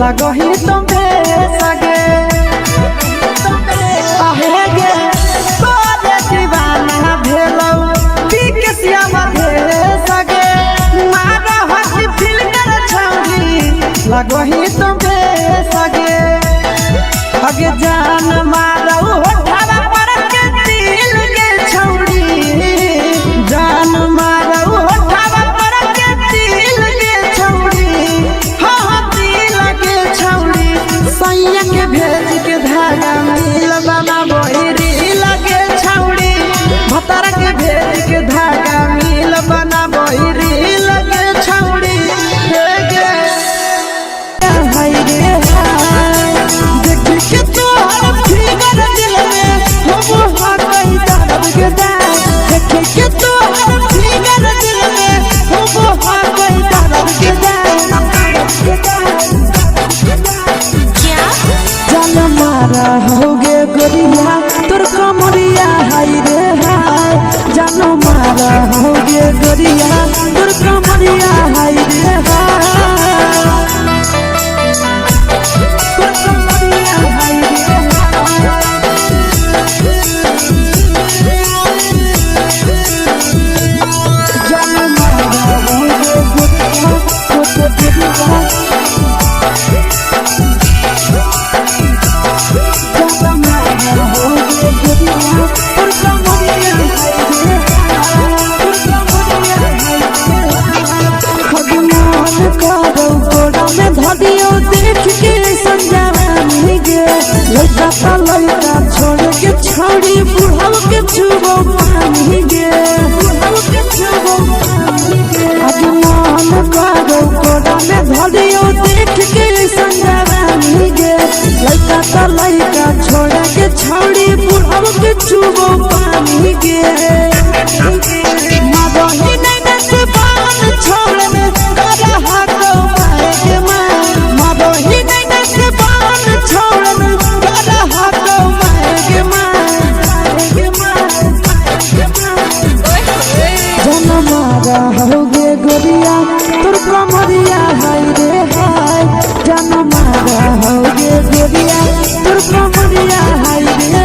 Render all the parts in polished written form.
लगो ही तुम्हें सगे आहे गे तोरे दीवाना भेलो पीके श्यामा भेले सगे मारा हसी फिल कर छौरी लगो ही तुम्हें सगे अगे जान मारो होठवा पर के दिल के छौरी जान मारो होठवा पर के दिल के छौरी हां दिल के छौरी सैया के भेज के धागा मिल बना बोरी लगे छौरी भतर के भेज के धागा मिल बना बोरी लगे छौरी हे गे हाय रे देख के तोहर फिगर दिल में हो हाथ कहीं दर्द के देख के तोहर फिगर दिल में हो हाथ कहीं दर्द के जान मारा होगे गोरिया तोर कमरिया हाय रे हाय जान मारा होगे गोरिया तोर कमरिया हाय रे हाय तोर कमरिया हाय रे जान मारा होगे गोरिया तोर कमरिया लड़का छोड़ के छौड़ी बुढ़ाव के छुबो पानी गे आज मन करो कोड़ा में धरियो देख के संजवानी गे लड़का छोड़ के छौड़ी बुढ़ाव के छुबो पानी गे मदही नहीं से बान छोड़ में करा हाथो मारे के मां मदही नहीं से बान छोड़ में करा हाथो मारे के मां जन मारा होगे गोरिया तोर कमरिया हाय रे हाय जन मारा होगे गोरिया तोर कमरिया हाय रे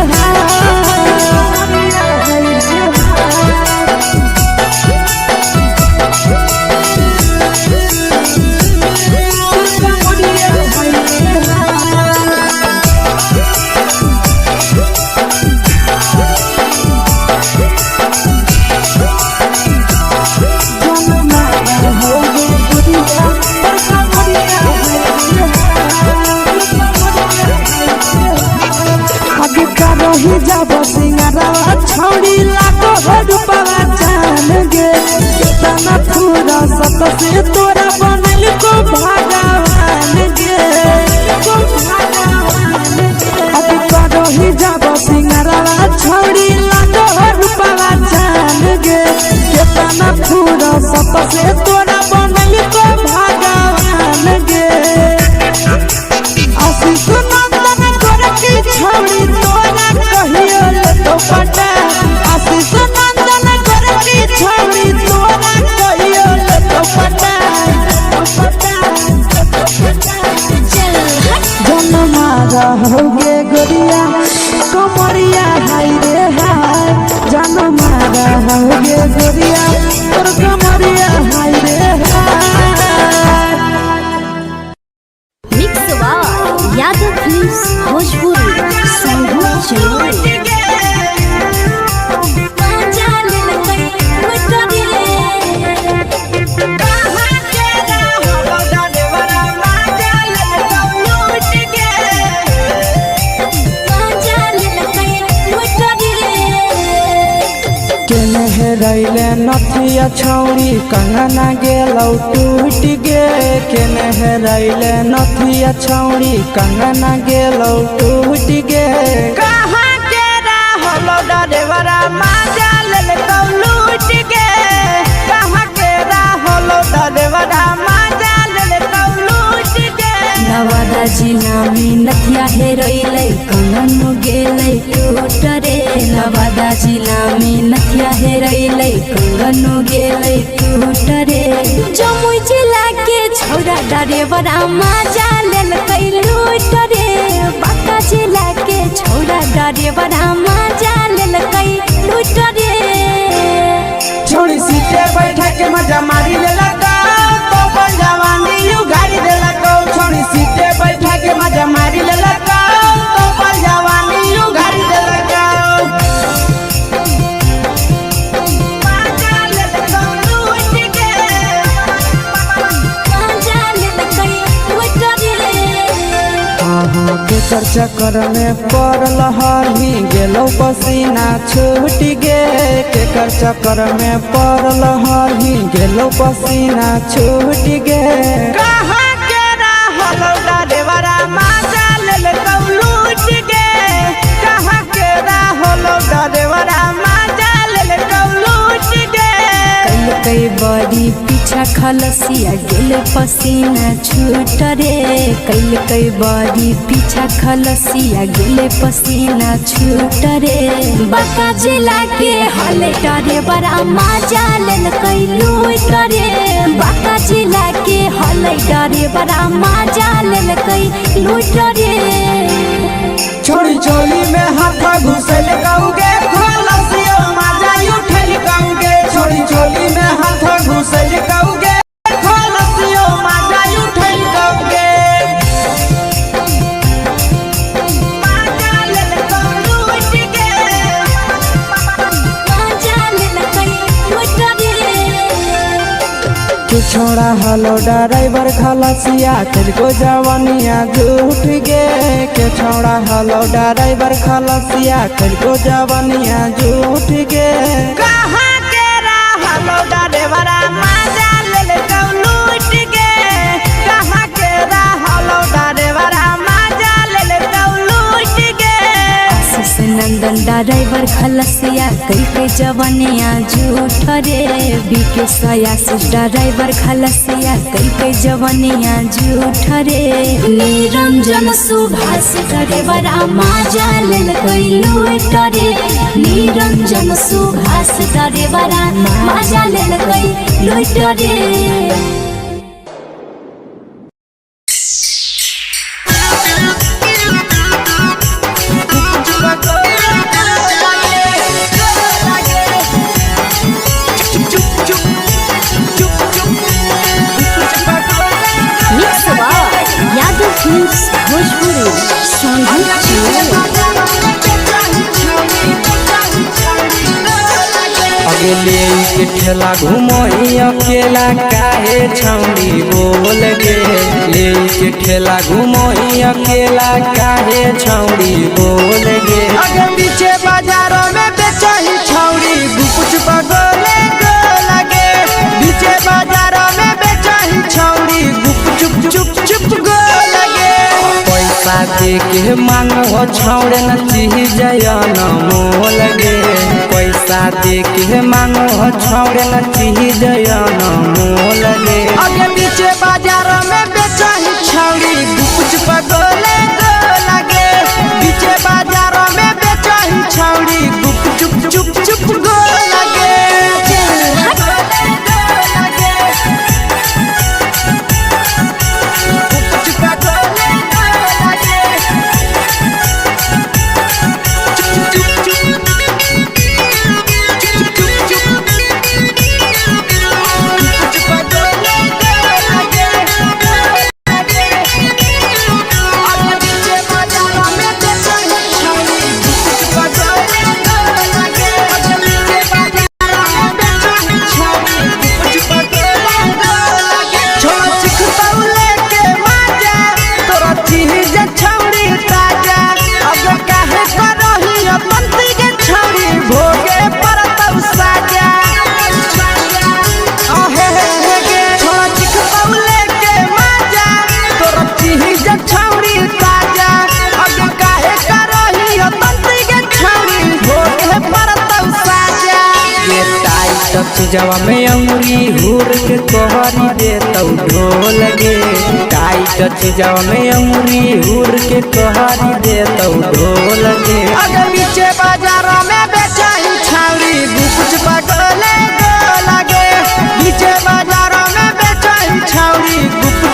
ही जब सिंगारवा छौड़ी लागो रूपवा जान गे तना पूरा सत से तोरा बनल को भगवान गे अभी करो ही जब सिंगारवा छौड़ी लागो रूपवा जान गे तना पूरा सत से तोरा बनल को भगवान गे आशीष नंदन कर की छौड़ी तोरा कहियो तो पटा आशीष नंदन कर की छौड़ी तोरा कहियो तो पटा जन मारा होगे गोरिया कमरिया हाय रे हाय जन मारा होगे गोरिया तोर कमरिया हाय रे हाय मिक्स वाह यादव फिल्म्स भोजपुरी संगीत चैनल रैले नथिया छौड़ी कंगना गेलौ टूट गे केने रैले नथिया छौड़ी कंगना गेलौ टूट गे कहाँ के रहलो डरेवरा माजा लेलकौ लूट गे कहाँ के रहलो डरेवरा माजा लेलकौ लूट गे नवादा जिला में नथिया हेरोइले कंगन गेले टूट रे नवादा जिला में नथिया हेरोइले कंगन गेले टूट रे जमुई जिला के छौड़ा डरेवरा मजा लेल लूट रे बाका जिला के छोड़ा डरेवरा मजा लेल लूट रे छोड़ी सीटे बैठा के मजा मारी ले लगा तो बन जवानी यू गाड़ी दे लगा छोड़ी सीटे बैठा के मजा मारी ले लगा तो बन जवानी यू गाड़ी दे लगा केकर चक्कर में पड़ल हली गेलो पसीना छूट गे केकर चक्कर में पड़ल हली गेलो पसीना छूट गे कहां के रहल डरेवरा मजा लेल लूट गे कहां के रहल डरेवरा मजा लेल लूट गे कई बड़ी पीछा खलसिया गेल पसीना छूट रे कई बड़ी पीछा खलसिया गेल पसीना छूट रे बाका जिला के हले डरेवरा मजा लेल लूट रे बाका जिला के हले डरेवरा मजा लेल लूट रे छोड़ी चोली में हाथ घुसल गाऊगे खलसिया मजा उठल गाऊगे छोड़ी चोली में हाथ घुसल गाऊगे खलसिया मजा उठल गाऊगे मजा लेल लूट गे मजा लेल लूट रे तू छोड़ा हलो ड्राइवर खलसिया तेरे जवानिया झूठ गे के छोड़ा हलो ड्राइवर खलसिया तेरे जवानिया झूठ गे कहां के रहलो ड्राइवरा मजा लेल लूट गे कहां के रहलो ड्राइवरा मजा लेल लूट गे आशीष नंदन ड्राइवर खलसिया कई जवानिया झूठ रे बीके आशीष ड्राइवर खलसिया कई जवानिया झूठ रे निरंजन सुभाष ड्राइवरा मजा लेल लूट रे निरंजन सुभाष ड्राइवरा मजा लेल लूट रे अगले के ठेला घुमोई अकेला काहे छौड़ी बोल गे ले के ठेला घुमोई अकेला काहे छौड़ी बोल गे अगे पीछे बाजारों में बेचही छौड़ी कुछ बगले गो लगे पीछे बाजारों में बेचही छौड़ी चुप चुप चुप गो लगे पैसा दे के मांगो छौड़े न चीज जयन मोल गे पैसा दे के मांगो छौड़े न चीज जयन मोल गे अगे पीछे बाजार में बेचही छौड़ी कुछ बगले गो लगे पीछे बाजार में बेचही छौड़ी चुप चुप चुप गो लगे जवा में अंगुरी हुर के तोहरी दे तो ढोल गे टाइट जवा में अंगुरी हुर के तोहरी दे तो ढोल गे अगर पीछे बाजार में बेचही छौड़ी कुछ बगले गो लगे पीछे बाजार में बेचही छौड़ी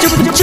चुप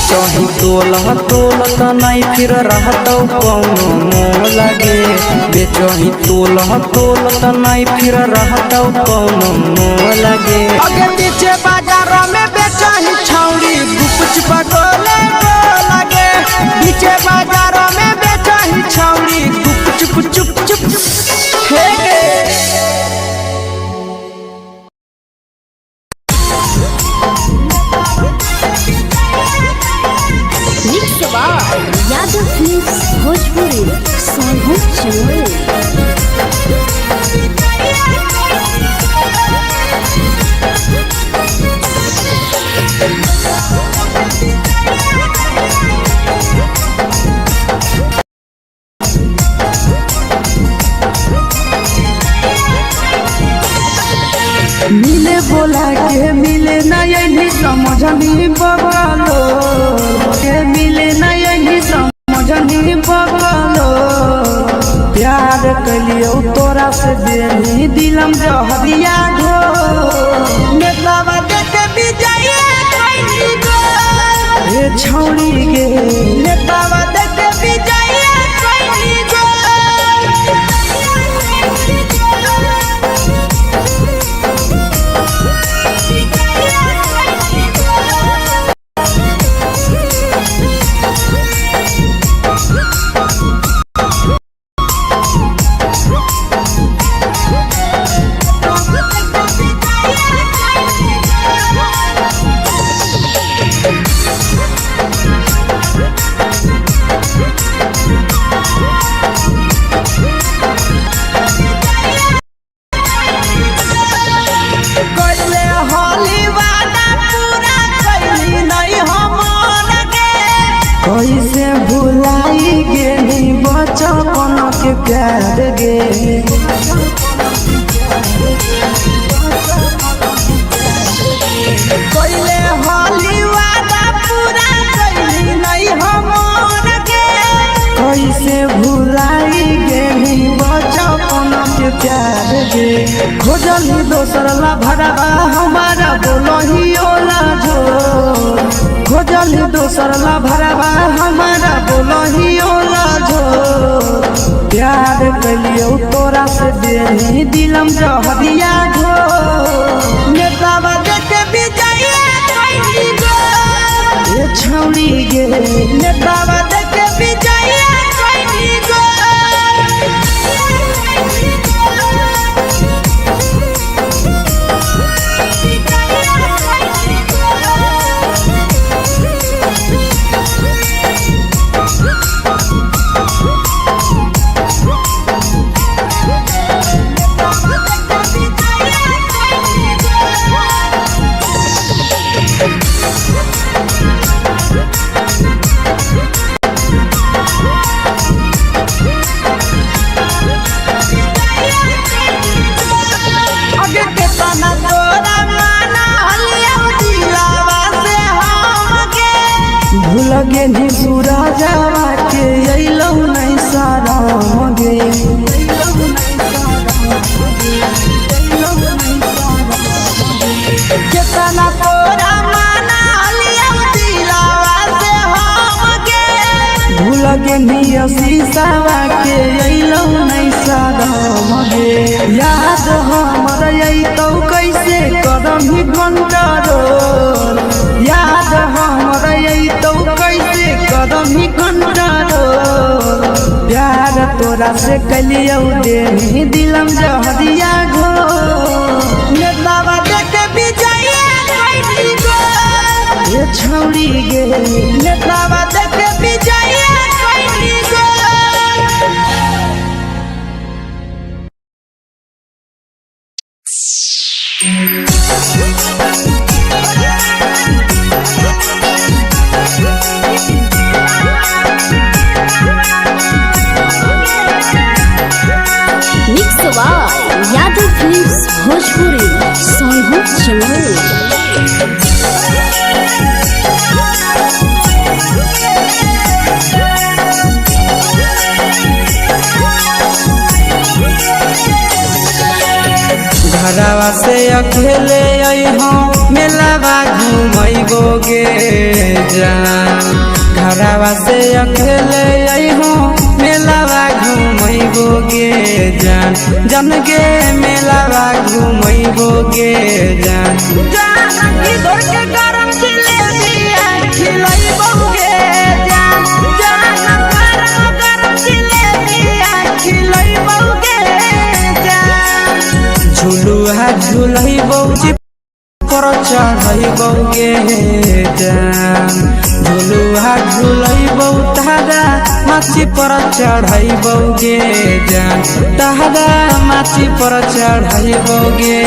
बेचही तोलत नहीं फिर रहतौ कौनो मोह लगे बेचही तोलत नहीं फिर रहतौ कौनो मोह लगे अगे पीछे बाजार में बेचही छौरी गुपचुप गोले लगे पीछे बाजार में बेचही छौरी गुपचुप चुप चुप हे यादव फिल्म्स भोजपुरी सोनू चमोली। मिले बोला के मिले नहीं समझनी बगलो के मिले नहीं समझनी बगलो प्यार कलियो तोरा से बेनी दिलम जहरिया घो नेतावा देख विजय कइली गो ए छौरी गे नेतावा देख विजय कइली गो कैसे भुलाई गेली बचपन के प्यार गे कैले होली वादा पूरा कैली नहीं हमर गे कैसे भुलाई गेली बचपन के प्यार गे खोजली दोसर ला भरवा हमारा बोलही ओला झो खोजली दोसर ला भरवा हमारा बोलही ओला झो प्यार कलियो तोरा से देनी दिलम जहरिया घो नेतावा देख विजय कइली गो ए छौरी गे नेतावा देख विजय कइली गो लगे नी सूरजवा के अइलौ नहीं सारा गे केतना तोरा माना लिया दिलावा से हम गे भूल गे नी शीशावा के अइलौ नहीं सारा गे याद हमर अइतौ कैसे करम ही कंट्रोल याद हमर अइतौ कैसे करम ही कंट्रोल प्यार तोरा से कलियो देनी दिलम जहरिया घो नेतावा देख विजय कइली गो ए छौरी गे नेतावा देख विजय कइली गो यादव फिल्म्स भोजपुरी सोनू चमोली। घरवा से अकेले अइहो मेलावा घुमैबो गे जान जन गे मेलावा घुमैबोगे जान जानकी धोर के गरम जिलेबिया खिलैबोगे जान जान गरम जिलेबिया खिलैबोगे जान झुलुहा झुलैबो पर चढ़ैबोगे जान झुलुहा झुलैबो तारा माची पर चढ़ैबोगे जान तारा माची पर चढ़ैबोगे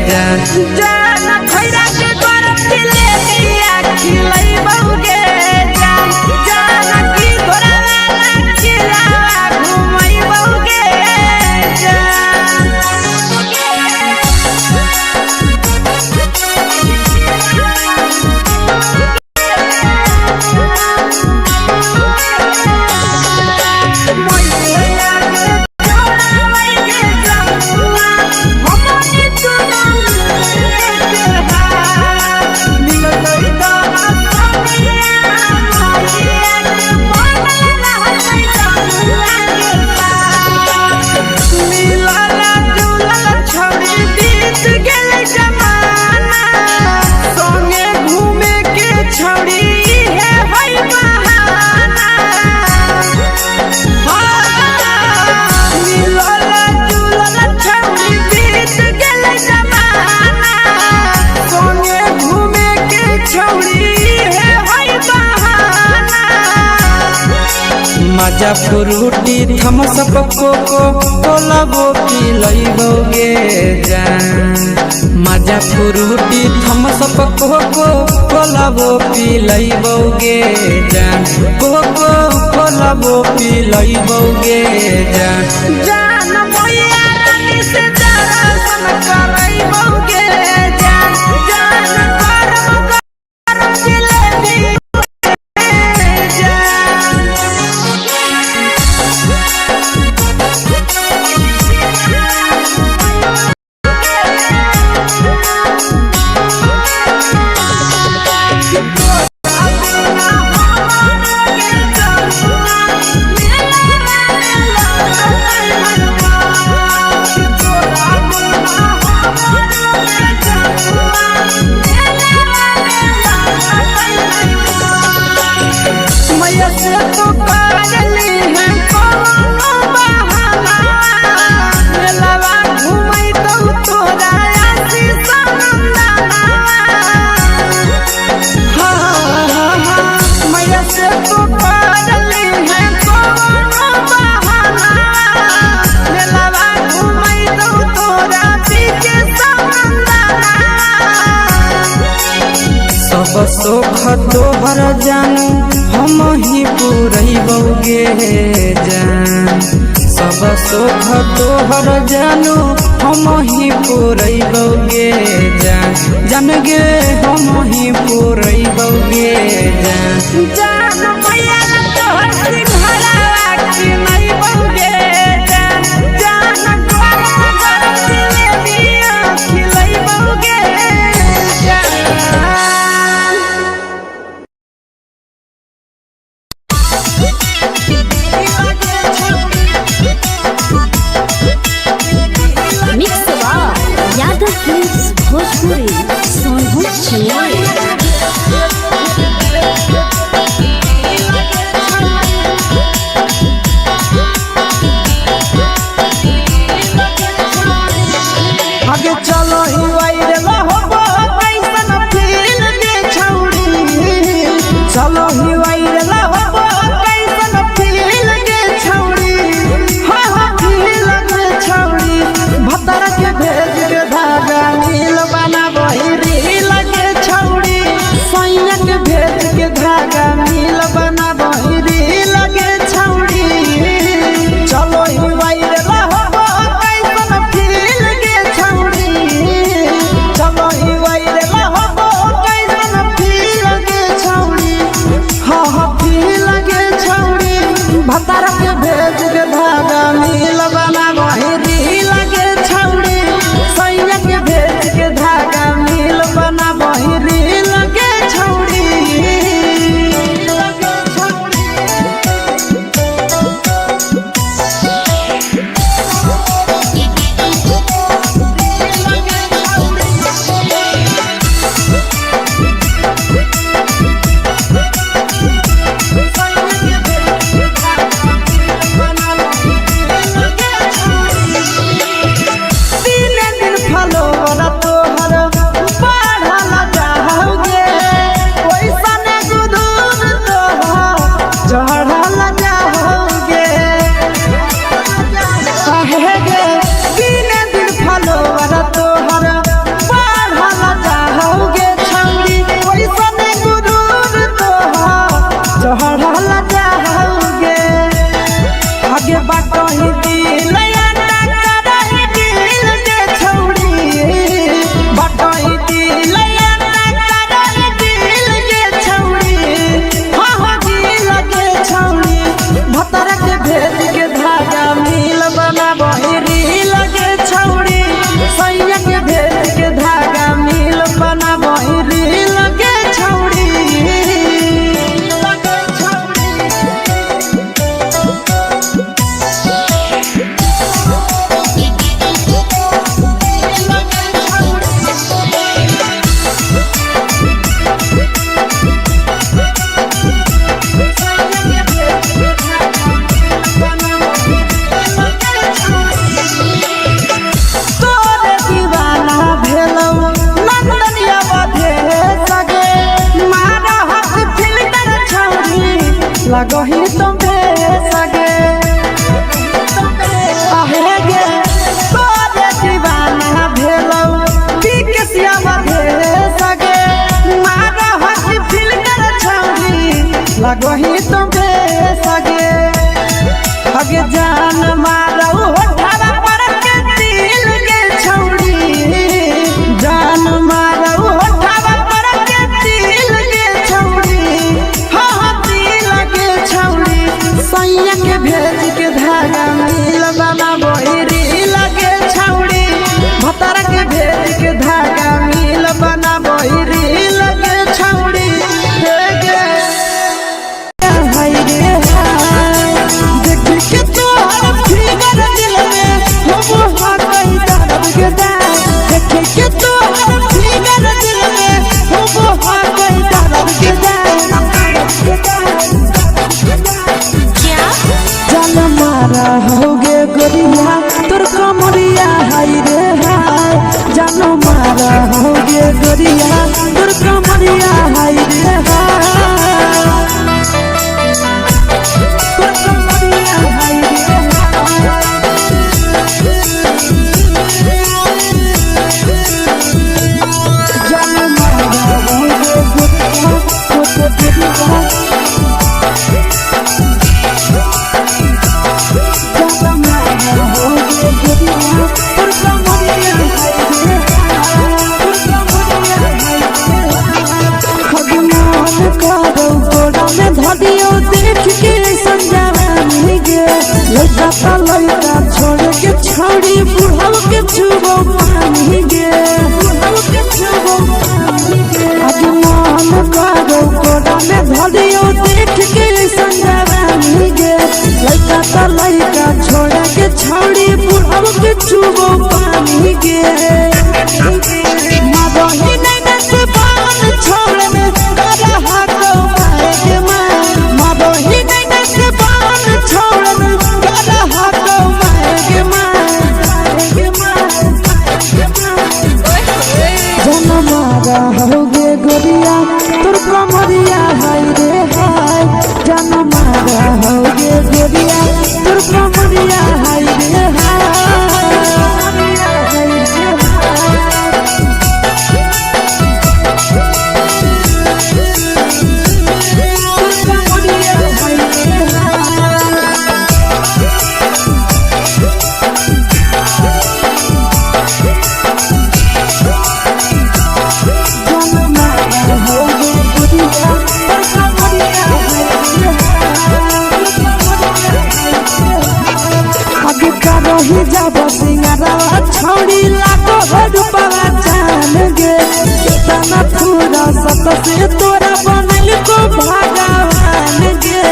जान जान खैरा के गरम जिलेबिया खिलैबोगे जान जान की घोड़ा चिलावा घुमैबोगे जान मजा फ्रूटी थम्सअप कोको कोलाबो पिलैबोगे जान मजा फ्रूटी थम्सअप कोको कोलाबो पिलैबोगे जान कोको कोलाबो पिलैबोगे जान जान मोया रानी से दर्शन करैबोगे जान जान गरम जिलेबी सब सुख तोहर जानू हम ही पुरैबोगे जान सब सुख तोहर जानू हम ही पुरैबोगे जान जान गे हम ही पुरैबोगे जान जान मैया तोहर सिंघाड़ा खिलैबोगे जान जान गरम जिलेबिया खिलैबोगे जान भोजपुरी सोनू चिड़िया लगो ही तुम सगे आहे गे तोरे दीवाना भेलौ बिकसिया भेल सगे मारा हसी फिल्टर छौरी लगो ही तुम सगे अगे जान मारो होठवा पर के दिल के छौरी जान मारो होठवा पर के दिल के छौरी हाँ दिल के छौरी सैया के भेज के धागा मिल बना बोरी लगे छौरी भतर के भेज के धागा मिल बना बोरी लगे छौरी होगे गोरिया तोर कमरिया हाय रे हाय जानो मारा होगे गोरिया तोर कमरिया हाय रे हाय तोर कमरिया हाय रे जानो मारा होगे गोरिया तोर कमरिया देख के संजानी गे लड़का लड़का छोड़ के छौड़ी बुढ़ाव के छुबो पानी गे आगे मन करो कोड़ा में धरियो देख के संजानी गे लड़का लड़का छोड़ के छौड़ी बुढ़ाव के छुबो पानी गे मादही नहीं से बाल छोड़ में करा हाथों के मादही नहीं से बाल छोड़ में करा हाथों के जन्म होगे गोरिया तोर कमरिया हाय रे हाय जन्म होगे गोरिया तोर कमरिया हाय रे हाय रही जब सिंगारा छौड़ी लाखो रुपया जान गे तना पूरा सत से तोरा बनल को भगवान गे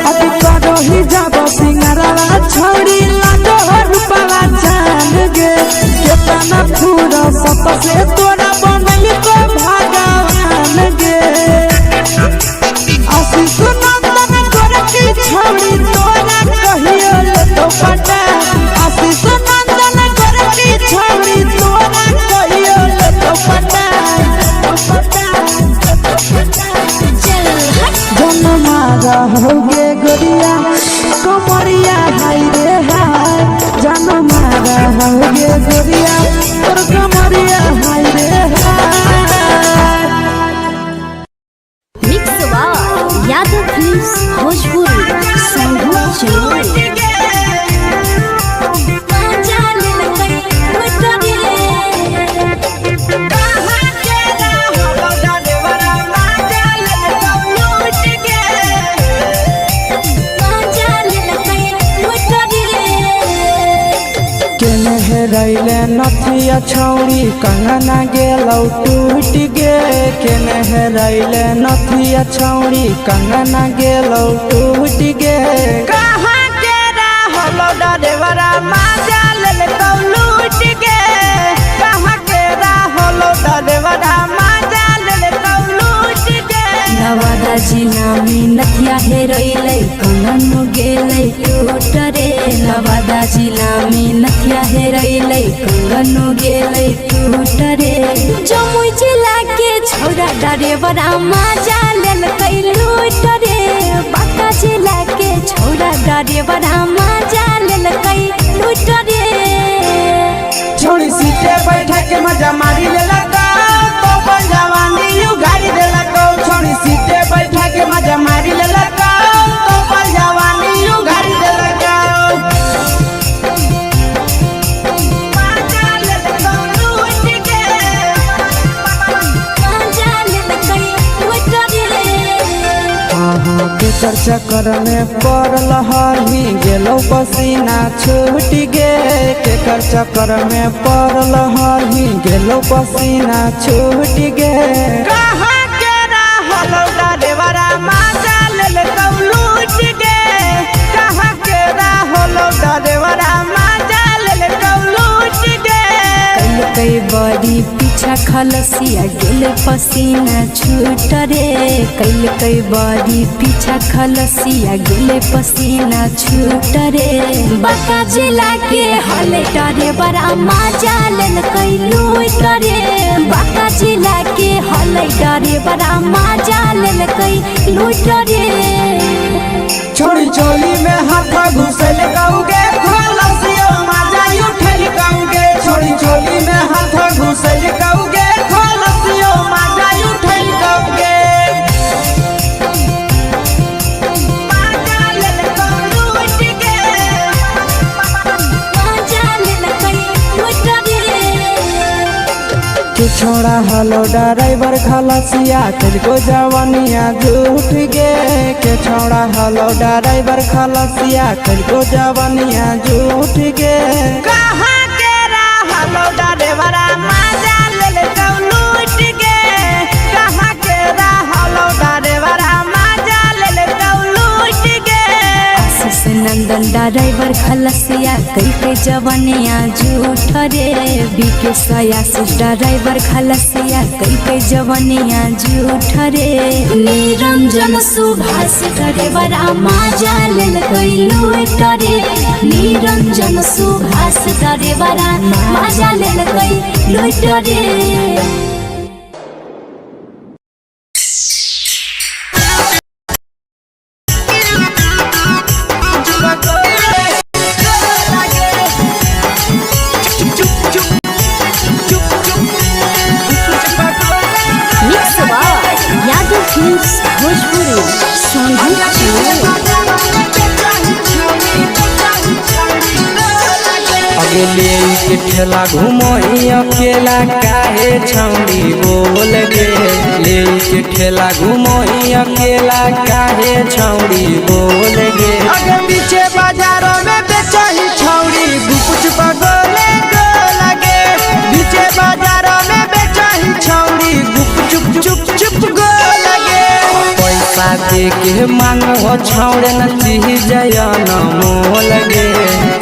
अभी रही जब सिंगारा छौड़ी लाखो रुपया जान गे तना पूरा सत से तोरा बनल को भगवान गे आशीष नंदन गोरखी छौड़ी तोरा कहियो तो पटा आशीष नंदन गोरखी छौड़ी तोरा कहियो तो पटा जन्मा होगे गोरिया कमरिया हाय रे हाय जन्मा होगे गोरिया तोर कमरिया हाय रे हाय mix by Yadav films Bhojpuri संगीत चैनल रैले नथिया छौड़ी कंगना गेलौ टूट गे केने रैले नथिया छौड़ी कंगना गेलौ टूट गे कहाँ के रहलो डरेवरा माजा लेलौ लूट गे कहाँ के रहलो डरेवरा माजा लेलौ लूट गे नवादा जिला में नथिया हेरैलै कंगन गेलै टूट रे नवादा जिला में नथिया हेरैलै कंगन गेलै टूट रे जमुई जिला के छोरा डरेवरा मजा लेल कई लूट रे बाका जिला के छोड़ा डरेवरा मजा लेल कई लूट रे छोड़ी सीटे बैठा के मजा मारी लेला तो अपन जवानी यू गाड़ी देला छोड़ी सीटे बैठा के मजा मारी लेला तो अपन जवानी यू गाड़ी देला के चक्कर में पड़ल हही गेलो पसीना छूट गे केकर चक्कर में पड़ल हही गेलो पसीना छूट गे कहाँ के रहल डरेवरा मजा लेल लूट गे कहाँ के रहल डरेवरा मजा लेल लूट गे कई बड़ी पीछा खलसिया गेल पसीना छूट रे कई बड़ी पीछा खलसिया गेल पसीना छूट रे बाका जिला के हले डरे बड़ा मजा लेल कई लूट रे बाका जिला के हले डरे बड़ा मजा लेल कई लूट रे छोड़ी चोली में हाथ घुसल गौगे खलसिया मजा उठल गौगे छोड़ी चोली में हाथ घुसल गौगे खलसिया मजा उठल गौगे मजा लेल लूट गे मजा लेल कई लूट रे के छोड़ा हलो ड्राइवर खलसिया तुझको जवानिया झूठ गे के छोड़ा हलो ड्राइवर खलसिया तुझको जवानिया झूठ गे कहाँ के रहलो ड्राइवरा मजा लेल लूट गे कहाँ के रहलो ड्राइवरा मजा लेल लूट गे आशीष नंदन ड्राइवर खलसिया कई जवानिया झूठ रे बीके आशीष ड्राइवर खलसिया कई जवानिया झूठ रे निरंजन सुभाष ड्राइवरा मजा लेल कई लूट रे निरंजन सुभाष ड्राइवरा मजा लेल कई लूट रे ले के ठेला घूमो अकेला काहे छौड़ी बोल गे ले के ठेला घूमो अकेला काहे छौड़ी बोल गे अगे पीछे बाजारों में बेचही छौड़ी गुपुच पगोले गो लगे पीछे बाजारों में बेचही छौड़ी गुप चुप चुप गो लगे पैसा दे के मांगो छौड़े न चीज जयन मोल गे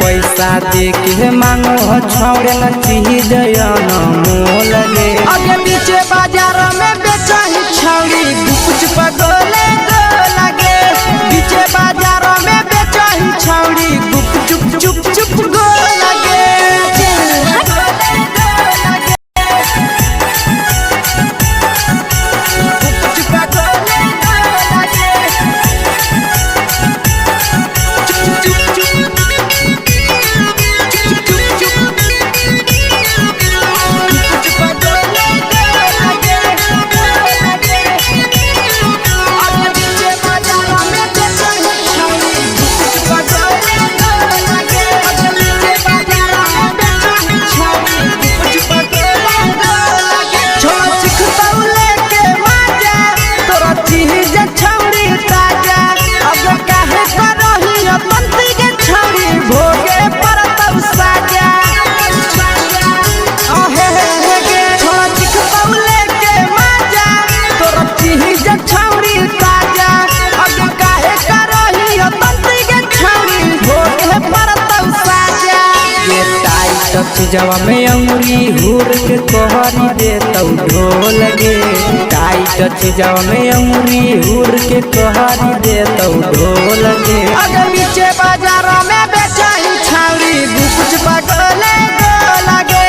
पैसा दे के मांगो छौड़े न चीज जयन मोल गे अगे पीछे बाजार में बेचही छौड़ी गुपुच पगोले गो लगे पीछे बाजार में बेचही छौड़ी गुप चुप गो लगे चीजवा में अंगुरी हुर के कहरी दे तौ ढोल गे टाइट चीजवा में अंगुरी हुर के कहरी दे तौ ढोल गे अगे पीछे बाजार में बेचही छौड़ी गुपुच पगोले गो लगे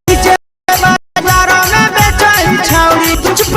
पीछे बाजार में बेचही छौड़ी गुपुच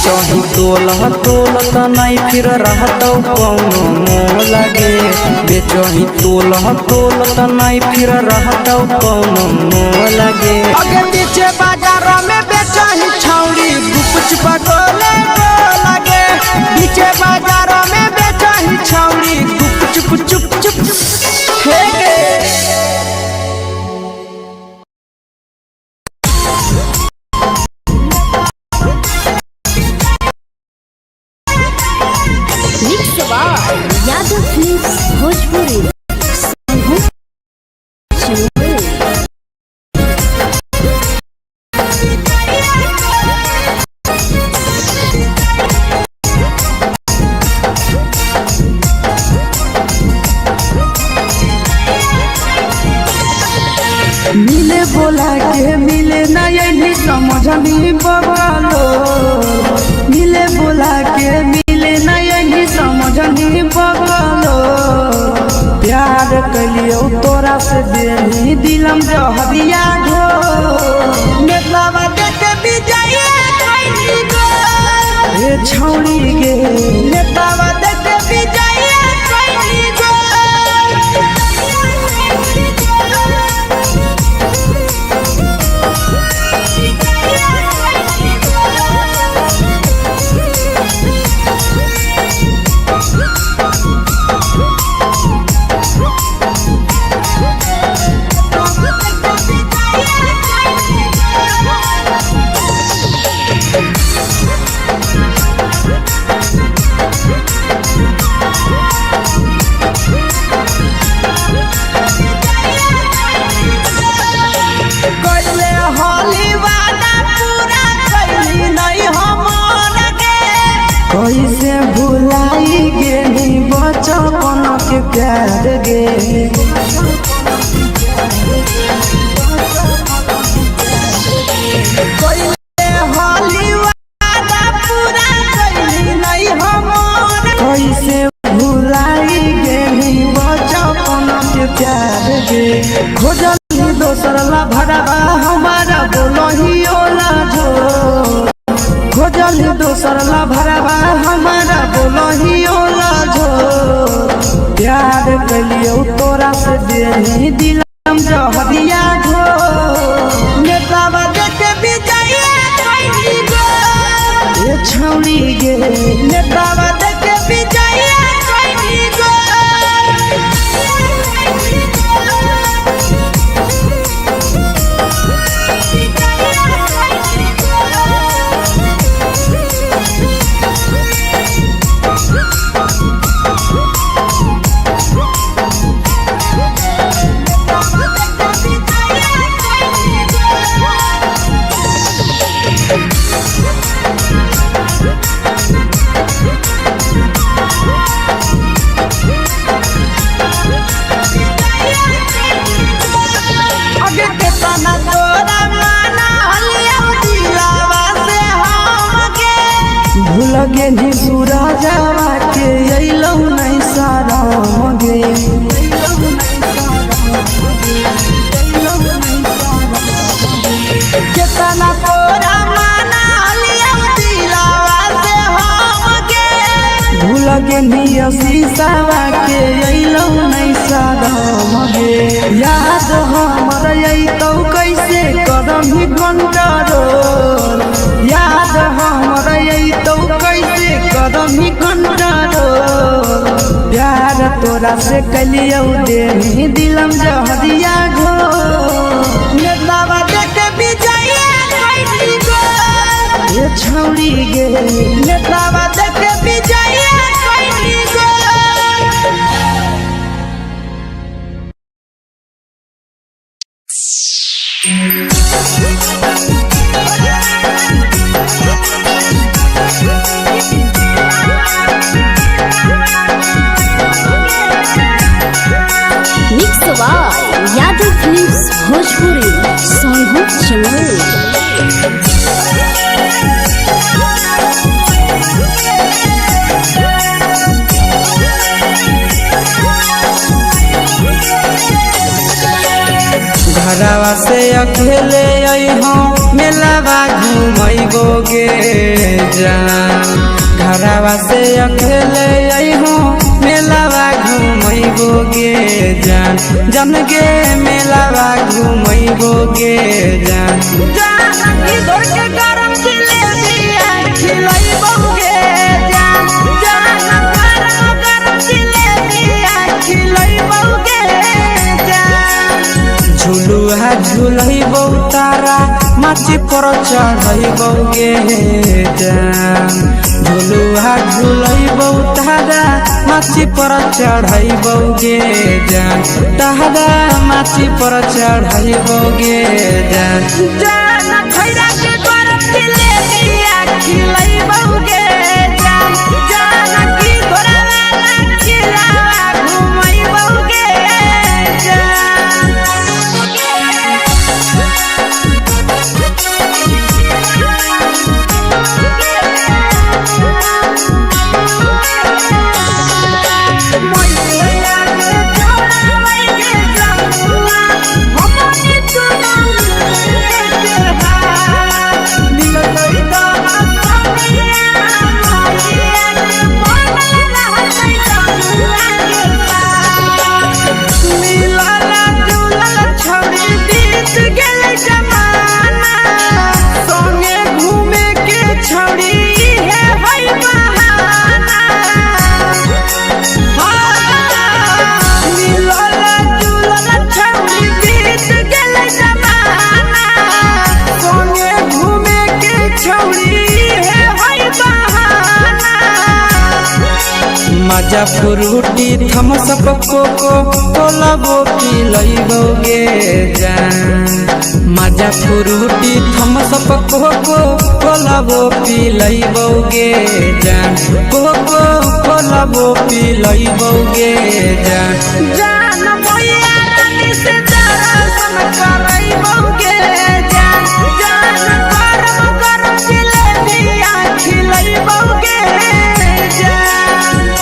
बेचही तोल त नहीं फिर रहतौ कौनो मोह लगे बेचही तोल त नहीं फिर रहतौ कौनो मोह लगे अगे पीछे बाजार में बेचही छौड़ी गुपच पगोले लगे पीछे बाजार में बेचही छौड़ी गुपचुप चुप चुप हे गे यादव फिल्म्स भोजपुरी मिले बोला के मिले ना यही समझनी बवालो मिले बोला के मिले ना यही समझनी बवालो प्यार कलियो तोरा से देनी दिलम जहरिया घो नेतलावा देखे बिजाइए कोई गो ए छौड़ी गे नेतलावा देखे बिजाइए कोई गो कैसे भुलाई गेली बचपन के प्यार गे कैसे भुलाई गेली बचपन के प्यार गे खोजली दोसर ला भरवा हमारा बोलही ओला जो खोजली दोसर ला भरवा हमारा बोलही ओला जो प्यार कलियो तोरा से देनी दिलम जहरिया घो नेतावा देखे बिजाइए कोई गो ए छौड़ी गे नेतावा देखे बिजाइए कोई गो लगे नी सूरजवा के अइलौ नहीं सारा गे केतना तोरा माना लिया दिलावा से हम गे भूल गे नी शीशावा के अइलौ नहीं सारा गे याद हमर अइतौ कैसे करम कंट्रोल याद हमर अइतौ कैसे करम कंट्रोल प्यार तोरा से कलियो देनी दिलम जहरिया घो नेतलावा देखे बिजाइए कोई गो ए छौड़ी गे नेतलावा देखे बिजाइए कोई गो यादव फिल्म्स भोजपुरी सोनू चमोली घरवा से अकेले अइहो मेलावा घूमई घुमैबोगे जान घरवा से अकेले अइहो मेलावा घुमैबोगे जान जन गे मेलावा घुमैबोगे जान जान की दौड़ के गरम जिलेबिया खिलैबोगे जान जान गरम जिलेबिया खिलैबोगे जान झुलुहा झुलैबो तारा माची पर चढ़ैबोगे जान झुलुहा झुलैबो तारा माची पर चढ़ैबोगे जान तारा माची पर चढ़ैबोगे जान जान खैरा के गरम जिलेबिया खिलैबोगे जान जान की घोड़ावाला खिलावा घुमैबोगे मजा फ्रूटी थम्स अप कोको कोला वो पिलैबोगे जान मजा फ्रूटी थम्स अप कोको कोला वो पिलैबोगे जान कोको कोला वो पिलैबोगे जान जान भैया रानी से दर्शन करैबोगे जान जान गरम गरम जिलेबिया खिलैबोगे जान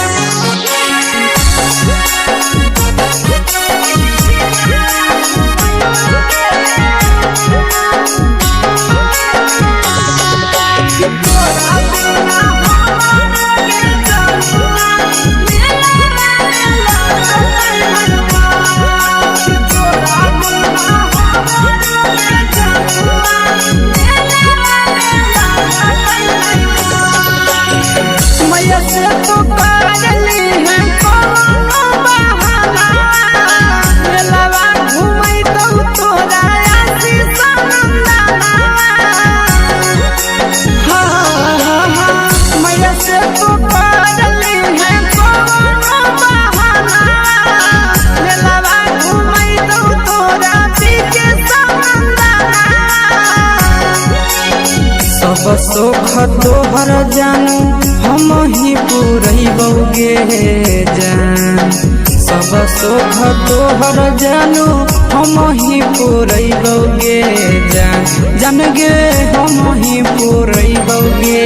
सब सुख तोहर जानू हम ही पुरैबोगे जान सब सुख तोहर जानू हम ही पुरैबोगे जान जन गे हम ही पुरैबोगे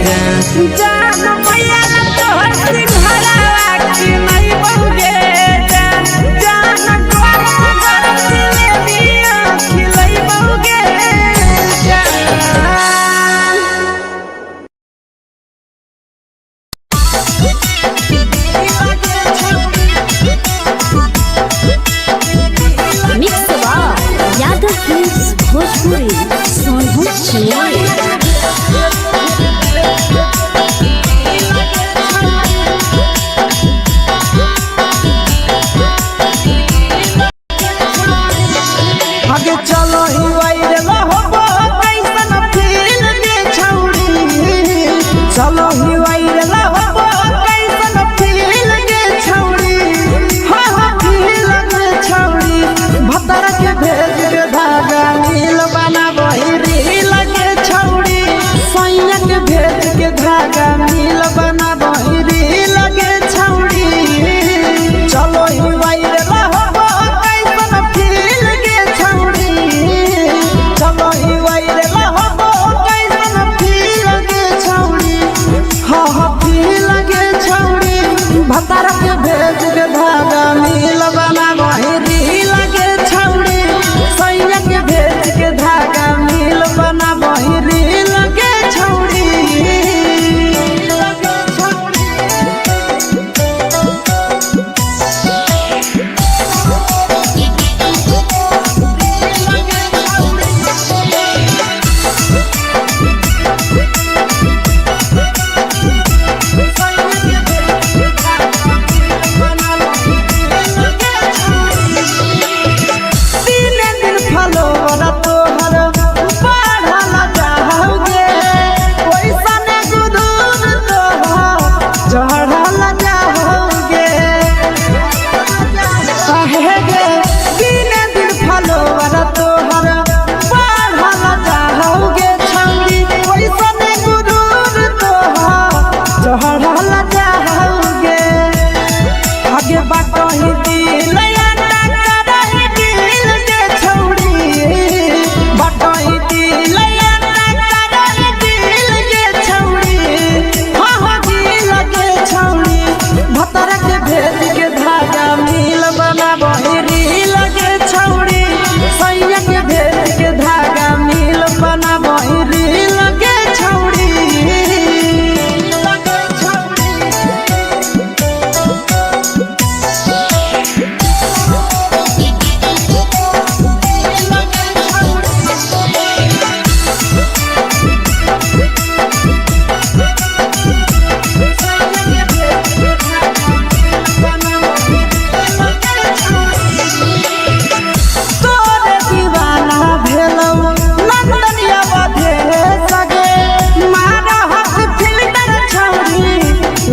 जान जान भैया तोहर सिंघरावा खिलैबोगे जान जान गरम गरम जिलेबिया खिलैबोगे जान भोजपुरी सोनू आगे चलो ही वायरल होबो कैसन फील दे छौड़ी चलो ही वायरल होबो कैसन फील दे छौड़ी हां हां फील दे छौड़ी भतर के भेज के धागा नील बनाबो रील के छौड़ी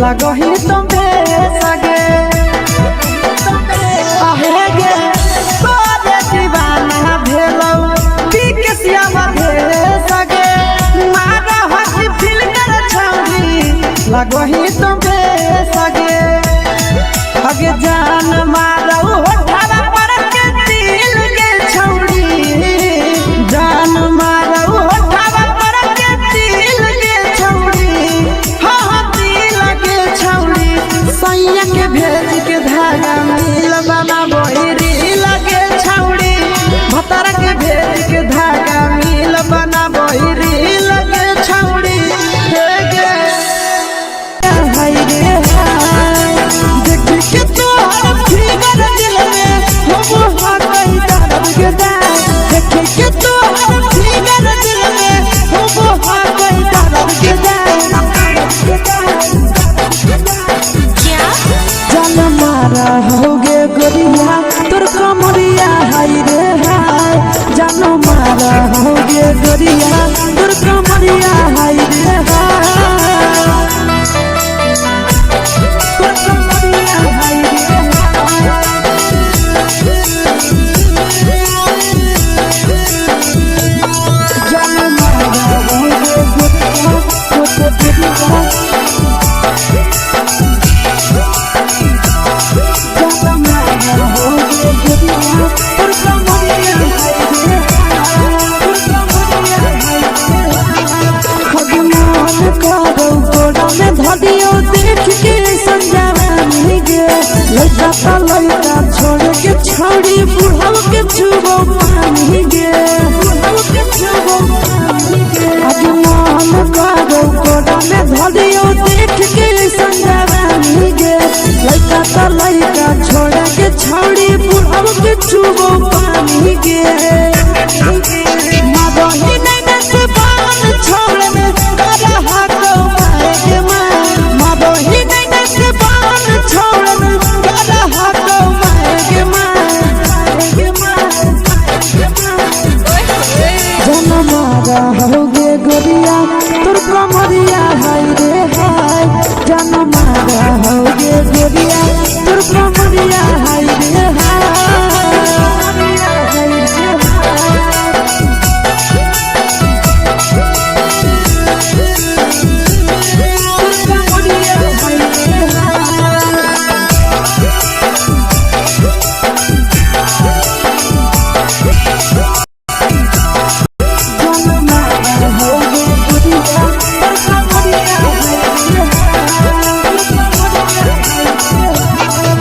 लगही तुम सगे आहे गे तोरे दीवाना भेलौ बिकसियावा भेल सगे मारा हसी फिल्टर छौरी लगही तुम सगे अगे जान मारौ होठवा पर के दिल के छौरी जान मारौ होठवा पर के दिल के छौरी हाँ दिल के छौरी सैया के भेज के धागा मिल बना बोरी लगे छौरी भतर के भेज के धागा मिल बना बोरी लगे छौरी हे गे हाय रे हाय देख के तो फिगर दिल में हो हा कहीं दर्द के दाग देख के तो फिगर दिल में हो हा कहीं दर्द के दाग जान मारा होगे गोरिया तोर कमरिया हाय रे हाय जान मारा होगे गोरिया तोर कमरिया हाय रे हाय तोर कमरिया हाय रे जान मारा होगे गोरिया तोर कमरिया लड़का छोड़ के छौड़ी बुढ़ाव के छुबो पानी गे आज मन करो कोड़ा में धरियो देख के संजवानी गे लड़का छोड़ के छौड़ी बुढ़ाव के छुबो पानी गे मादही नहीं से बाल छोड़ में करा हाथों मारे मां मादही नहीं से बाल छोड़ में करा हाथों मारे मां जन मारा होगे गोरिया तोर कमरिया हाय रे हाय जन मारा होगे गोरिया तोर कमरिया हाय रे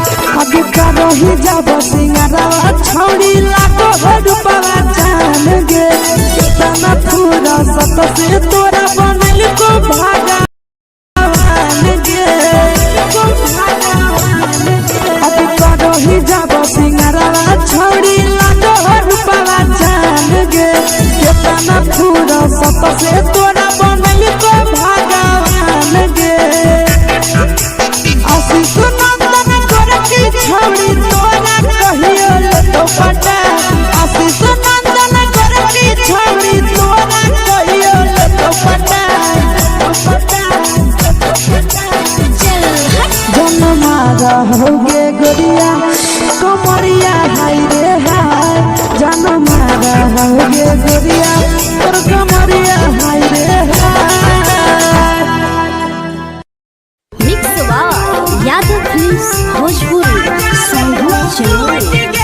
रही जब सिंगारा छौड़ी लाखो रुपया जान गे कितना पूरा सत से तोरा बनल को भगवान गे अभी रही जब सिंगारा छौड़ी लाखो रुपया जान गे कितना पूरा सत से तोरा बनल को भगवान गे आशीष नंदन गोरखी छौड़ी तोरा कहियो तो पटा आशीष नंदन गोरखी छौड़ी तोरा कहियो तो पटा जन मारा होगे गोरिया कमरिया हाय रे हाय जन मारा होगे गोरिया तोर कमरिया हाय रे हाय mix by Yadav films Bhojpuri संगीत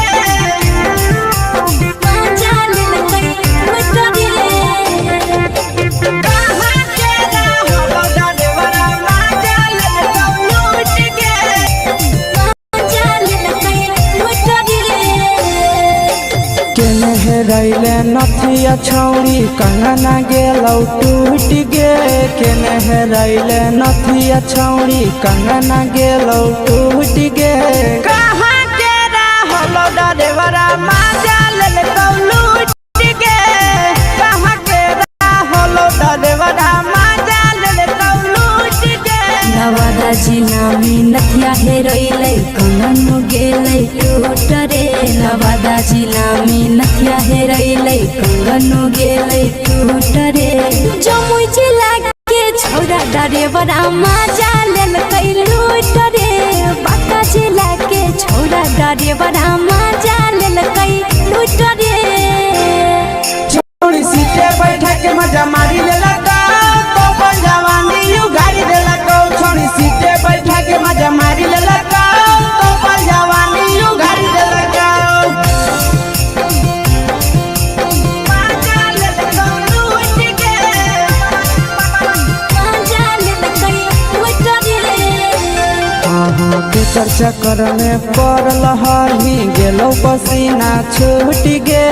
चैनल रैले नथिया छौड़ी कंगना गेलौ टूट गे केने रैले नथिया छौड़ी कंगना गेलौ टूट गे कहाँ के रहलो डरेवरा माजा लेलकौ लूट गे कहाँ के रहलो डरेवरा माजा लेलकौ लूट गे नवादा जिला में नथिया हेरोइले कंगन गेले टूट रे नवादा जिला में नथिया हेरोइले कंगन गेले टूट रे जमुई जिला के छौड़ा डरेवरा माजा लेलकै चक्कर में पड़ल हही गेलो पसीना छूट गे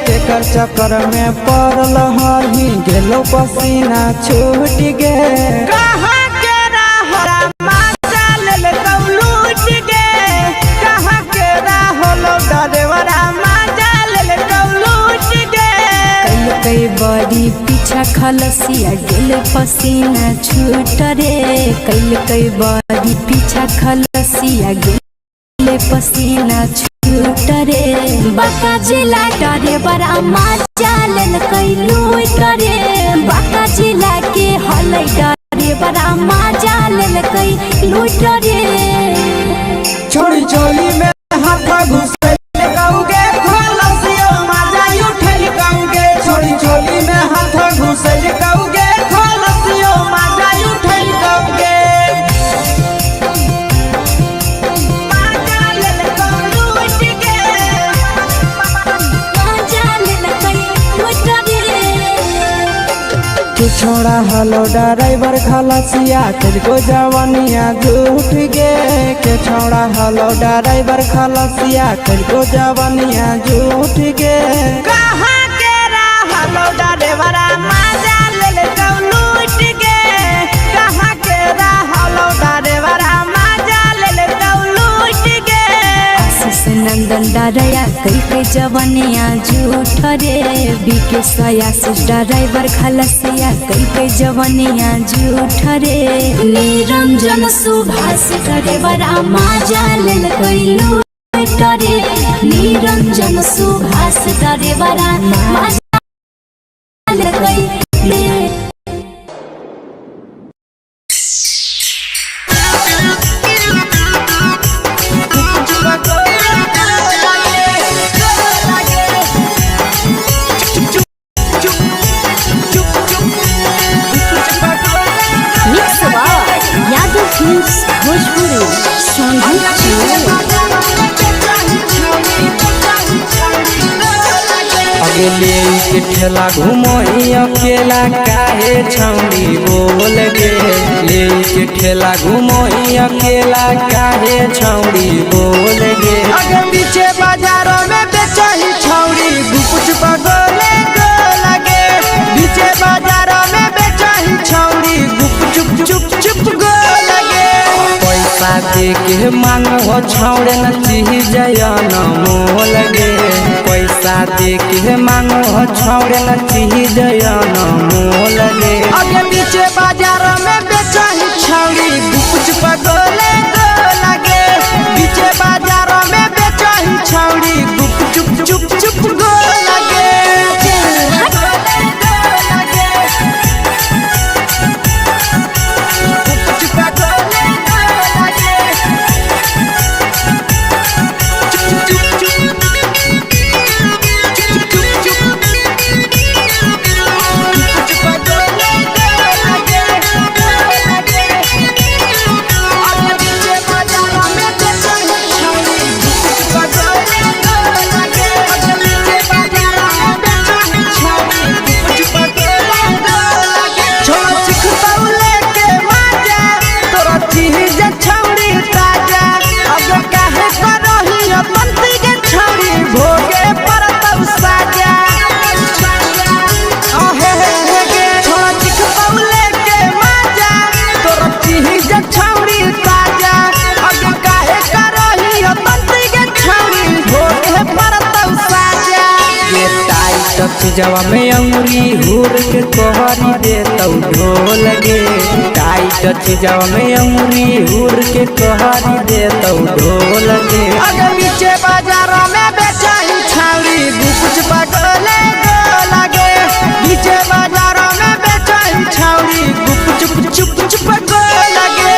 केकर चक्कर में पड़ल हही गेलो पसीना छूट गे कहाँ के राहरा माचा ले लूट गे कहाँ के राहलो डरेवरा माचा ले लूट गे कई बड़ी पीछा खलसिया गेल पसीना छूट रे कई बड़ी पीछा खलसिया गेल पसीना छूट रे बाका जिला डरे बड़ा माचा लेल कई लूट रे बाका जिला के हलै डरे बड़ा माचा लेल कई लूट रे छोड़ी चोली में हाथ घुसे गाऊंगे खलसिया माजा उठल गाऊंगे छोड़ी चोली में हाथ घुसे गाऊंगे खलसिया माजा उठल गाऊंगे माजा ले लूट गे माचा लेल कई लूट रे तू छोड़ा हलो ड्राइवर खलसिया तुझको जवानिया झूठ गे के छोड़ा हलो ड्राइवर खलसिया तुझको जवानिया झूठ गे कहाँ के हलो ड्राइवर माजा ले लूट गे कहाँ के हलो ड्राइवर माजा ले लूट गे आशीष नंदन डरया कई जवानिया झूठ रे बीके आशीष ड्राइवर खलसिया कई जवानिया झूठ रे निरंजन सुभाष ड्राइवर माजा लेल कई लूट रे निरंजन सुभाष ड्राइवर माजा लेल कई मिक्स यादव फिल्म्स भोजपुरी अगले के ठेला घुमोई अकेला काहे छौड़ी बोल गे ले के ठेला घुमोई अकेला काहे छौड़ी बोल गे अगे पीछे बाजारों में बेचही छौड़ी गुपुच बगले गो लगे पीछे बाजारों में बेचही छौड़ी गुप चुप चुप चुप गो लगे पैसा दे के मांग हो छौड़े न चीज जयन मोल गे पैसा दे के मांग हो छौड़े न चीज जयन मोल गे अगे पीछे बाजार में बेचही छौड़ी गुपुच बगले गो लगे पीछे बाजार में बेचही छौड़ी गुप चुप चुप चुप गो लगे जवा में अंगुरी हुर के कोहरी दे तौ ढोल गे टाइट जवा में अंगुरी हुर के कोहरी दे तौ ढोल गे अगर पीछे बाजार में बेचही छौड़ी गुपुच बगले गो लगे पीछे बाजार में बेचही छौड़ी गुप चुप चुप चुप गो लगे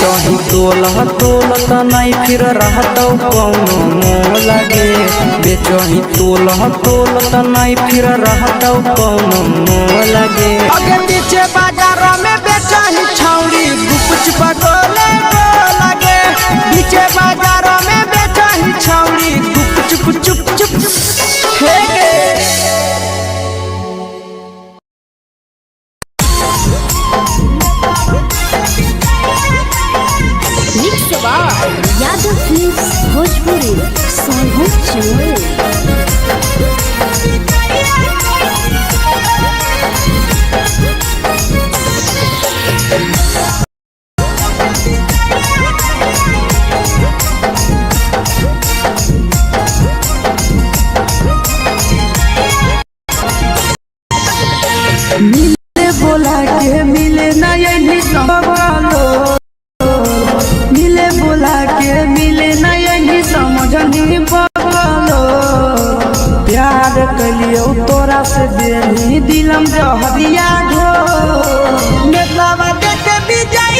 बेचही तोलत नहीं फिर रहतौ कौनो मोह लगे। बेचही तोलत नहीं फिर रहतौ कौनो मोह लगे। अगे पीछे बाजार में बेचही छौड़ी गुपचुप गोले लगे। पीछे बाजार में बेचही छौड़ी गुपचुप चुप चुप हे गे। यादव फिल्म्स भोजपुरी सोनू चमोली। मिले बोला के मिले नहीं संभालो। मिले बोला के मिले नहीं समझनी पगलो। प्यार कलियो तोरा से देनी दिलम जहरिया घो। नेतावा देखे विजय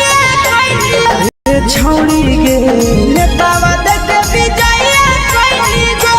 छौड़ी गे। नेतावा देखे विजय गो।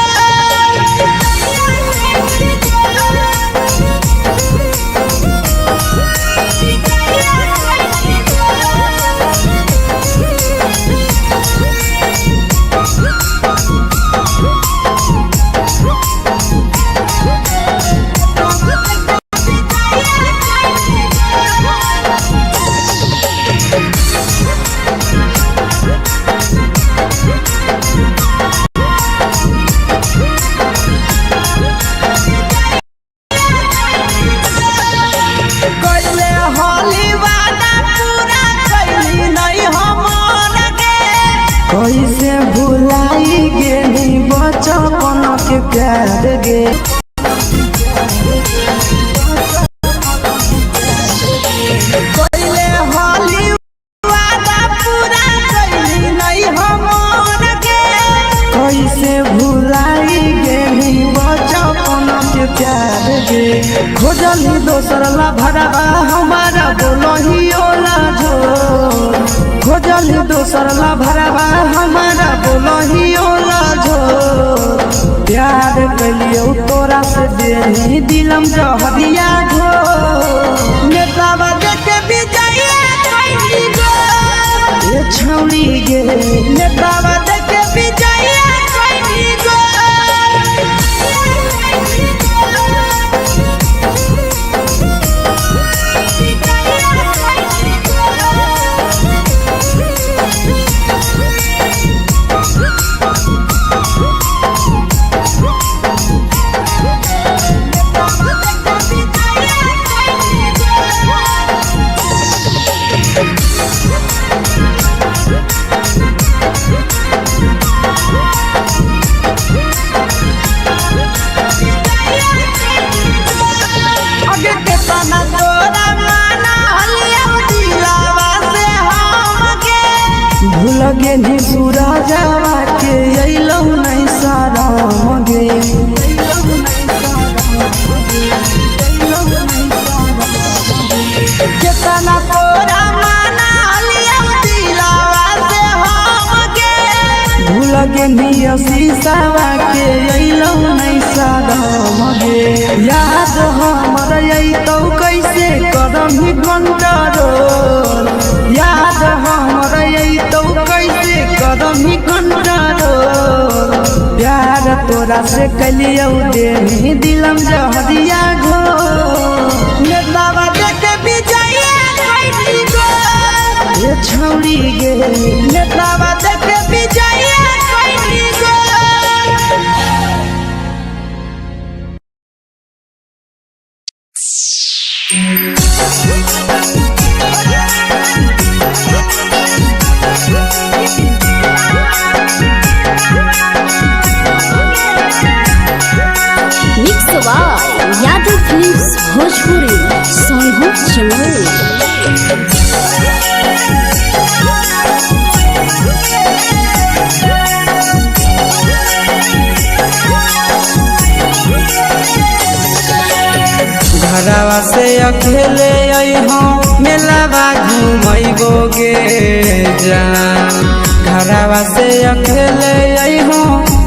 कैसे भुलाई गेली बचपन के प्यार गे। कैले होली वादा पूरा कैली नहीं हमर गे। कैसे भुलाई गेली बचपन के प्यार गे। खोजली दोसर ला भरवा हमारा बोलही ओला झोर। खोजली दोसर ला भरवा हमारा बोलही ओला झोर। प्यार कलियो तोरा से देनी दिलम जहरिया घो। नेतावा देखे विजय गो। ये छौड़ी गे। नेतावा देखे विजय गो। लगे नी पूरा जावा के अइलौ नहीं सारा मगे। केतना तोरा माना लिया दिलावा से हम गे। भूल गे नी शीशावा के अइलौ नहीं सारा मगे। याद हमर अइतौ कैसे करही कंट्रोल। याद हमर अइतौ कैसे करही कंट्रोल। प्यार तोरा से कलियो देनी दिलम जहरिया घो। नेतावा देखे विजय गो। ये छौड़ी गे। नेतावा देखे विजय गो। यादव फिल्म्स भोजपुरी सोनू चमोली। घरवा से अकेले आई हम मेलावा घूमैबोगे जान घरवा से अकेले अइहो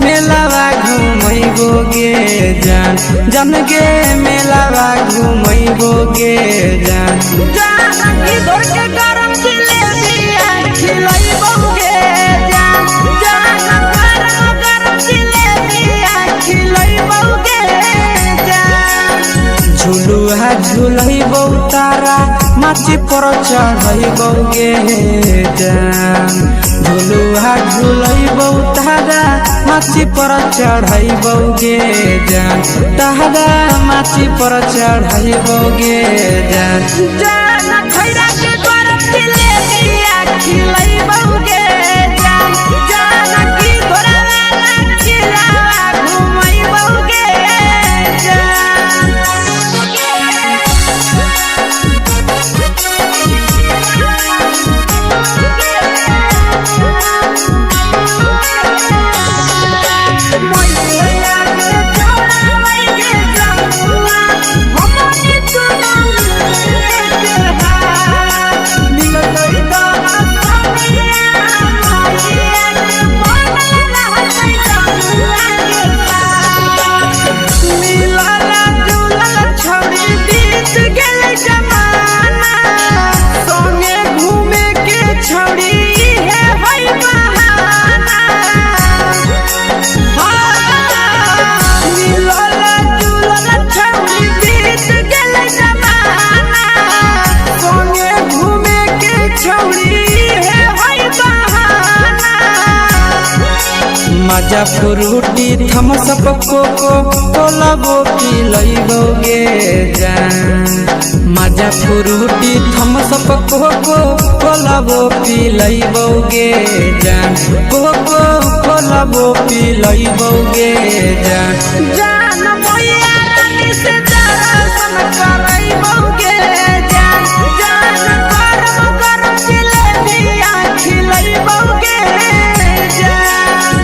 मेलावा घूमैबोगे जान जन गे मेलावा घूमैबोगे जान इधर के गरम जिलेबिया खिलैबोगे जान गरम जिलेबिया खिलैबोगे जान झुलुहा झुलैबो तारा माची पर चढ़ैबोगे जान झुलुहा झुलैबो तारा माची पर चढ़ैबोगे जान तारा माची पर चढ़ैबोगे जान जान खैरा के गरम जिलेबिया खिलैबोगे जान जान की घोड़ावाला चिलावा घुमैबोगे जान मजा फ्रूटी थम्सअप कोको कोला वो पिलैबोगे जान मजा फ्रूटी थम्सअप कोको कोला वो पिलैबोगे जान कोको कोला वो पिलैबोगे जान जान मोया रानी से दर्शन करैबोगे जान जान गरम गरम जिलेबिया खिलैबोगे जान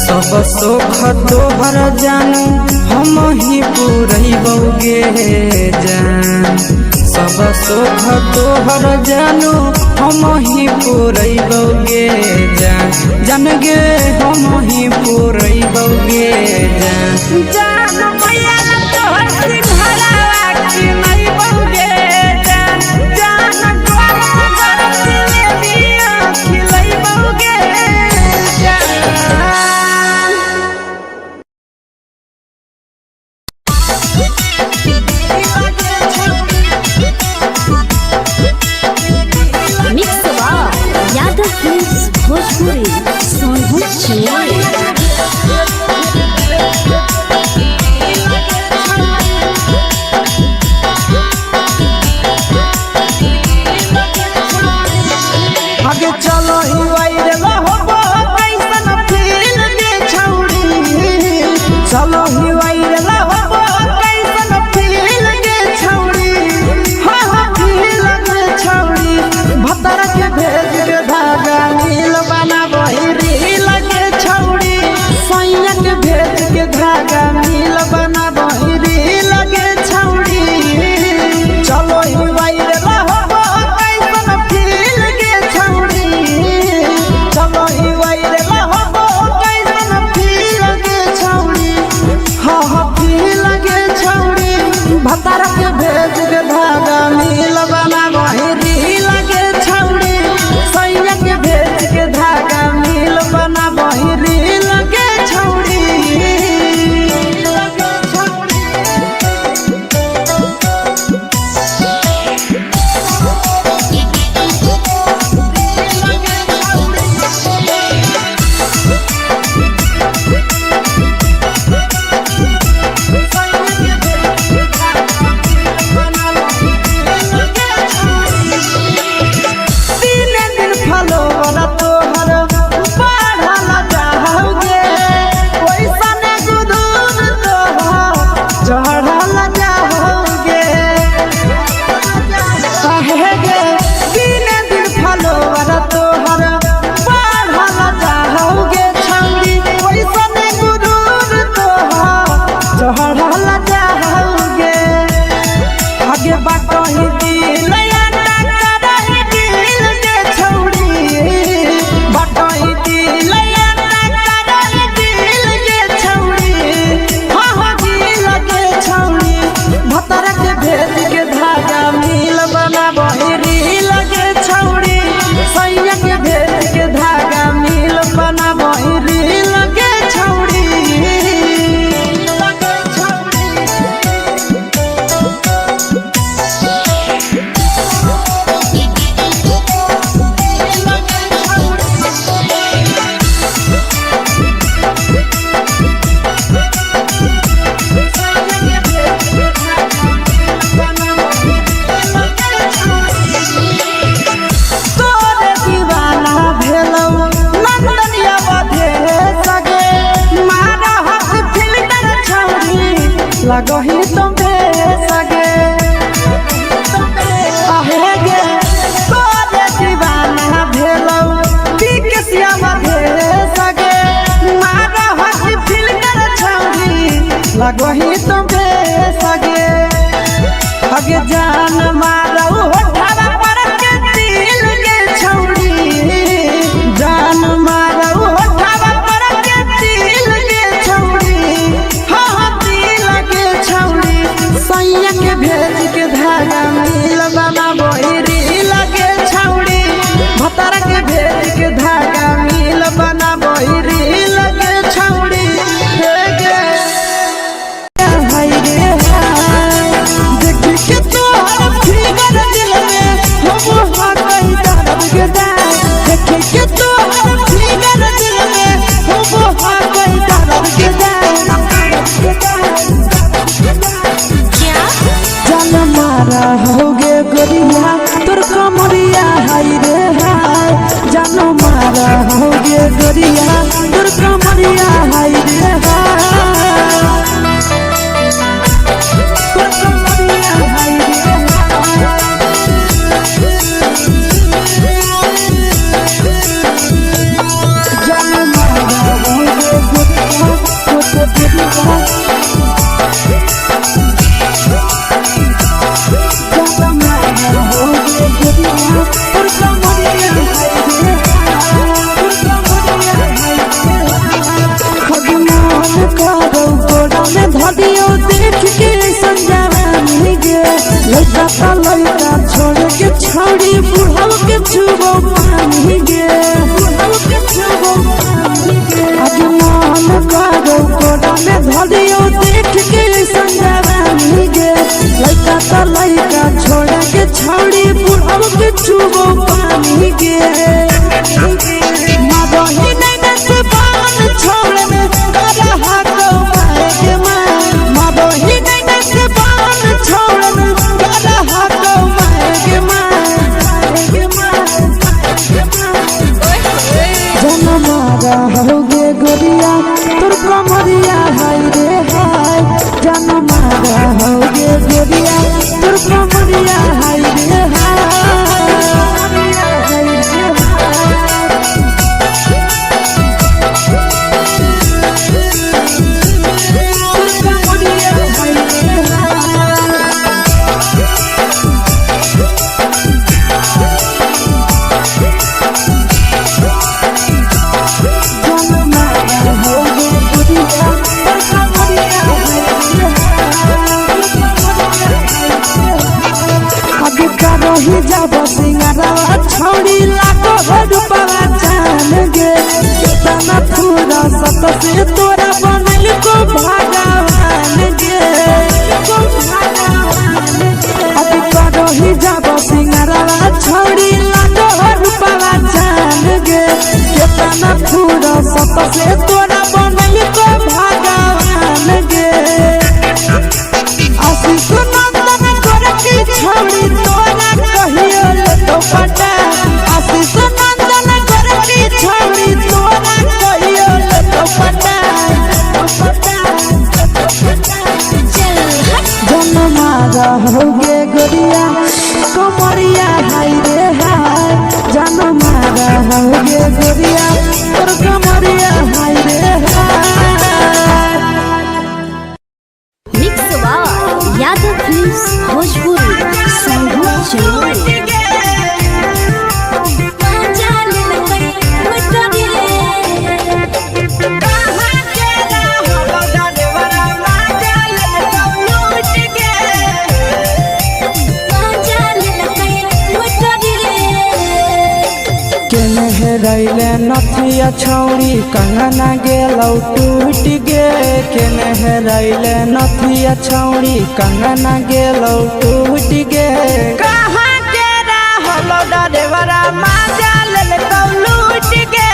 सब सुख तोहर जानू हम ही पुरैबोगे जान सब सुख तोहर जानू हम ही पुरैबोगे जान जान गे हम ही पुरैबोगे जान जान मैया तोहर सिंघाड़ा खिलैबोगे जान जान गरम गरम जिलेबिया खिलैबोगे जान भोजपुरी सोनू आगे चलो ही वायरल होबो कैसन फील दे छौड़ी चलो ही वायरल होबो कैसन फील दे छौड़ी हां हां फील दे छौड़ी भतर के भेज के धागा नील बना वही रील के छौड़ी सैया के भेज के धागा नील बना वही रील के छौड़ी चलो ही वायरल होबो कैसन फील के छौड़ी चलो ही वायरल होबो कैसन फील के छौड़ी हां लगही तुम सगे आहे गे तोरे दीवाना भेलौ बिकसिया भेल सगे मारा हसी फिल्टर छौरी लगही तुम सगे अगे जान मारौ होठवा पर के दिल के छौरी जान मारौ होठवा पर के दिल के छौरी हाँ दिल के छौरी सैया के भेज के धागा मिल बना बोरी लगे छौरी भतर के भेज के धागा मिल बना बोरी लगे छौरी होगे गोरिया तोर कमरिया हाय रे हाय जानो मारा होगे गोरिया तोर कमरिया हाय रे हाय तोर कमरिया हाय रे जानो मारा होगे गोरिया तोर कमरिया देख के संजानी गे लड़का का लड़का छोड़ के छौड़ी बुढ़ाव के छुबो पानी गे बुढ़ाव के छुबो पानी गे आगे मन करो कोड़ा में धरियो देख के संजानी गे लड़का का लड़का छोड़ के छौड़ी बुढ़ाव के छुबो पानी गे मादही नहीं से बान छोड़ में करा हाथों मारे के मादही नहीं से बान छोड़ में करा हाथों मारे के जन मारा होगे गोरिया तोर कमरिया हाय रे हाय जन मारा होगे गोरिया तोर कमरिया हाय रे हाय जब सिंगारा छौड़ी लाखो रुपया जान गे केतना पूरा सत से तोरा बनल को भगवान गे अभी करो ही जब सिंगारा छौड़ी लाखो रुपया जान गे केतना पूरा सत से तोरा बनल को भगवान गे आशीष नंदन कर की छौड़ी तोरा कहियो तो पटा आशीष नंदन कर की छौड़ी तोरा कहियो तो पटा जन मारा होगे गोरिया कमरिया हाय रे हाय जन मारा होगे गोरिया तोर कमरिया हाय रे हाय mix by Yadav films Bhojpuri संगीत चलो रैले नथिया छौड़ी कंगना गेलौ टूट गे केने रैले नथिया छौड़ी कंगना गेलौ टूट गे कहाँ के रहलो डरेवरा माजा लेलकौ लूट गे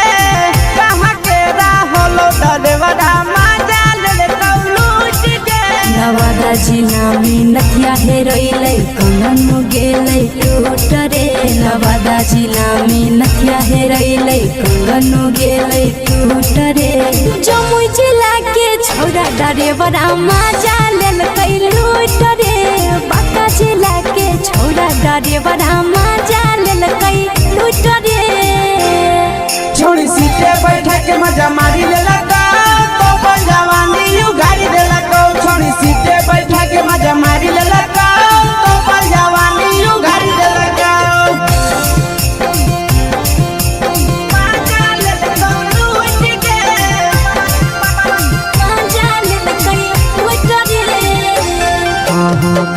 कहाँ के रहलो डरेवरा माजा लेलकौ लूट गे नवादा जिला में नथिया हेरैलै कंगन गेलै टूट रे नवादा जिला में नथिया हेरैलै कंगन गेलै टूट रे जमुई जिला के छौरा डरेवरा माजा लेल देवरा मजा लेलकै लूट रे छोड़ी सीटे बैठा के मजा मारी लेलका तो अपन जवानी यू गाड़ी देलका छोड़ी सीटे बैठा के मजा मारी लेलका तो अपन जवानी यू गाड़ी देलका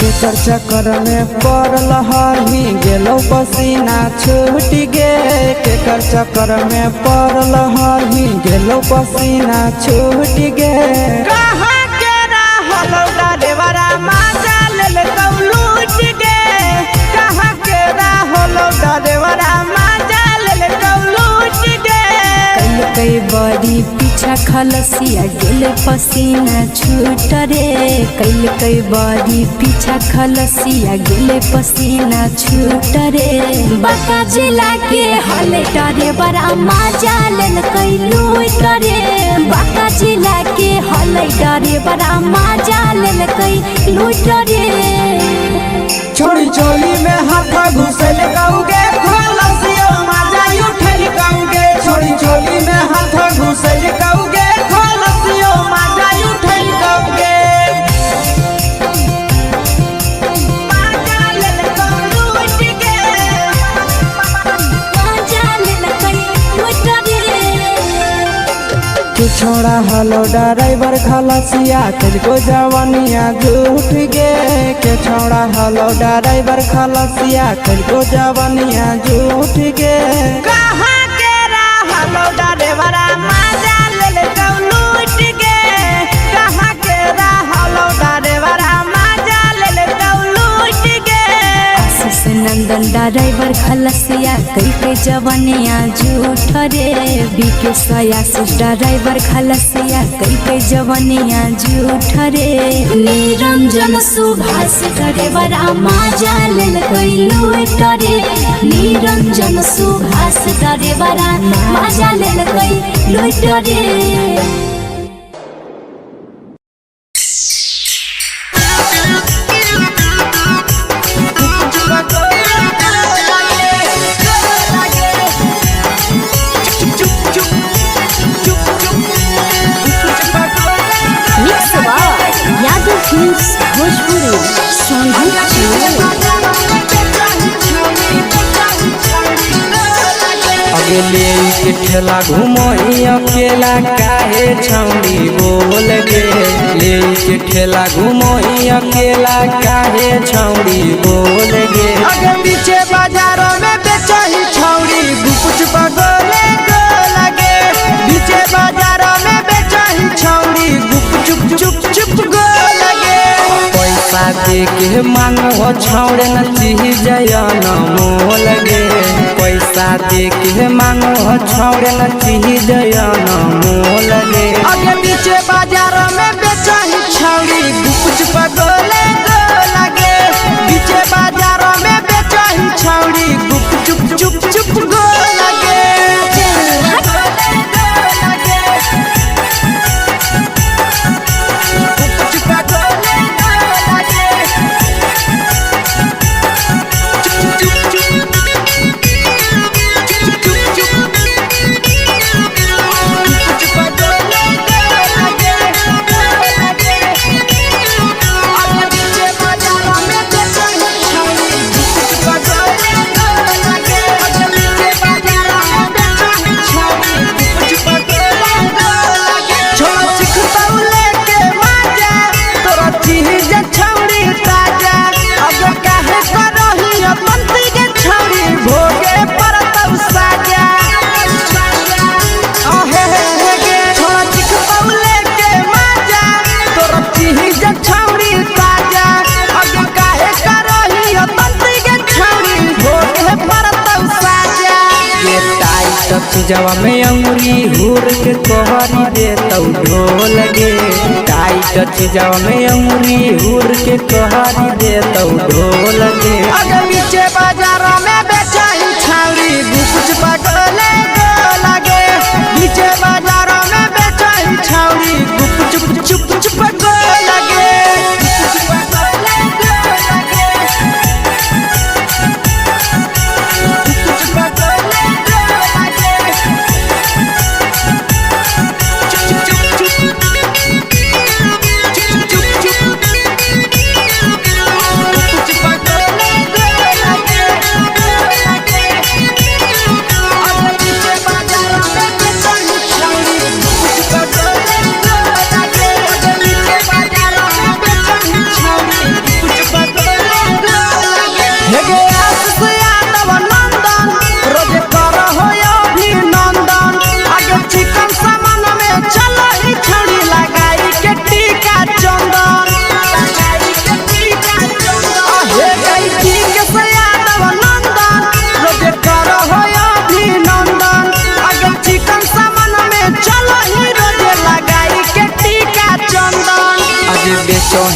केकर चक्कर में पड़ल हही गेलो पसीना छूट गे केकर चक्कर में पड़ल हही गेलो पसीना छूट गे कहाँ के रहलो देवरा मजा लेलकौ लूट गे कहाँ के रहलो देवरा मजा लेलकौ लूट गे कई बड़ी पीछा खलसिया गेल पसीना छूट रे कई बड़ी पीछा खलसिया गेल पसीना छूट रे बाका जिला के हले डरे बड़ा मजा लेलकै लूट रे बाका जिला के हले डरे बड़ा मजा लेलकै लूट रे छोड़ी चोली में हाथ घुसल गौगे खलसिया मजा उठल गौगे छोड़ी चोली में हाथ घुसल गौगे खलसिया मजा उठल गौगे मजा लेलकौ लूट गे मजा लेलकै लूट रे तू छोड़ा हलो ड्राइवर खलसिया तेरे जवानिया झूठ गे के छोड़ा हलो ड्राइवर खलसिया तेरे जवानिया झूठ गे कहाँ के रहलो ड्राइवर मजा लेलकौ लूट गे कहाँ के रहलो ड्राइवर मजा लेलकौ लूट गे आशीष नंदन ड्राइवर खलसिया कई जवानिया झूठ रे बीके आशीष ड्राइवर खलसिया कई जवानिया झूठ रे निरंजन सुभाष ड्राइवर मजा लेलकै लूट रे निरंजन सुभाष ड्राइवर मजा लेलकै लूट रे अगले के ठेला घुमोई अकेला काहे छौड़ी बोल गे ले के ठेला घुमोई अकेला काहे छौड़ी बोल गे अगे पीछे बाजारों में बेचही छौड़ी कुछ बगले गो लगे पीछे बाजारों में बेचही छौड़ी चुप चुप चुप गो लगे पैसा दे के मांगो छौड़े न चीज जयन मोल गे पैसा दे के मांगो छौड़े न चीज जयन मोल गे अगे पीछे बाजार में बेचही छौड़ी कुछ बगले गो लगे पीछे बाजार में बेचही छौड़ी चुप चुप चुप गो लगे जवा में अंगुरी हुर के कोहरी दे तौ ढोल गे टाइट जवा में अंगुरी हुर के कोहरी दे तौ ढोल गे अगर पीछे बाजार में बेचही छौड़ी कुछ बगले गो लगे पीछे बाजार में बेचही छौड़ी चुप चुप चुप गो लगे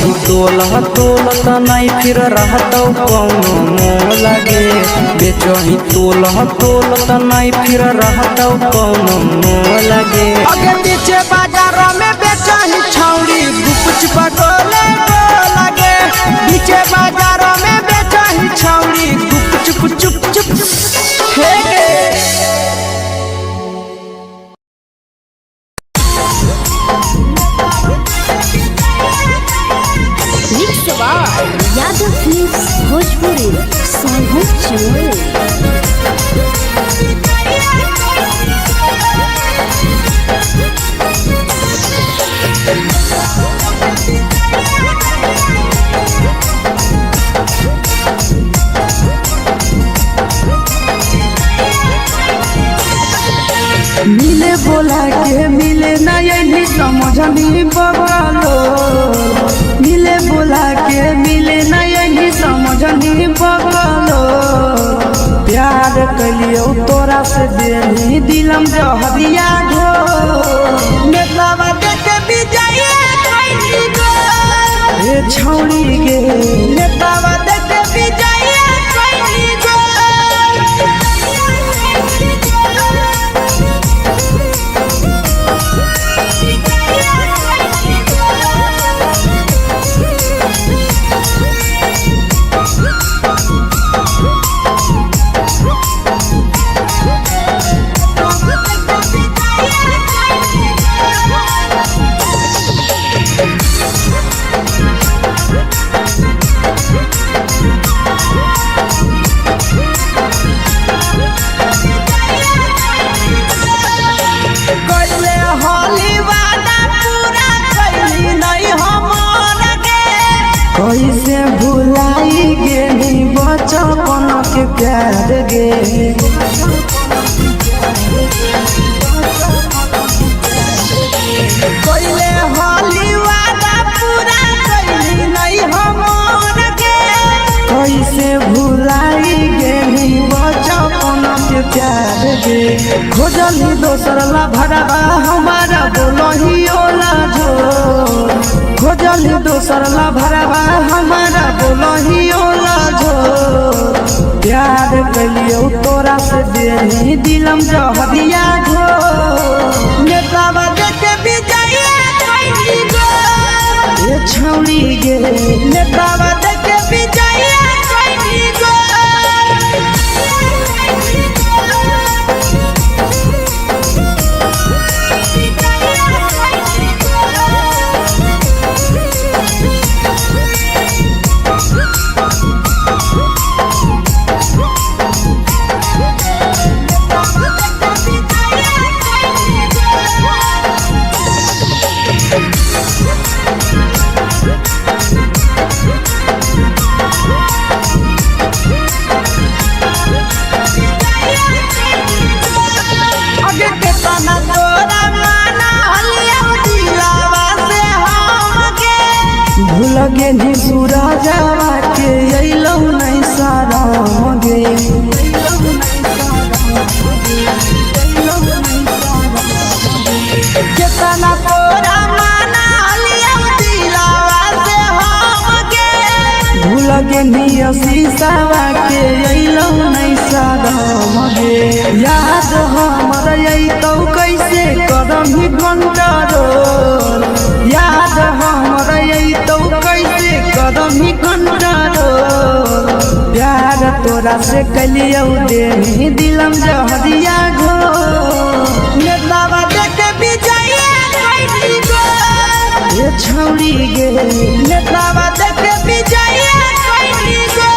बेचही तोला तोलत नहीं फिर रहतौ कौनो मोह लगे बेचही तोला तोलत नहीं फिर रहतौ कौनो मोह लगे आगे पीछे बाजार में बेचही छौड़ी गुपचुप गोले लगे पीछे बाजार में बेचही छौड़ी गुपचुप चुप चुप हे यादव फिल्म्स भोजपुरी सोनू चमोली। मिले बोला के मिले नहीं समझनी बगलो मिले बोला के मिले नहीं समझनी बगलो प्यार कलियो तोरा से देनी दिलम जहरिया घो नेतावा देखे विजय कोई गो ए छौड़ी गे नेतावा देखे विजय कोई गो कैसे भुलाई गेली बचपन के प्यार गे कोइले होली वादा पूरा कैली नहीं हमर के कैसे भुलाई गेली बचपन के प्यार गे खोजली दोसर ला भरवा हमारा बोलही ओला जो खोजली दोसर ला भरवा हमारा बोलही ओला जो प्यार कलियो तोरा से देनी दिलम जहरिया घो नेतावा देखे विजय कोई गो ए छौड़ी गे नेतावा देखे विजय कोई गो लगे नी सूरजवा के अइलौ नहीं सारा गे केतना तोरा माना लिया दिलावा से हम गे लगे नी शीशावा के अइलौ नहीं सारा गे याद हमर अइतौ कैसे करम ही कंट्रोल याद हमर अइतौ कैसे करम ही कंट्रोल प्यार तोरा से कलियौ देनी दिलम जहरिया घो नेतावा देखे विजय कोई गो ए छौड़ी गे नेतावा देखे विजय कोई गो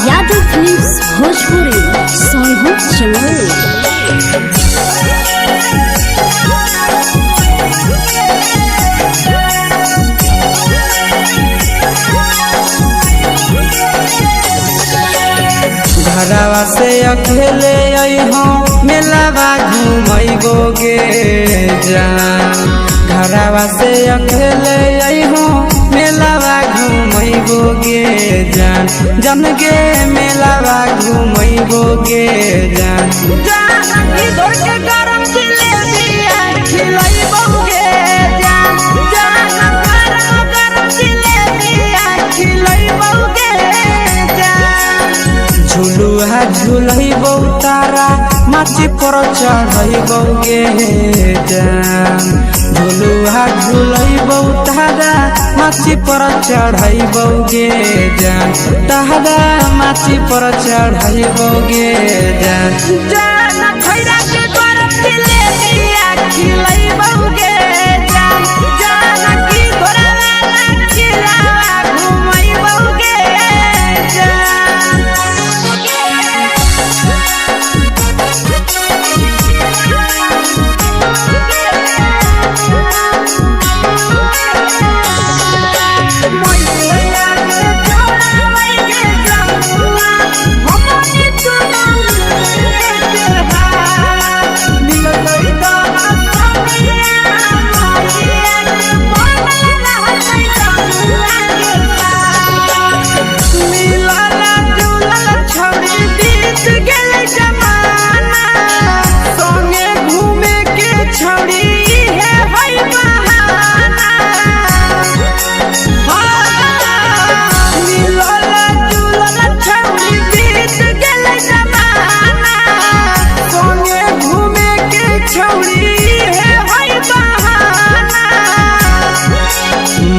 यादव फिल्म्स भोजपुरी सोनू चमोली। घरवा से अकेले अइहो मेलावा घूमैबोगे जान घरवा से अकेले अइहो मेलावा घूमैबोगे जान जन गे मेलावा घूमैबोगे जान इधर के गरम जिलेबिया खिलैबोगे जान गरम जिलेबिया खिलैबोगे जान झुलुहा झुलैबौ तारा माची पर चढ़ैबोगे जान झुलुहा झुलैबौ तारा माची पर चढ़ैबोगे जान तारा माची पर चढ़ैबोगे जान खैरा के गरम जिलेबिया खिलैबोगे जान की घोड़ावाला खिलावा घुमैबोगे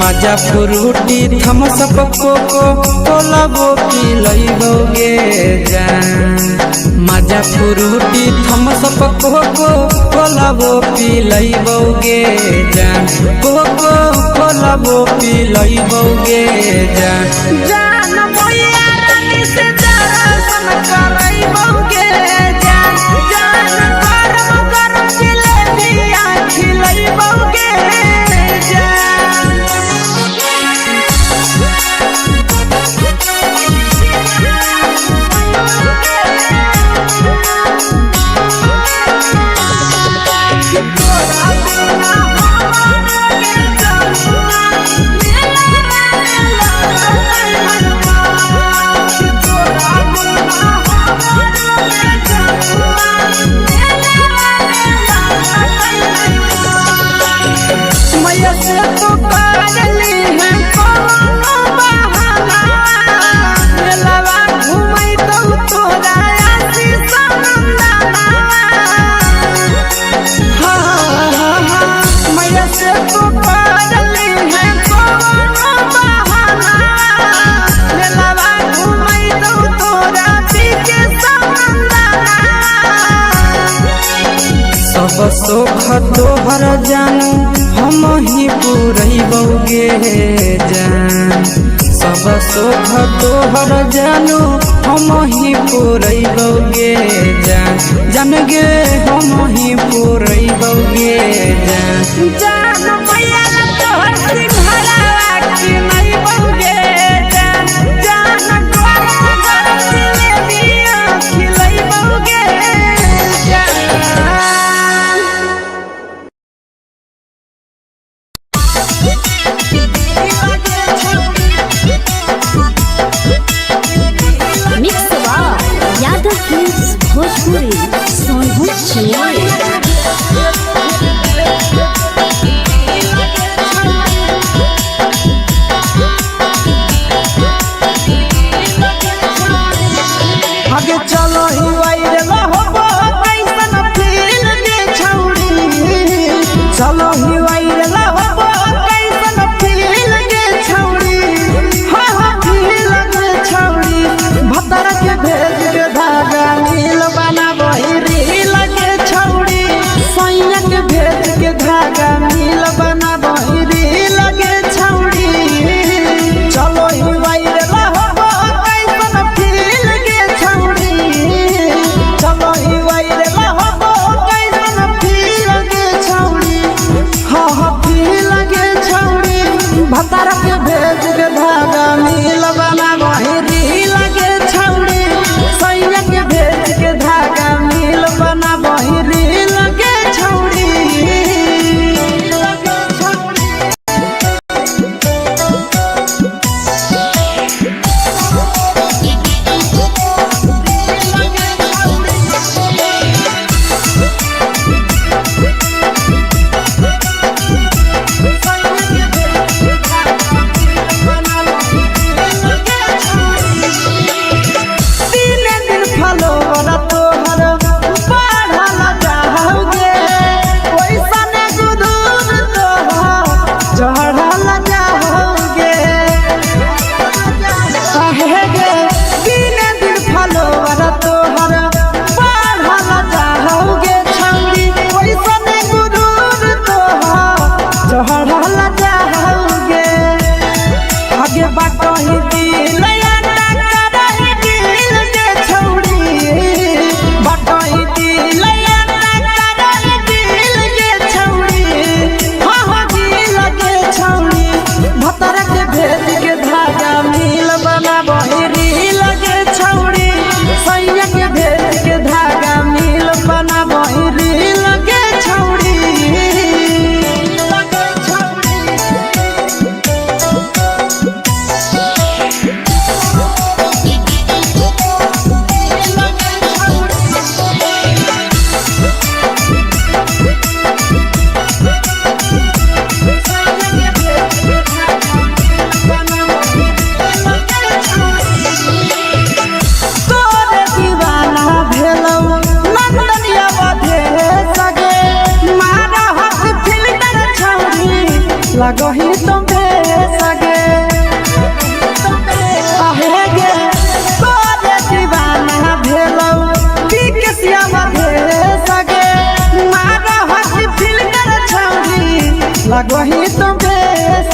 मजा फ्रूटी थमसप कोको कोलाबो पिलैबोगे जान मजा फ्रूटी थमसप कोको कोलाबो पिलैबोगे जान कोको कोलाबो पिलैबोगे जान भैया रानी से दर्शन करैबोगे जान गरम जिलेबिया खिलैबोगे सोख तोहर जानू हम ही पुरैबोगे जान सब सोख तोहर जानू हम ही पुरैबोगे जान जन गे हम ही पुरैबोगे जान भैया तोहर सिंघाड़ा खिलैबोगे जान गरम जिलेबिया खिलैबोगे मिक्स यादव फिल्म्स भोजपुरी सोनू लगही तुम सगे आहे गे तोरे दीवाना भेलौ बिकसिया भेल सगे मारा हसी फिल्टर छौरी लगही तुम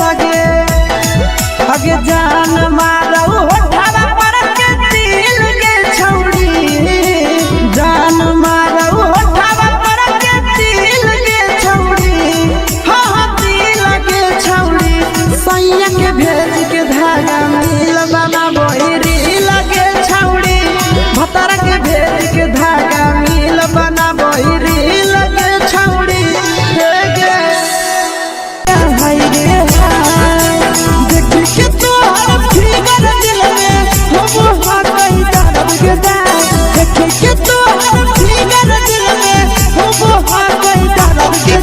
सगे अगे जान मारौ होठवा पर के दिल के छौरी जान मारौ होठवा पर के दिल के छौरी हाँ दिल के छौरी सैया के भेज के धागा मिल बना बोरी लगे छौरी भतर के भेज के धागा मिल बना बोरी लगे छौरी हे गे हाय रे देख के तोहर फिगर दिल में हो गई दर्द के दाग देख के तोहर फिगर दिल में हो गई दर्द के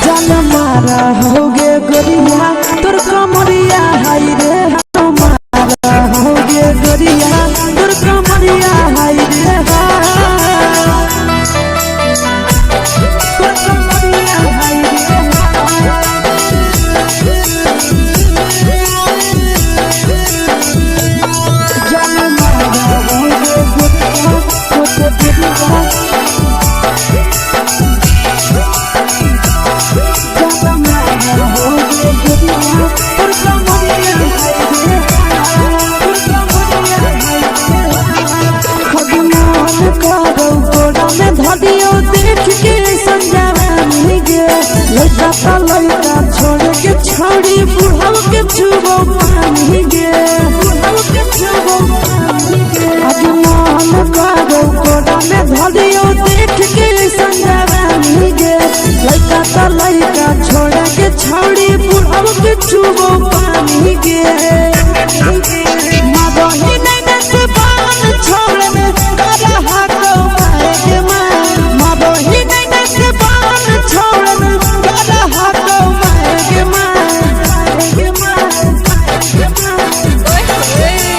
जान मारा होगे गोरिया तोर कमरिया हाय रे मारा होगे गोरिया तोर कमरिया हाय रे तोर कमरिया हाय रे जान मारा होगे गोरिया तोर कमरिया देख के समझावा गे लड़का का लड़का छोड़ के छोड़ी बुढ़ाव के छुबो पानी गे बुढ़ाव के छुबो पानी गे आज मन करो कोड़ा में धरियो देख के समझावा गे लड़का का लड़का छोड़ के छोड़ी बुढ़ाव के छुबो पानी गे माबही नहीं से बान छोड़ में करा हाथो माए के माबही नहीं से बान छोड़ में करा हाथो माए के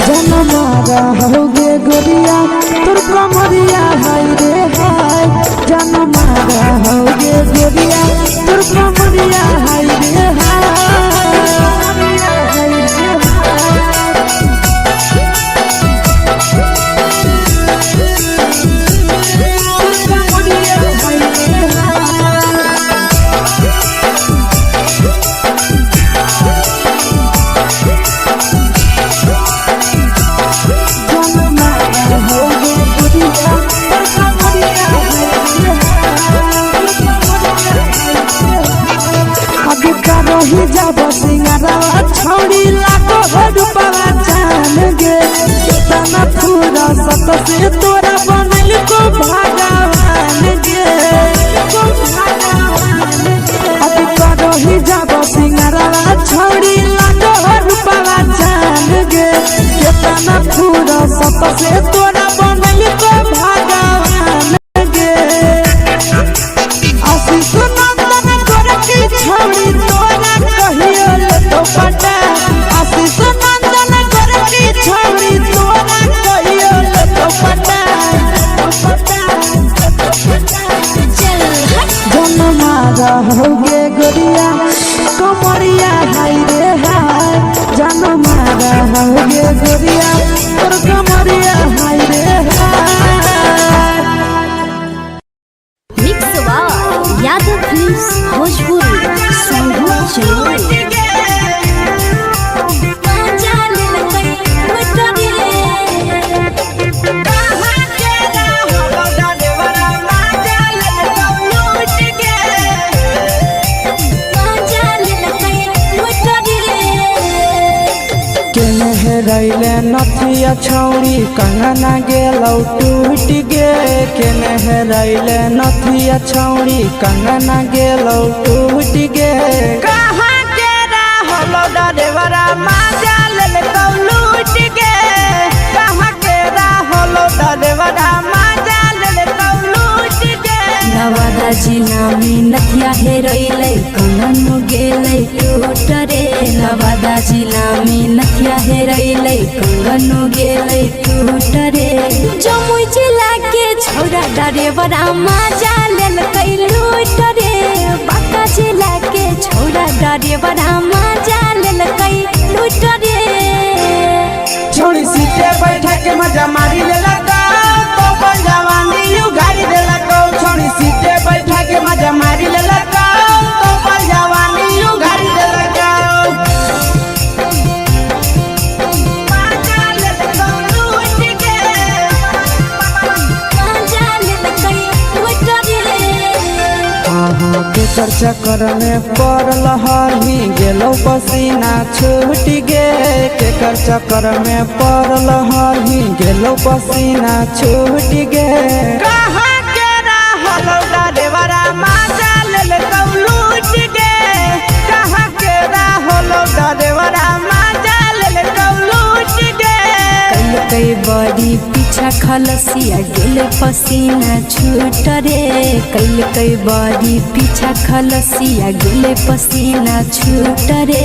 जन मारा होगे गोरिया तोर कमरिया हाय रे हाय जन मारा होगे गोरिया तोर कमरिया हाय रे रही जब सिंगारा छोड़ी लाखों रुपया जान गे कितना पूरा सत से तोरा बनल को भगवान गे अब रही जब सिंगारा छोड़ी लाखों रुपया जान गे कितना पूरा सत से तोरा बनल को भगवान गे आशीष नंदन गोरखी छोड़ी तोरा कहियो तो पटा आशीष नंदन गोरखी छोड़ी तोरा कहियो तो पटा जन मारा होगे गोरिया कमरिया हाय रे हाय जन मारा होगे गोरिया तोर कमरिया हाय रे हाय मिक्स यादव फिल्म्स भोजपुरी संगीत चलो रैले नथिया छौड़ी कंगना गेलौ टूट गे केने रैले नथिया छौड़ी कंगना गेलौ टूट गे कहाँ के रहलो डरेवरा माजा लेलकौ लूट गे कहाँ के रहलो डरेवरा माजा लेलकौ लूट गे नवादा जिला में नथिया हेरैले कंगन गेलै टूट रे नवादा जिला में नथिया हेरैले कंगन गेलै टूट रे जमुई जिला के छौरा डरेवरा माजा लेलकै लूट डरे बड़ा मजा लेल कई लूट रे छोड़ी सीटे बैठा के मजा मारी लेला तो अपन जवानी उगारी देला को छोड़ी सीटे बैठा के मजा मारी लेला तो अपन जवानी उगारी देला केकर चक्कर में पड़ल हही गेलो पसीना छूट गे केकर चक्कर में पड़ल हही गेलो पसीना छूट गे कहाँ के रहल डरेवरा मजा लेल लूट गे कहाँ के रहल डरेवरा मजा लेल लूट गे कई बड़ी पीछा खलसिया गेल पसीना छूट रे कई बड़ी पीछा खलसिया गेल पसीना छूट रे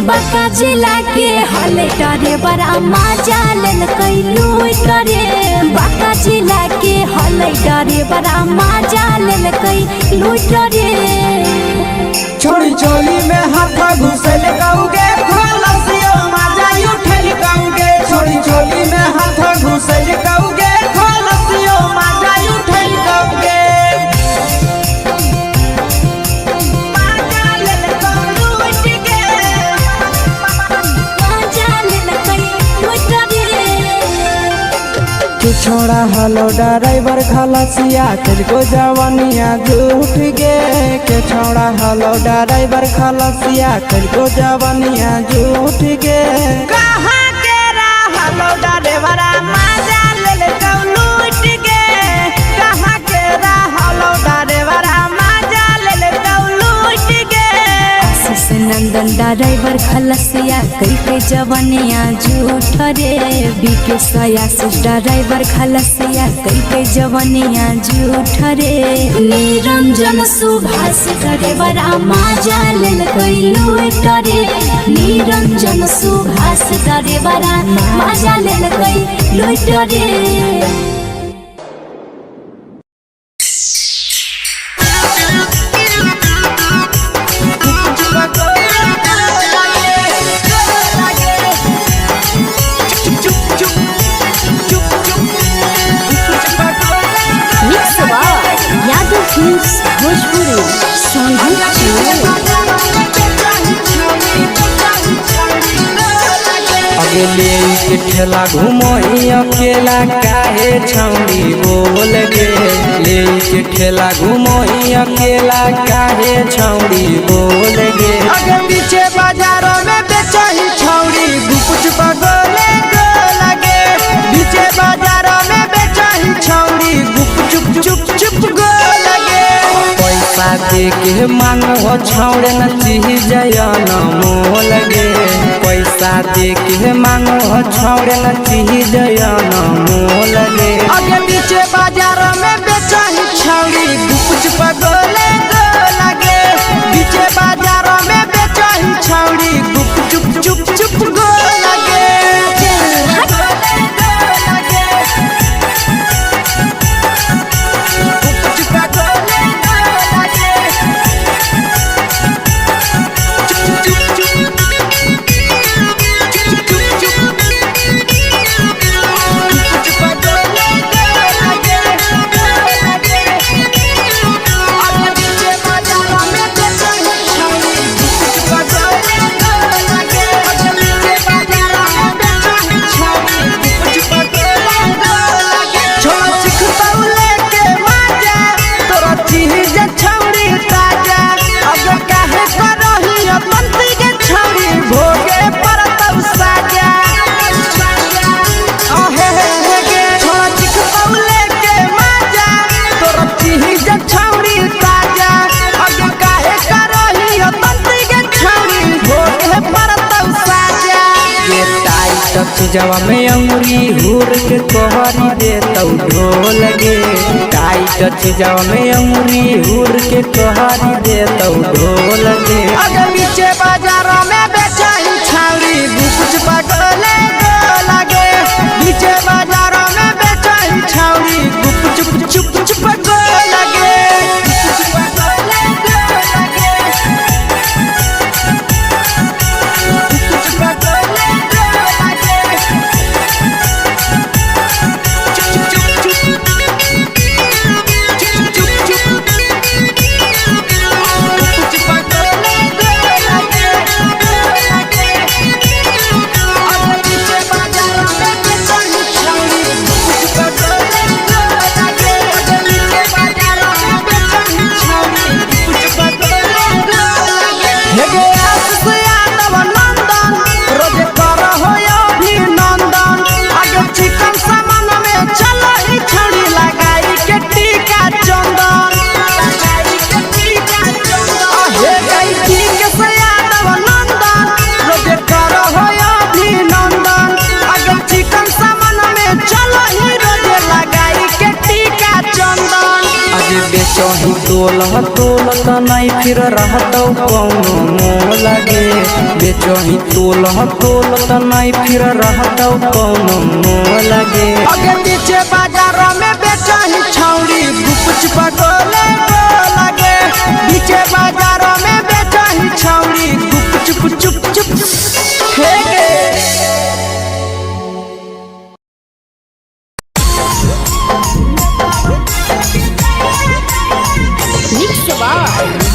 बाका जिला के हले डरे बड़ा मजा लेल कई लूट रे बाका जिला के हले डरे बड़ा मजा लेल कई लूट रे छोड़ी चोली में हाथ घुसल गाऊगे खलसिया मजा उठल गाऊगे छोड़ी चोली में हाथ घुसल गाऊगे खलसिया मजा उठल गाऊगे छोड़ा हलो ड्राइवर खलसिया तुझको जवानिया झूठ गे के छोड़ा हलो ड्राइवर खलसिया तुझको जवानिया झूठ गे कहाँ के हलो ड्राइवर मजा ले लूट गे कहाँ के हलो ड्राइवर मजा ले लूट गे नंदन ड्राइवर खलसिया कई जवानिया झूठ रे बीके सयासिस ड्राइवर खलसिया कई जवानिया झूठ रे निरंजन सुभाष ड्राइवर मजा लेल कई लूट रे निरंजन सुभाष ड्राइवर मजा लेल कई लूट रे भोजपुरी अगले के ठेला घुमोई अकेला काहे छौड़ी बोल गे ले के ठेला घुमोई अकेला काहे छौड़ी बोल गे अगे पीछे बाजारों में बेचही छौड़ी गुपुच पगोले गो लगे पीछे बाजारों में बेचही छौड़ी गुप चुप चुप गो लगे पैसा दे के मांग हो छौड़े न चीज जयन मोल गे पैसा दे के मांग हो छौड़े न चीज जयन मोल गे अगे पीछे बाजार में बेचही छौड़ी गुपुच पगोले गो लगे पीछे बाजार में बेचही छौड़ी गुप चुप गो लगे जवा में अंगुरी हुर के कोहरी दे तौ ढोल गे टाइट जवा में अंगुरी हुर के कोहरी दे तौ ढोल गे अगे पीछे बाजारों में बेचही छौड़ी गुपुच पगोले गो लगे पीछे बाजारों में बेचही छौड़ी गुप चुप गो लगे बेचही तोल त नहीं फिर रहतौ कौनो मोह लगे बेचही तोल त नहीं फिर रहतौ कौनो मोह लगे आगे पीछे बाजार में बेचही छौड़ी गुपचुप गोले लगे पीछे बाजार में बेचही छौड़ी गुपचुप चुप चुप फेंके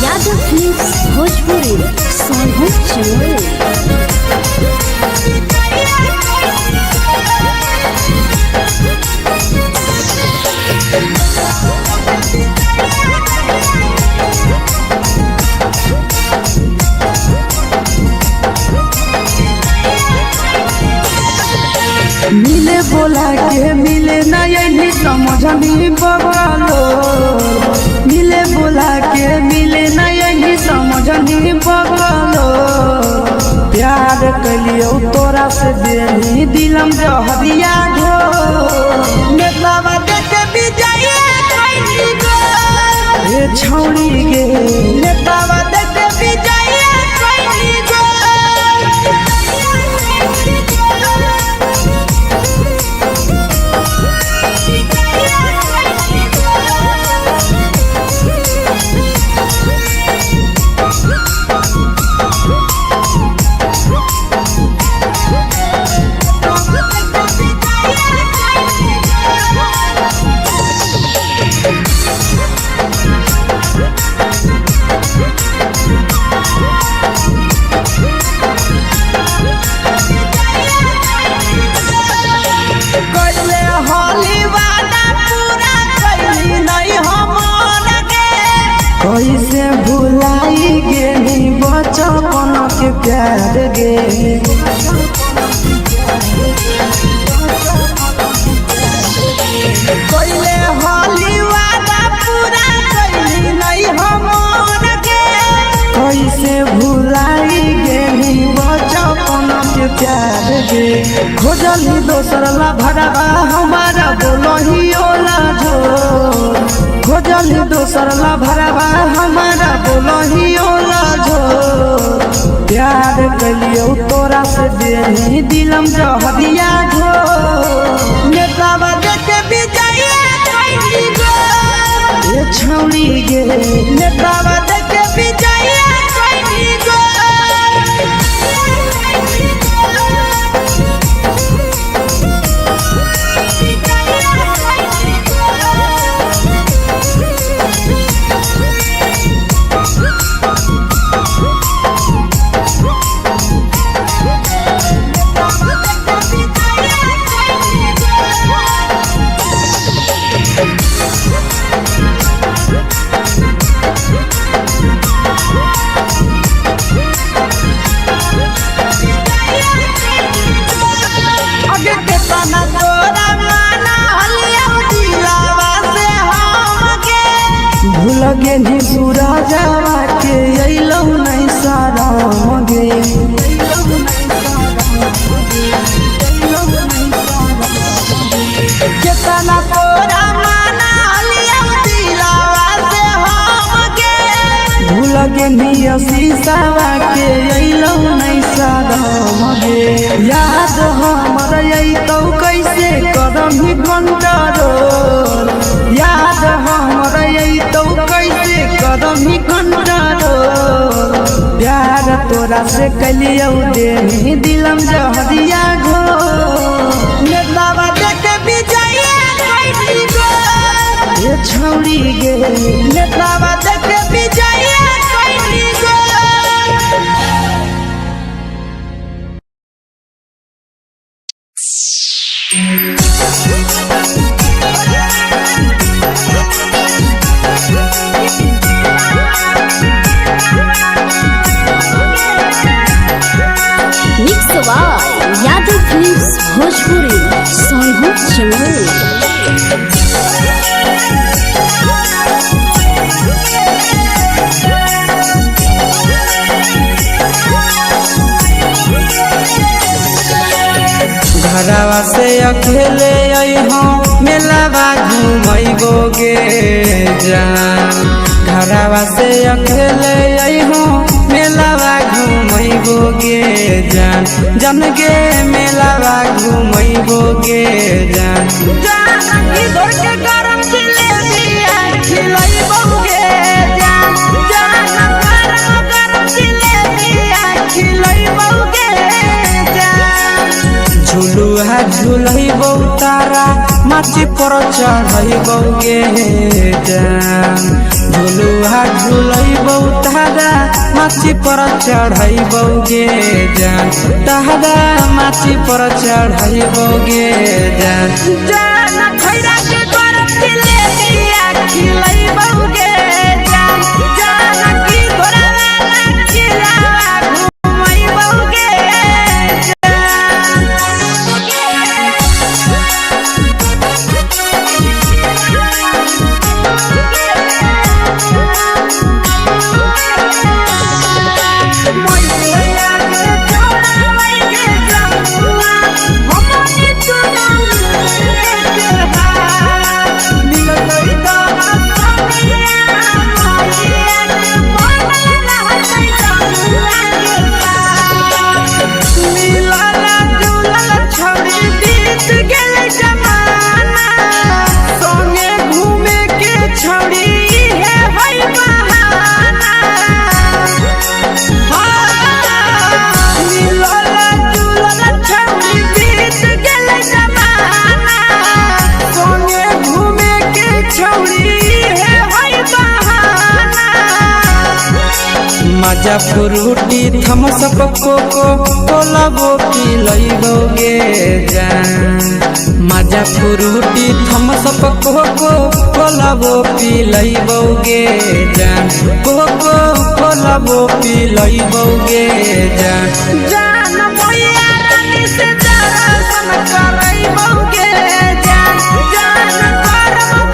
यादव फिल्म्स भोजपुरी सोनू चमोली। मिले बोला के मिले नहीं समझनी बगलो मिले बोला के मिले नहीं समझनी बगलो प्यार कलियो तोरा से देनी दिलम जहरिया ढो नेतावा देख विजय कैली गो ए छौड़ी गे नेतावा देख विजय कैली गो कैसे भुलाई गेली बचपन के प्यार गे कैले होली वादा पूरा कैली नहीं हमर गे कैसे भुलाई गेली बचपन के प्यार गे खोजली दोसर ला भरवा हमारा बोलही ओला झोर खोजली दोसर ला भरवा हमारा बोलही ओला झोर प्यार कलियो तोरा से देनी दिलम जहरिया ढो नेतावा देख विजय कैली गो ए छौड़ी गे नेतावा देख विजय कैली गो लगे नी पूरा जावा के अइलौ नहीं सारा मगे केतना तोरा माना लिया दिलावा से हम गे भूल गे नी शीशावा के अइलौ नहीं सारा मगे याद हमर अइतौ कैसे करम ही कंट्रोल याद हमर अइतौ कैसे करम ही कंट्रोल प्यार तोरा से कलियौ देनी दिलम जहरिया घो नेतावा देख विजय कैली गो ए छौड़ी गे नेतावा देख विजय कैली गो यादव फिल्म्स भोजपुरी सोनू चमोली। घरवा से अकेले अइहो मेलावा घुमैबो गे जान जन गे मेलावा घुमैबोगे जान जानकी दौड़ के गरम जिलेबिया खिलैबोगे जान गरम जिलेबिया खिलैबोगे जान झुलुहा झुलैबौ तारा माची पर चढ़ैबोगे जान झुलुहा झुलैबौ तारा माची पर चढ़ैबोगे जान तारा माची पर चढ़ैबोगे जान खैरा के गरम जिलेबिया खिलैबोगे जान जानकी दौड़ वाला खिलावा घुमैबोगे मजा फ्रूटी थम्स अप कोको कोला वो पिलैबोगे जान मजा फ्रूटी थम्स अप कोको कोला वो पिलैबोगे जान कोको कोला वो पिलैबोगे जान जान मोया रानी से दर्शन करैबोगे जान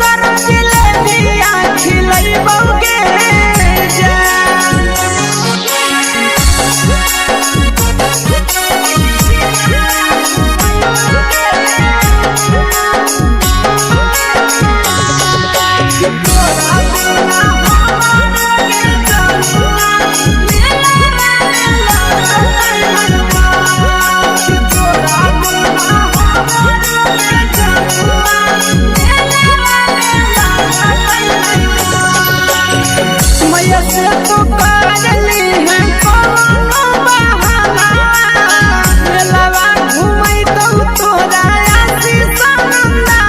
गरम जिलेबिया खिलैबोगे मैया से तो काजली है कोनो बहाना मेलावा घुमै तो तोरा आशीष नंदना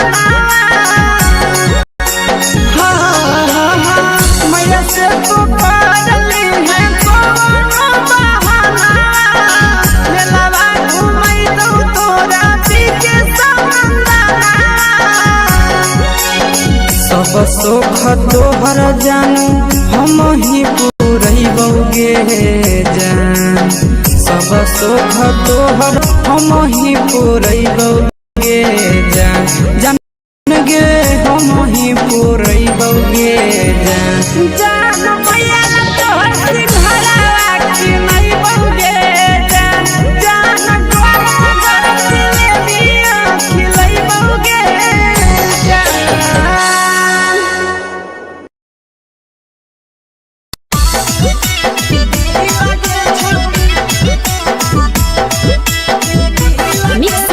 मैया से तो काजली है कोनो बहाना मेलावा घुमै तो तोरा पीछे नंदना सब सुख तोहर जानू हम ही पूरैबोगे जान सब सुख तोहर हम ही पूरैबोगे जान जान गे हम ही पूरैबोगे जान जान मैया तोहर सिंघरावा खिलैबोगे जान गरम जिलेबिया खिलैबोगे मिक्स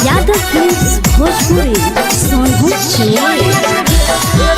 यादव फिल्म्स भोजपुरी सोनू चिड़िया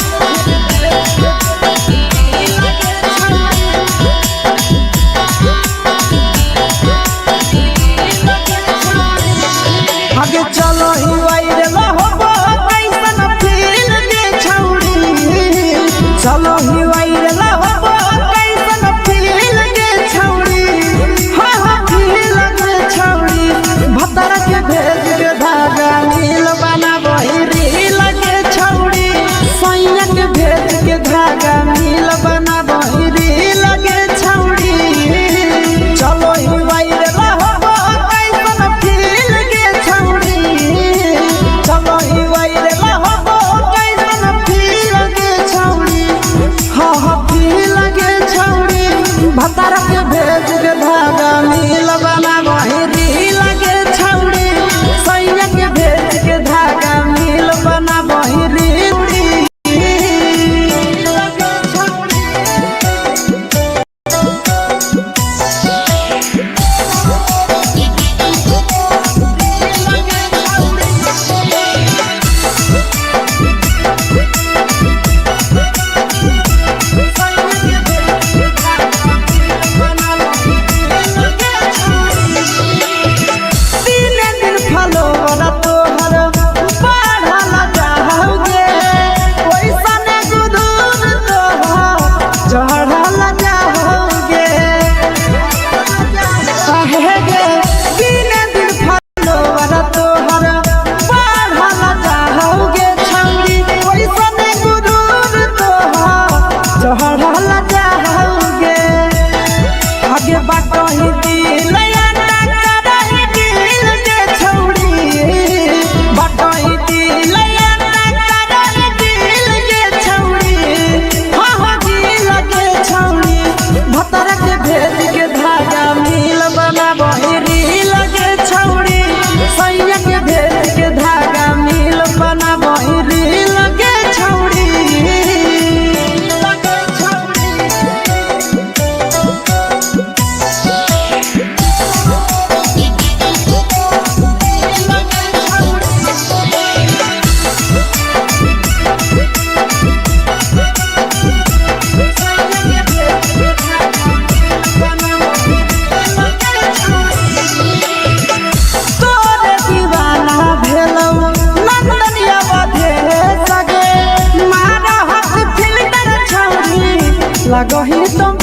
लगही तुम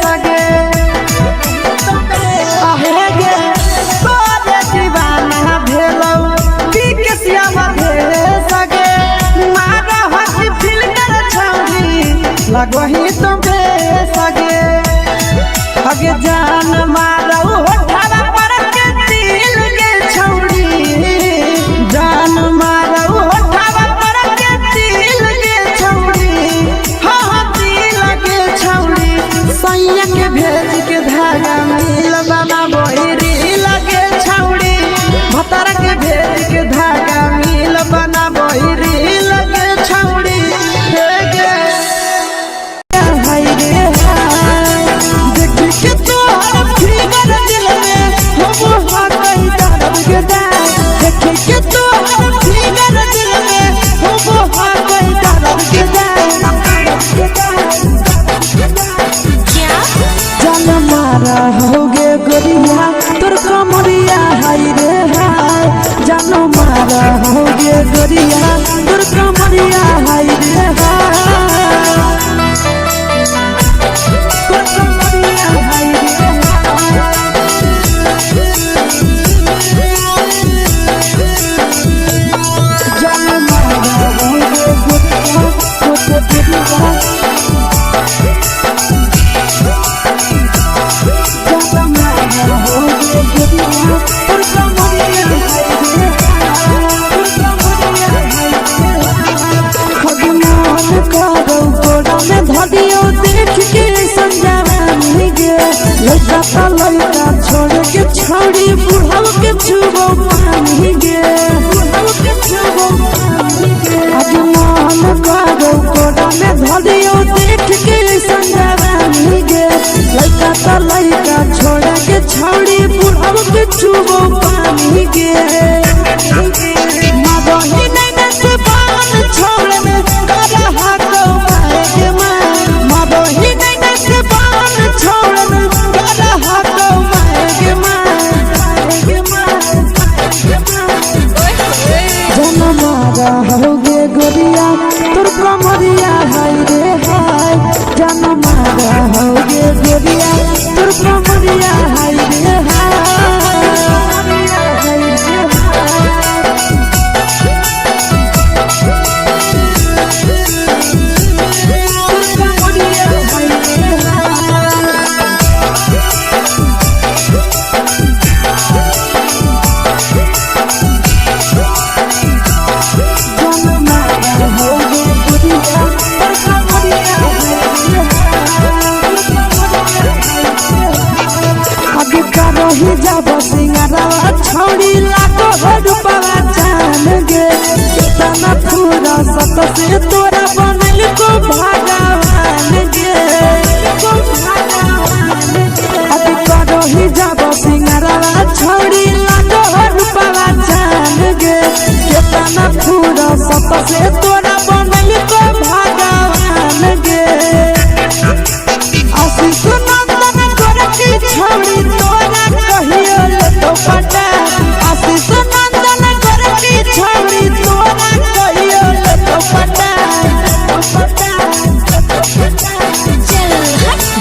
सगे आहे गे तोरे दीवाना भेलौ पिकसियावा भे सगे मारा हसी फिल्टर छौरी लगही तुम सगे अगे जान मारौ होठवा पर के दिल के छौरी जान मारौ होठवा पर के दिल के छौरी हाँ दिल के छौरी सैया के भेज के धागा मिल बाबा बहिरी लगे छौरी भतर के भेज के धागा मिल बना बहिरी लगे छौरी हे गे हाय रे हाय देखी के तोहर फिगर दिल में हम हा कहीं दर्द के जाए देखी के तोहर फिगर दिल में हम हा कहीं दर्द के जाए जान मारा होगे गोरिया तोर कमरिया हाय रे हाय जान मारा होगे गोरिया तोर कमरिया हाय रे हाय तोर कमरिया हाय रे हाय जान मारा होगे गोरिया तोर कमरिया लड़का छोड़ के छौड़ी बुढ़ाव के छुबो पानी गे आज मन करो कोड़ा में धरियो देख के संजवानी गे लड़का छोड़ के छौड़ी बुढ़ाव के छुबो पानी गे मगही नहीं से बान छोड़ में करा हाथो माए के मां मगही नहीं से बान छोड़ में करा हाथो माए के मां जन मारा होगे गोरिया तोर कमरिया हाय रे हाय जन मारा होगे गोरिया तोर कमरिया हाय रे रही जब सिंगारवा छौड़ी लाखो रुपवा जान गे कितना पूरा सत से तोरा बनल को भगवान गे अभी रही जब सिंगारवा छौड़ी लाखो रुपवा जान गे कितना पूरा सत से तोरा बनल को भगवान गे आशीष नंदन गोरखी छौड़ी तोरा कहियो ले तो पटा आशीष नंदन गोरखी छौड़ी तोरा कहियो ले तो पटा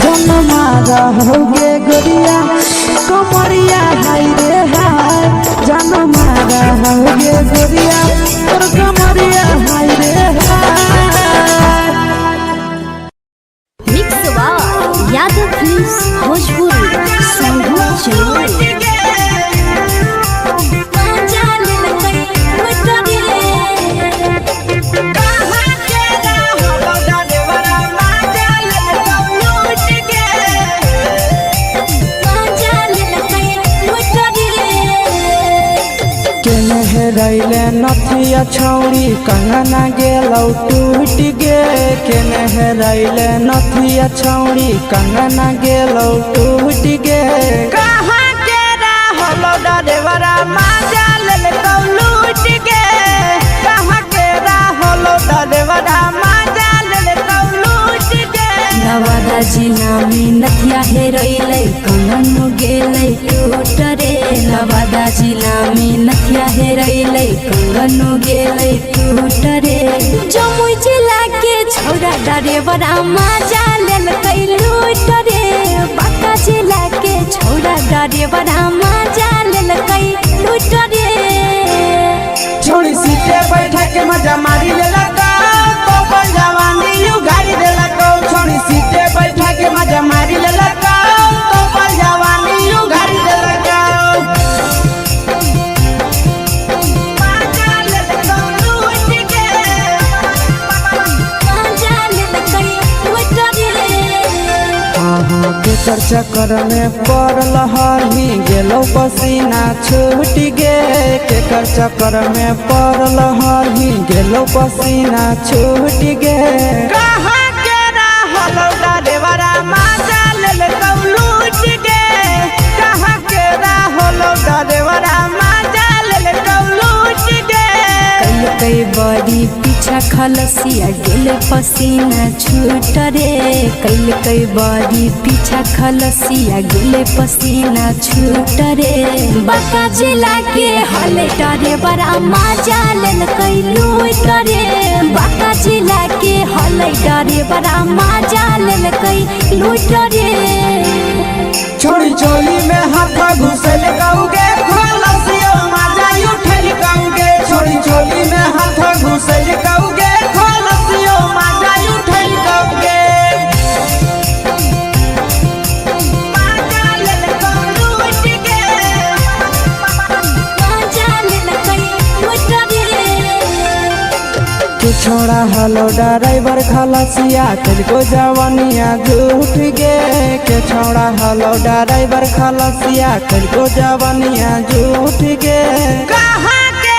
जन मारा होगे गोरिया कमरिया हाय रे हाय जन मारा होगे गोरिया तोर कमरिया हाय रे हाय मिक्स यादव फिल्म्स भोजपुरी संगीत चलो रैले नथिया छौड़ी कंगना गेलौ टूट गे केने रैले नथिया छौड़ी कंगना गेलौ टूट गे कहाँ के रहलो डरेवरा माजा ले कौ लूट गे कहाँ के रहलो डरेवरा माजा ले कौ लूट गे नवादा जिला में नथिया हेरैलै कंगन गेलै टूट रे नवादा जिला में नथिया हेरैलै कंगन गेलै टूट रे जमुई जिला के छौरा डरेवरा माजा लेल बड़ा मजा लेलकै लूट रे छोड़ी सीटे बैठा के मजा मारी लेलका तो पर जवानी उगारी देलका छोड़ी सीटे बैठा के मजा मारी लेलका तो पर जवानी उगारी देलका केकर चक्कर में पड़ल हही गेलो पसीना छूट गे केकर चक्कर में पड़ल हही गेलो पसीना छूट गे कहाँ के रहलो डरेवरा मजा लेलकौ लूट गे कहाँ के रहलो डरेवरा मजा लेलकौ लूट गे कई बड़ी पीछा खलसिया गेल पसीना छूट रे कई बड़ी पीछा खलसिया गेल पसीना छूट रे बाका जिला के हले डरे बड़ा मजा लेलकै लूट रे बाका जिला के हले डरे बड़ा मजा लेलकै लूट रे छोड़ी चोली में हाथ घुसल गाऊगे खलसिया मजा उठल गाऊगे छोड़ी चोली में हाथ घुसल गाऊगे खलसिया मजा उठल गाऊगे छोड़ा हलो ड्राइवर खलसिया तुझको जवानिया झूठ गे के छोड़ा हलो ड्राइवर खलसिया तुझको जवानिया झूठ गे कहाँ के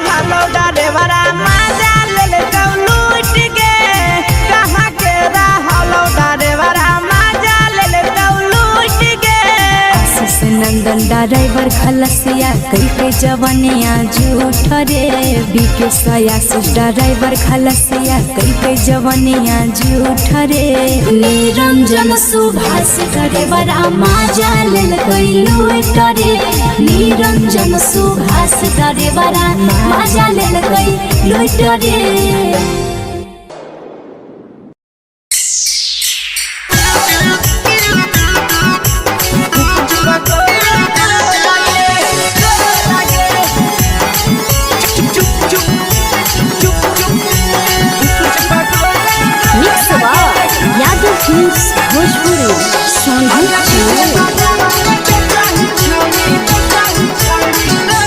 हलो ड्राइवर मजा लेलकौ लूट गे कहाँ के हलो ड्राइवर मजा लेलकौ लूट गे आशीष नंदन ड्राइवर खलसिया कई जवानिया झूठ रे बीके आशीष ड्राइवर खलसिया कई जवानिया झूठ रे निरंजन सुभाष करे बड़ा मजा लेलकै लूट रे निरंजन सुभाष करे बड़ा मजा लेलकै लूट रे भोजपुरी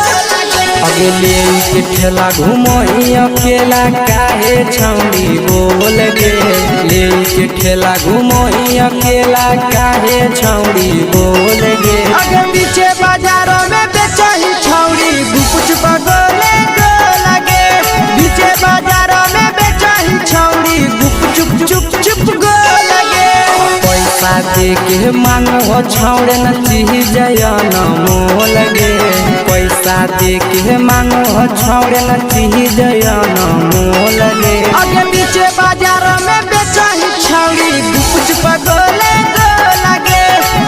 अगले के ठेला घुमई अकेला काहे छौड़ी बोल गे ले के ठेला घुमई अकेला काहे छौड़ी बोल गे अगे पीछे बाजारों में बेचही छौड़ी गुपुच बगले गो लगे पीछे बाजारों में बेचही छौड़ी गुप चुप चुप चुप गो लगे पैसा दे के मांग हो छौड़े न चीज जयन मोल गे पैसा दे के मांग हो छौड़े न चीज जयन मोल गे अगे पीछे बाजार में बेचही छौड़ी गुपुच बगले गो लगे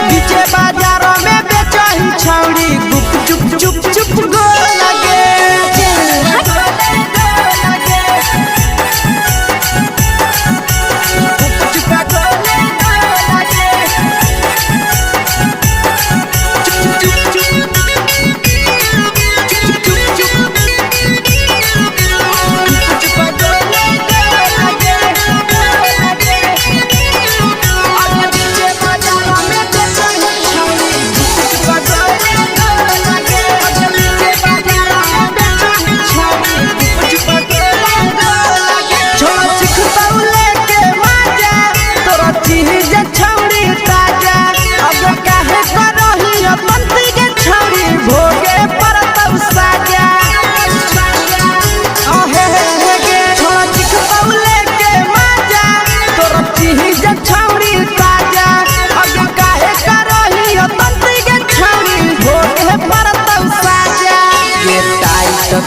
पीछे बाजार में बेचही छौड़ी गुप चुप चुप चुप गो लगे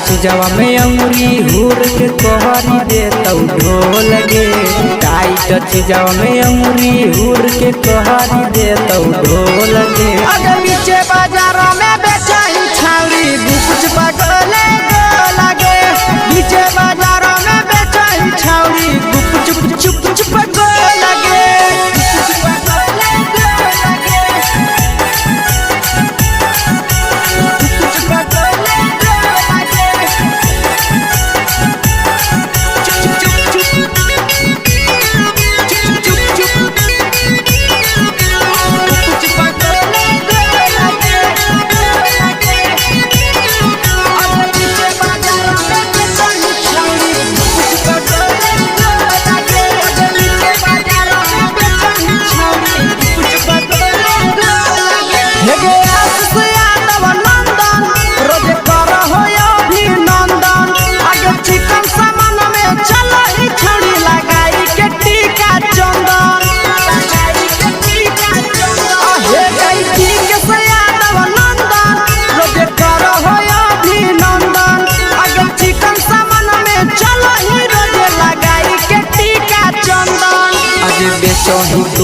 चीजवा में अंगुरी हुर के कहरी दे तौ ढोल गे टाइट चीजवा में अंगुरी हुर के कहरी दे तौ ढोल गे अगर पीछे बाजारों में बेचही छौड़ी गुपुच बगले गो लगे पीछे बाजारों में बेचही छौड़ी गुप चुप चुप चुप गो लगे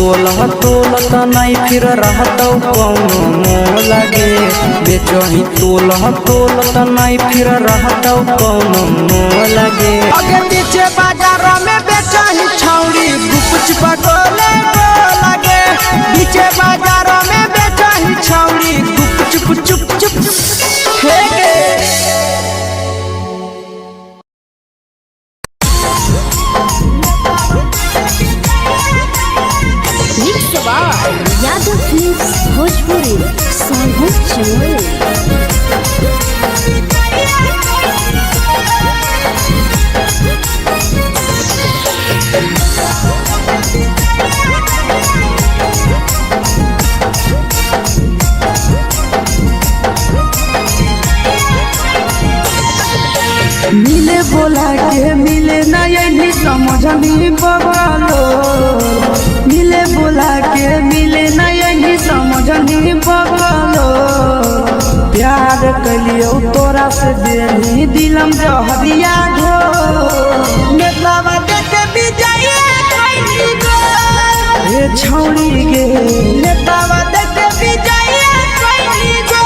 तोलह तोलत नहीं फिर रहतौ कौनो मोह लगे बेचही तोलह तोलत नहीं फिर रहतौ कौनो मोह लगे आगे पीछे बाजार में बेचही छौड़ी गुपचुप गोले लगे पीछे बाजार में बेचही छौड़ी गुपचुप चुप चुप हे यादव फिल्म्स भोजपुरी सोनू चमोली। मिले बोला के मिले नहीं समझनी बगलो मिले बोला के मिले नहीं समझनी बगलो प्यार कलियो तोरा से देनी दिलम जहरिया घो नेतवा देख विजय खैनी गो ए छौड़ी गे नेतवा देख विजय खैनी गो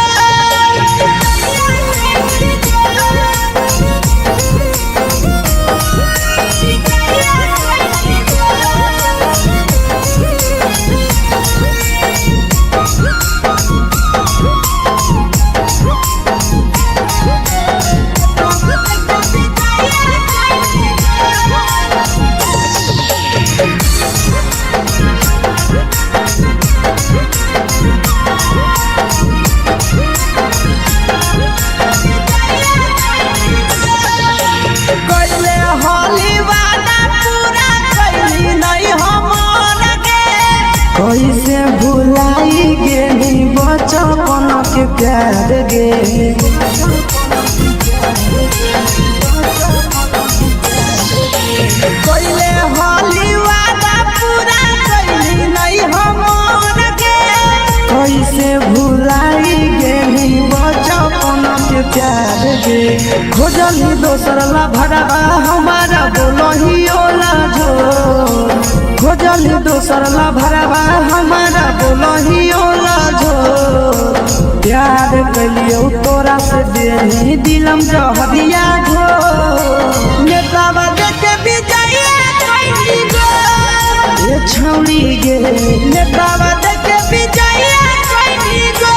कैसे भुलाई गेली बचपन के प्यार गे कैले होली वादा पूरा कैली नहीं हमर गे कैसे भुलाई गेली बचपन के प्यार गे खोजली दोसर ला भरवा हमारा बोलही ओला झोर खोजली दोसर ला भरवा हमारा बोलही ओला झोर प्यार कलियो तोरा से देनी दिलम जहरिया घो नेतवा देख विजय खैनी गो ए छौड़ी गे नेतवा देख विजय खैनी गो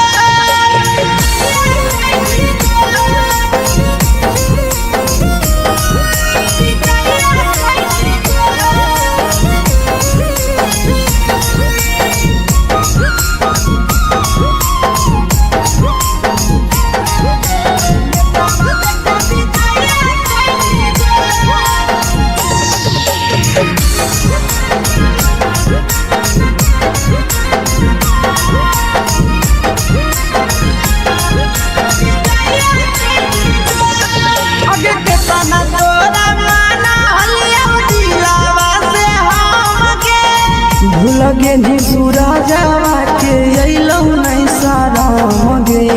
लगे नी सूरजवा के अइलौ नहीं सारा गे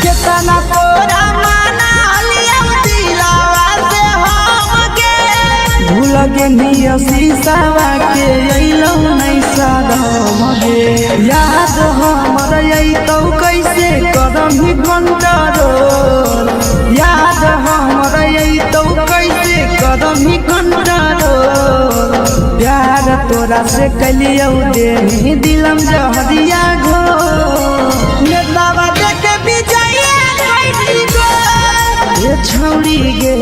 केतना तोरा माना लिया दिलावा से हम गे भूल गे नी शीशावा के अइलौ नहीं सारा गे याद हमर अइतौ कैसे करम ही कंट्रोल याद हमर अइतौ कैसे करम ही कंट्रोल प्यार तोरा से कलियौ देनी दिलम जहरिया घो नेतवा देख विजय खैनी गो ए छौड़ी गे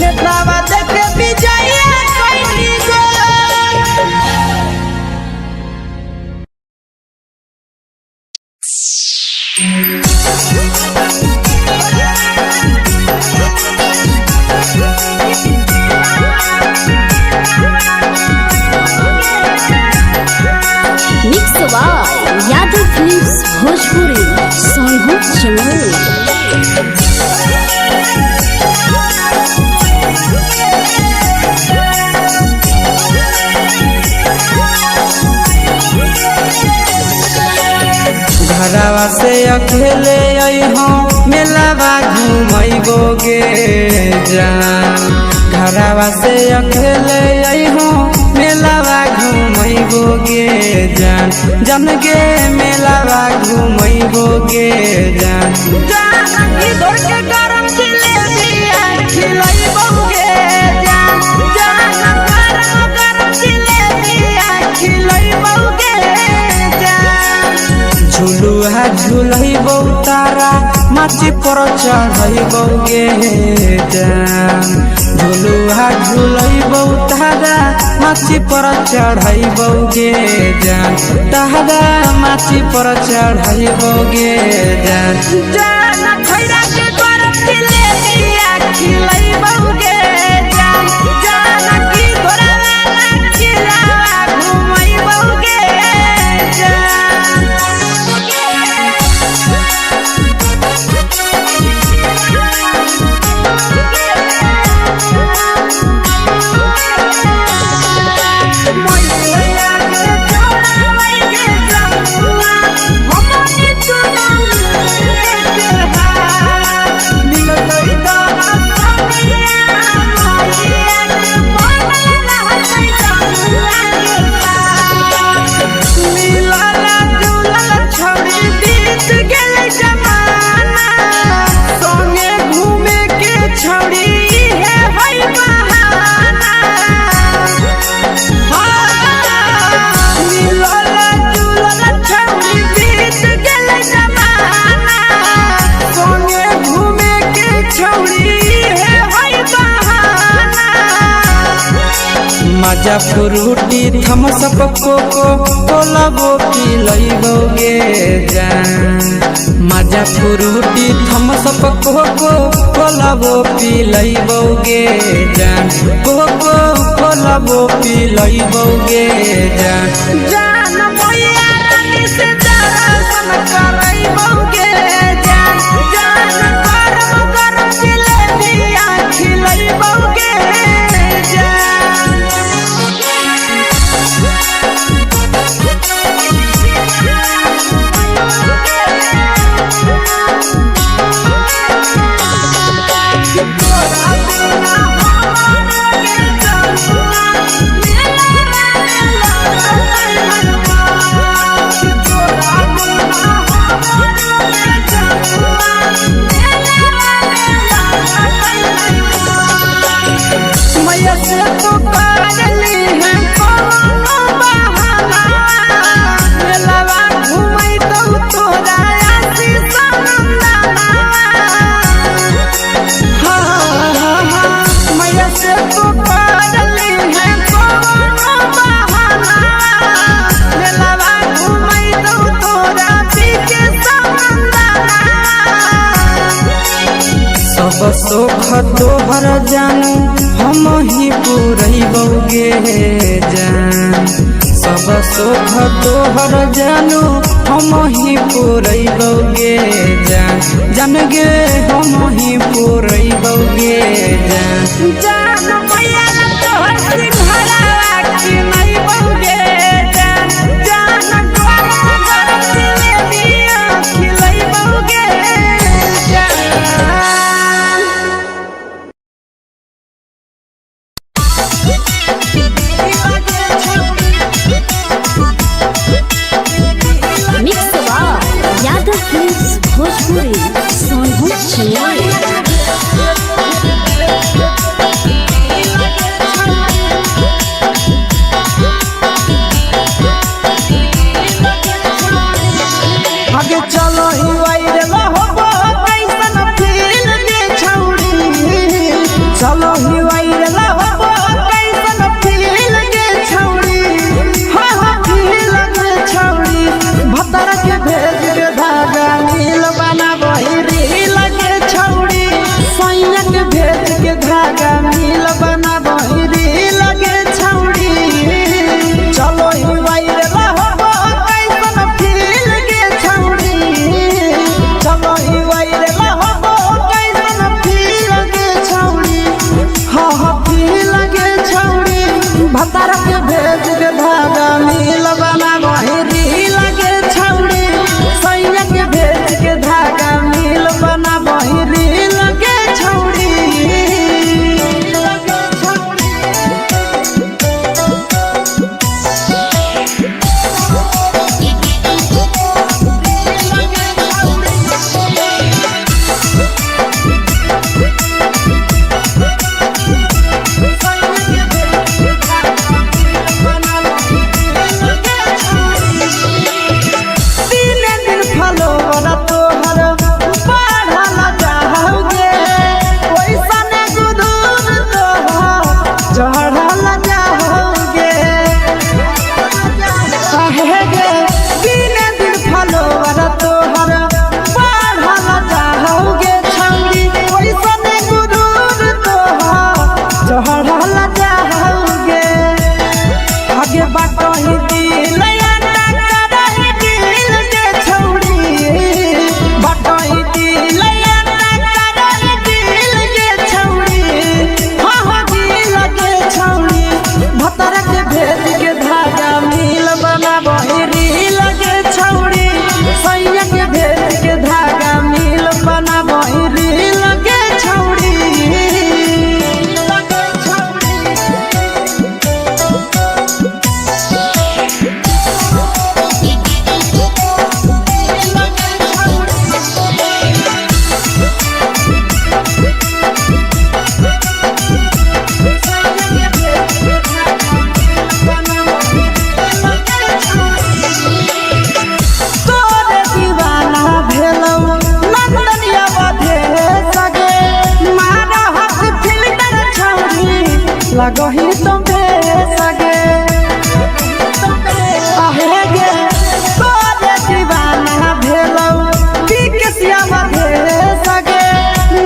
नेतवा देख विजय खैनी गो यादव फिल्म्स भोजपुरी सोनू चमोली। घरवा से अकेले अइहो मेलावा घुमैबो गे जान घरवा से अकेले अइहो मेलावा घूमैबो गे जान जन गे मेलावा घूमैबो गे जान जानकी दौड़ के गरम जिलेबिया खिलैबो गे जान गरम जिलेबिया खिलैबो गे जान झुलुहा झुलैबो तारा माची पर चढ़ैबो गे जान झुलुहा झुलैबो तारा माची पर चढ़ैबो गे जान तारा माची पर चढ़ैबो गे जान जान खैरा के गरम जिलेबिया खिलैबो गे जान जानकी घोड़ावाला खिलावा घुमैबो गे मजा फ्रूटी थम्स अप कोको कोलाबो पिलैबो गे जान मजा फ्रूटी थम्स अप कोको कोलाबो पिलैबो गे जान कोको कोलाबो पिलैबो गे जान जान मैया रानी से दर्शन करैबो गे जान गरम गरम जिलेबिया खिलैबो गे मैया से तो करली है कोनो बहाना मेलावा घुमै तो तोरा आशीष नंदना मैया से तो करली है कोनो बहाना मेलावा घुमै तो तोरा पीके नंदना सब सुख तोहर जानू हम ही पुरैबो गे जान सब सुख तोहर जानू हम ही पुरैबो गे जान जान गे हम ही पुरैबो गे जान जान मैया तोहर सिंघरावा खिलैबो गे जान गरम गरम जिलेबिया खिलैबो गे मिक्स यादव फिल्म्स भोजपुरी सोनू छिया लगही तुम सगे आहे गे तोरे दीवाना भेलौ बिकसिया मधे सगे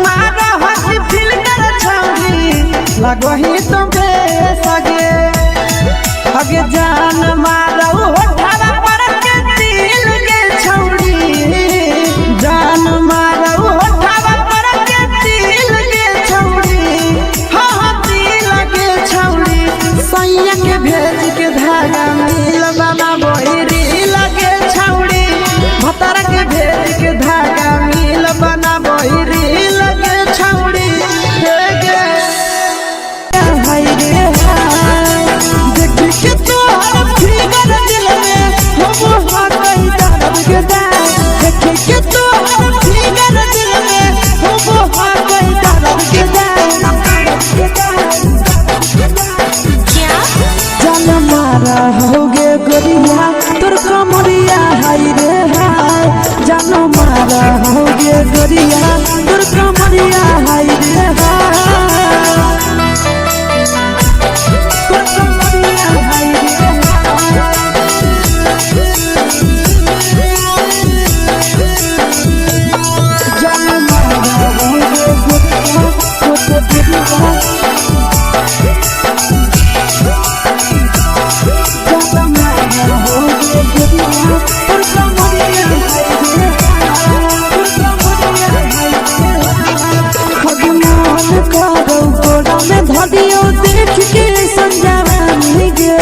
मारा हसी फिल कर छौरी लगही तुम सगे अगे जान मारौ होठवा पर के दिल के छौरी जान मारौ होठवा पर के दिल के छौरी हाँ दिल के छौरी सैया के भेज के धागा मिल बाबा बोहरी लगे छौरी भतर के भेज के धागा मिल बना बोहरी लगे छौरी हे गे हाय रे देख के तोहर फिगर दिल में हम हाथ दर्द के देख के तोहर फिगर दिल में हम हाथ दर्द के जान मारा होगे गोरिया तोर कमरिया हाय रे हाय जान मारा होगे गोरिया तोर कमरिया हाय रे हाय तोर कमरिया हाय रे जान मारा होगे गोरिया तोर कमरिया धरियो देख के संजावानी गे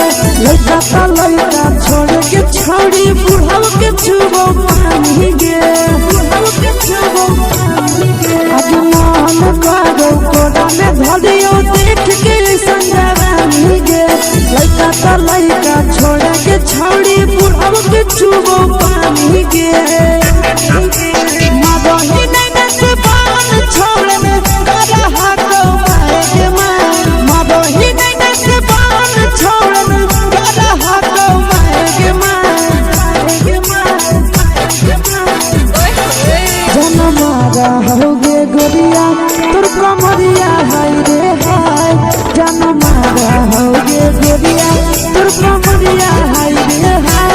लड़का लड़का छोड़ के छौड़ी बुढ़ाव के छुबो पानी गे बुढ़ाव के छुबो पानी गे आज मन करो कोड़ा में धरियो देख के संजावानी गे लड़का लड़का छोड़ के छौड़ी बुढ़ाव के छुबो पानी गे मादही नहीं नस पान छोड़ में करा हाथों मारे मादही नहीं नस पान छोड़ में करा हाथों मारे जन मारा होगे गोरिया तोर कमरिया हाय रे हाय जन मारा होगे गोरिया तोर कमरिया हाय रे हाय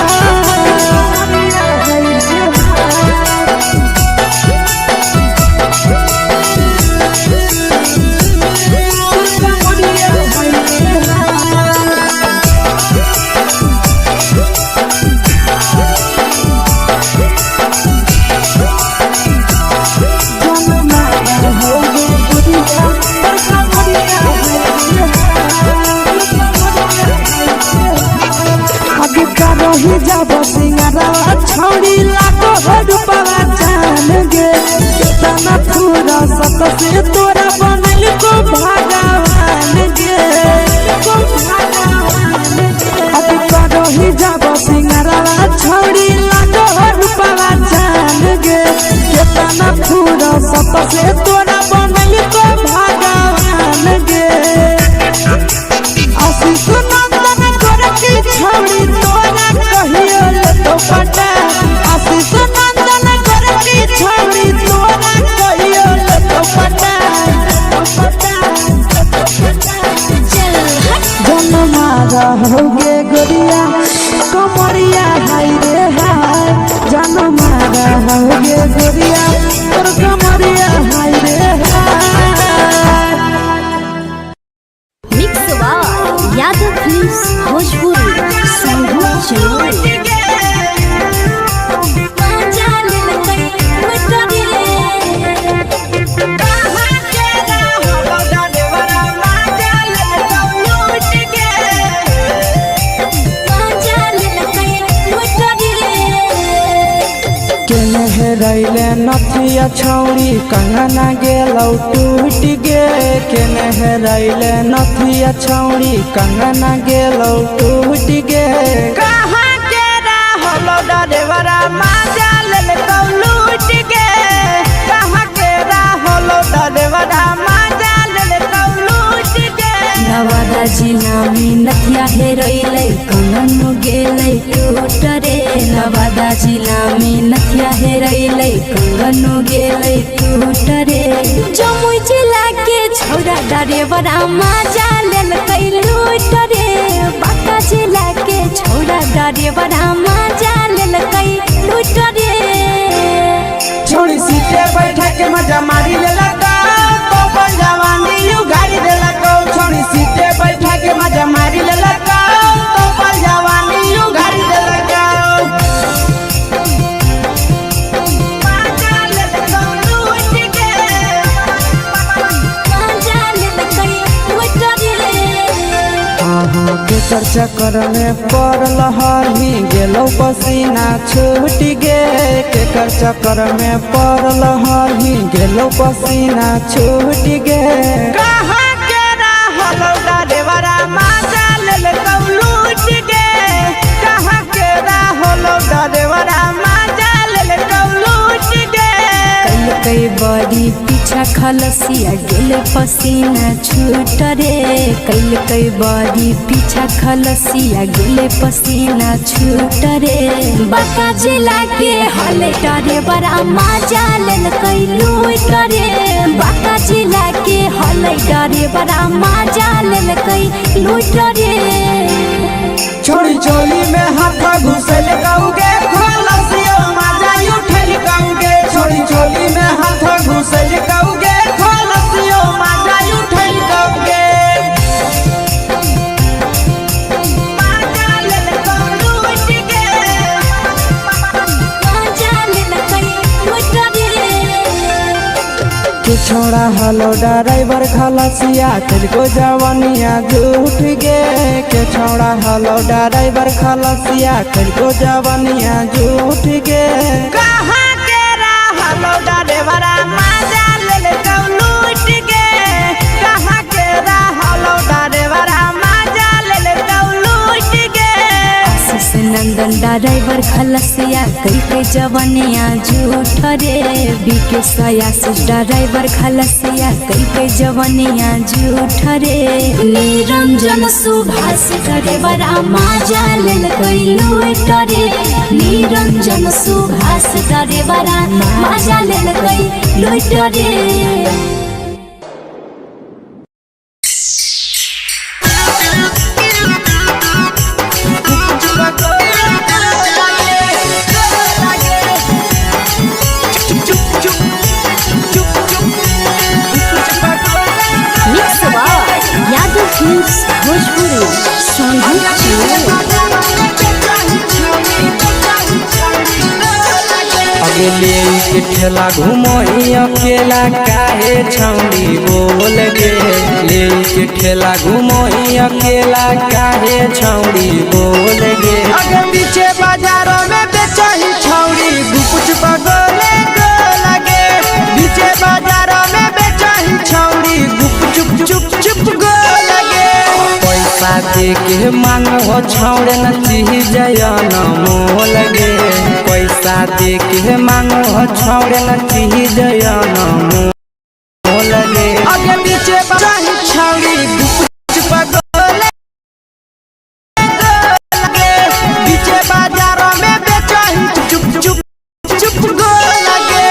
ही जब सिंगारा छौड़ी लागो रूपवा जान गे कितना पूरा सत से तोरा बनल को भगवान गे अभी करो ही जब सिंगारा छौड़ी लागो रूपवा जान गे कितना पूरा सत से तोरा बनल को भगवान गे आशीष नंदन करके छौड़ी तोरा कहियो तो पटा आशीष नंदन करके छौड़ी तोरा कहियो तो पटा जन मारा होगे गोरिया कमरिया हाय रे हाय जन मारा होगे गोरिया तोर कमरिया हाय रे हाय मिक्स वाव यादव फिल्म्स भोजपुरी संगीत चैनल रैले नथिया छौड़ी कंगना गेलौ टूट गे केने रैले नथिया छौड़ी कंगना गेलौ टूट गे कहाँ के रहलो डरेवरा माजा लेलकौ लूट गे कहाँ के रहलो डरेवरा माजा लेलकौ लूट गे नवादा जिला में नथिया हेरैलै कंगन गेलै टूट रे नवादा जिला में नथिया हेरैलै कंगन गेलै टूट रे जमुई जिला के छौरा डरेवरा माजा लेलकै डरेवरा मजा लेलकै लूट रे छोड़ी सीटे बैठा के मजा मारी लेलका तो जवानी यू गाड़ी देलका छोड़ी सीटे बैठा के मजा मारी लेलका तो जवानी यू गाड़ी देलका केकर चक्कर में पड़ल हही गेलो पसीना छूट गे केकर चक्कर में पड़ल हही गेलो पसीना छूट गे कहाँ के रहलो डरेवरा मजा लेलकौ लूट गे कहाँ के रहलो डरेवरा मजा लेलकौ लूट गे कई बड़ी पीछा खलसिया गेल पसीना छूट रे कई बड़ी पीछा खलसिया गेल पसीना छूट रे बाका जिला के हले डरे बड़ा मजा लेलकै लूट रे बाका जिला के हले डरे बड़ा मजा लेलकै लूट रे छोड़ी चोली में हाथ घुसल गाऊंगे खलसिया मजा उठल गाऊंगे छोड़ी चोली में हाथ घुसल गाऊंगे खलसिया मजा उठल गाऊंगे छोड़ा हलो ड्राइवर खलसिया तेरे जवानिया झूठ गे के छोड़ा हलो ड्राइवर खलसिया तेरे जवानिया झूठ गे कहाँ के हलो ड्राइवर मजा लेलकौ लूट गे कहाँ के हलो ड्राइवर मजा लेलकौ लूट गे आशीष नंदन ड्राइवर खलसिया कई जवानिया झूठ रे बीके आशीष ड्राइवर खलसिया कई जवानिया झूठ रे निरंजन सुभाष ड्राइवर मजा लेलकै लूट रे निरंजन सुभाष ड्राइवर मजा लेलकै लूट रे ले के ठेला घुमोई अकेला काहे छौड़ी बोल गे ले के ठेला घुमोई अकेला काहे छौड़ी बोल गे अगे पीछे बाजारों में बेचही छौड़ी गुपुच पगोले गो लगे पीछे बाजारों में बेचही छौड़ी गुप चुप चुप गो लगे पैसा दे के मांगो छौड़े न चीज न मोल गे पैसा दे के मांगो छौड़े न चीज न मोल गे अगे पीछे बाजाही छौड़ी गुप पगोले लगे पीछे बाजारों में बेचही चुप गो लगे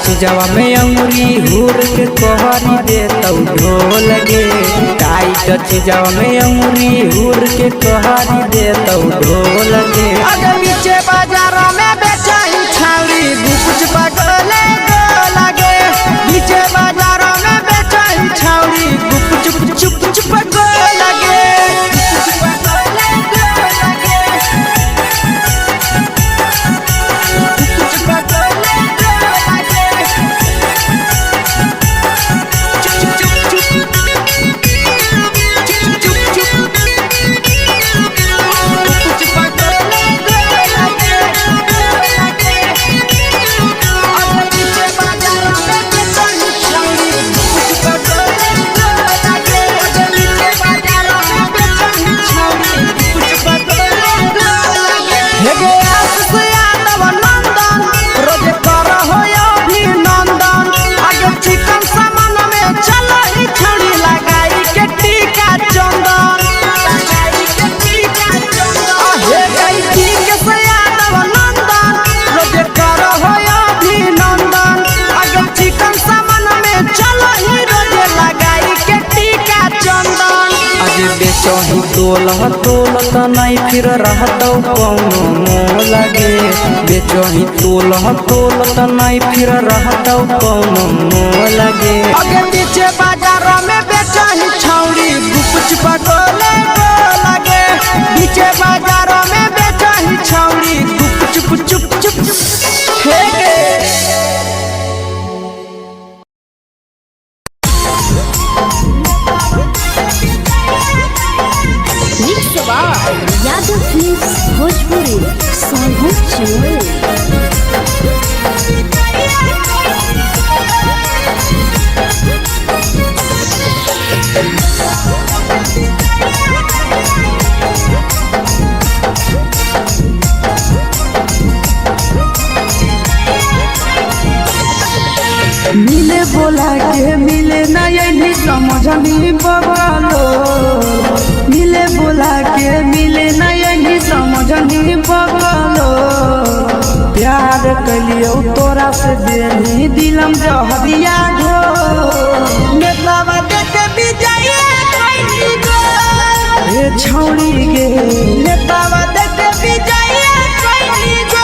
चीजवा में अंगुरी हुर के कोहरी दे तौ ढोल गे टाइट चीजवा में अंगुरी हुर के कोहरी दे तौ ढोल गे अगे पीछे बाजारों में बेचही छौड़ी गुपुच पगोले गो लगे पीछे बाजारों में बेचही छौड़ी गुप चुप गो लगे बेचही तोलत नहीं फिर रहतौ कौनो मोह लगे बेचही तोलत नहीं फिर रहतौ कौनो मोह लगे आगे पीछे बाजारों में बेचही छौड़ी गुपचुप गोले लगे पीछे बाजारों में बेचही छौड़ी गुपचुप चुप चुप फेंके यादव फिल्म्स भोजपुरी सोनू चमोली। मिले बोला के मिले नहीं समझनी बगलो मिले बोला के मिले नहीं समझनी बगलो प्यार कलियो तोरा से देनी दिलम जहरिया घो नेतवा देख विजय कैली गो ए छौड़ी गे नेतवा देख विजय कैली गो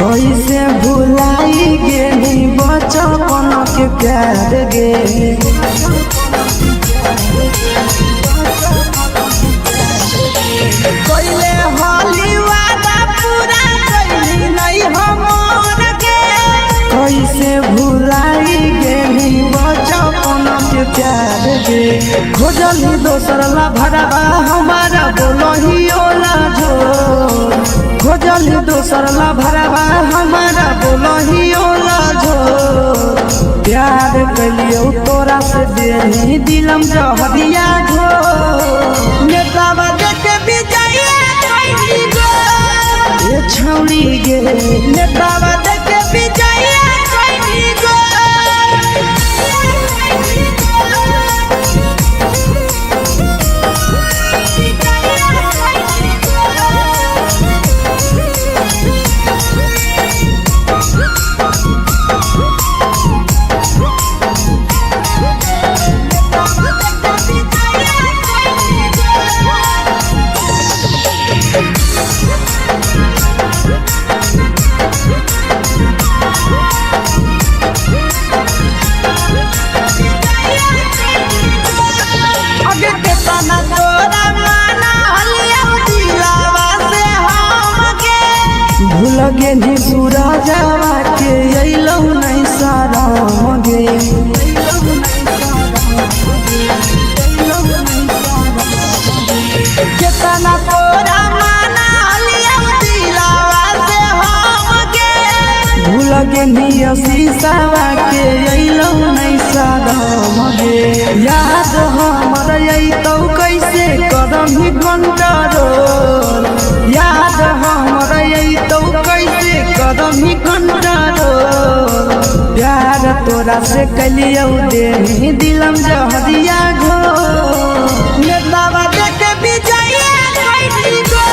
कैसे भुलाई गेली बचपन के प्यार गे कैले होली वादा पूरा कैली नहीं हमर गे कैसे भुलाई गेली बचपन के प्यार गे खोजली दोसर ला भरवा हमारा बोलही ओला झोर खोजली दोसर ला भरवा हमारा बोलही ओला झोर प्यार कलियो तोरा से देनी दिलम जहरिया घो नेतावा देख विजय कैली गो ये छौड़ी गे नेतावा देख विजय कैली गो लगे नी सूरजवा के अइलौ नहीं सारा गे केतना तोरा माना लिया दिलावा से हम गे भूल गे नी शीशावा के अइलौ नहीं सारा गे याद हमर अइतौ कैसे करम ही कंट्रोल याद हमर अइतौ कैसे करम ही कंट्रोल प्यार तोरा से कलियौ देनी दिलम जहरिया घो नेतावा देख विजय कैली गो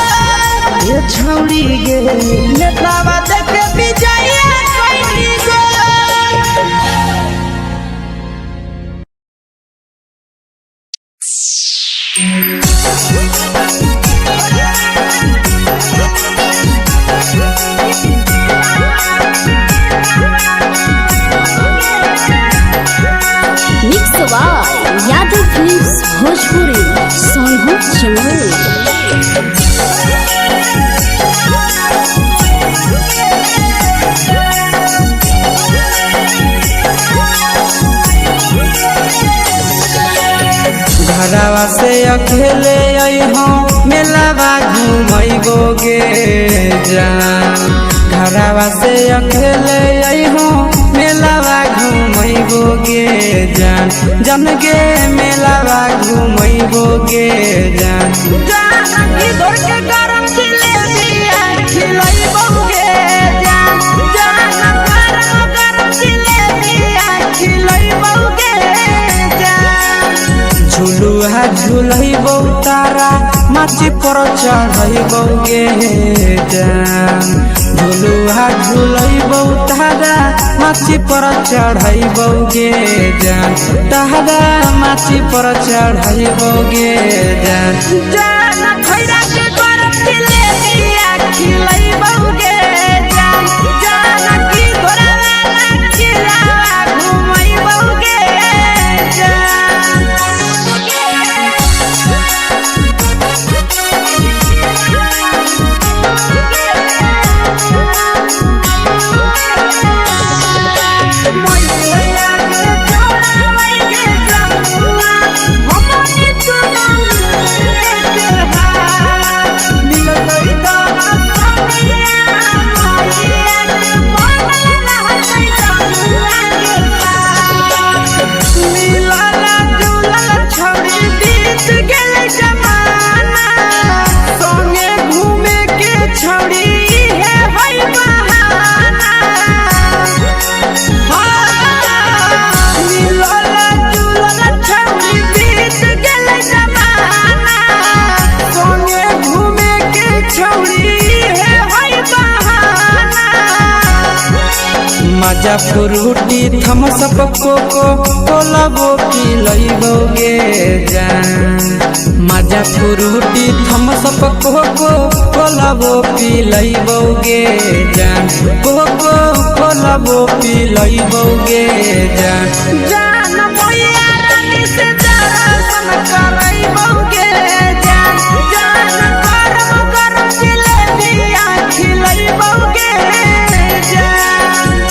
ये छौड़ी गे नेतावा देख विजय कैली गो यादव फिल्म्स भोजपुरी सोनू चमोली। घरवा से अकेले अइहो मेलावा घुमैबो गे जान घरवा से अकेले अइहो मेलावा घूमैबो गे जान जन गे मेलावा घूमैबो गे जान जानकी दौड़ के गरम जिलेबिया खिलैबो गे जान गरम जिलेबिया खिलैबो गे जान झुलुहा झुलैबो तारा माची पर चढ़ैबो गे जान झुलुहा झुलैबो तारा माची पर चढ़ैबो गे जान तारा माची पर चढ़ैबो गे जान जान खैरा के गरम जिलेबिया खिलैबो गे जान जानकी घोड़ावाला खिलावा घुमैबो गे मजा फ्रूटी थम्स अप कोको कोलाबो पिलैबो गे जान मजा फ्रूटी थम्स अप कोको कोलाबो पिलैबो गे जान कोको कोलाबो पिलैबो गे जान जान मैया रानी से दर्शन करैबो गे जान गरम गरम जिलेबिया खिलैबो गे जान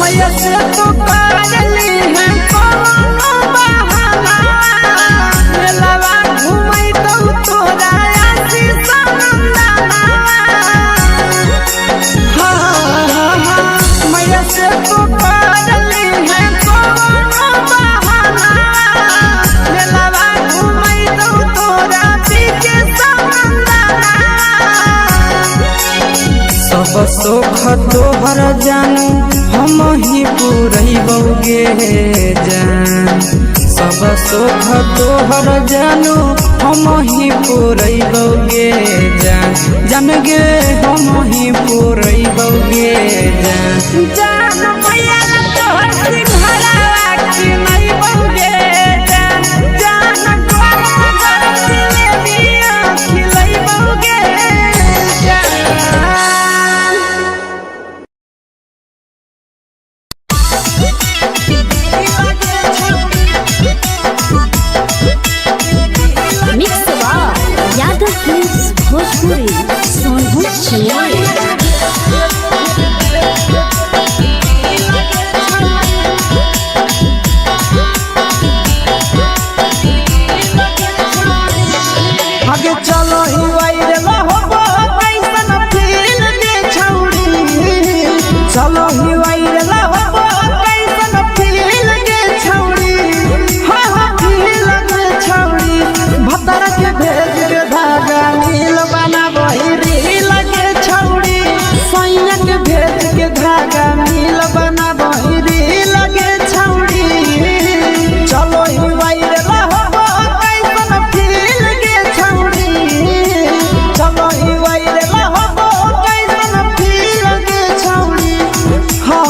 मैया से तो करली है कोनो बहाना मेलावा घुमै तो तोरा आसी सनंदना मैया से तो करली है कोनो बहाना मेलावा घुमै तो तोरा पीके सनंदना सब सुख तोहर जानू हम ही पुरैबो गे जान सब सुख तोहर जानू हम ही पुरैबो गे जान जान गे हम ही पुरैबो गे जान जान मैया तोहर सिंघरावा खिलैबो गे जान गरम गरम जिलेबिया खिलैबो गे मिक्स यादव फिल्म्स भोजपुरी सोनू चिड़िया आगे चलो ही वायरल होबो कैसन फील के छौड़ी चलो ही वायरल होबो कैसन फील के छौड़ी हाँ फील के छौड़ी भतर के भेज के धागा नील बना बहिरी लगे छौड़ी सैया के भेज के धागा नील बना बहिरी लगे छौड़ी चलो ही वायरल होबो कैसन फील के छौड़ी चलो ही वायरल होबो कैसन फील के छौड़ी हाँ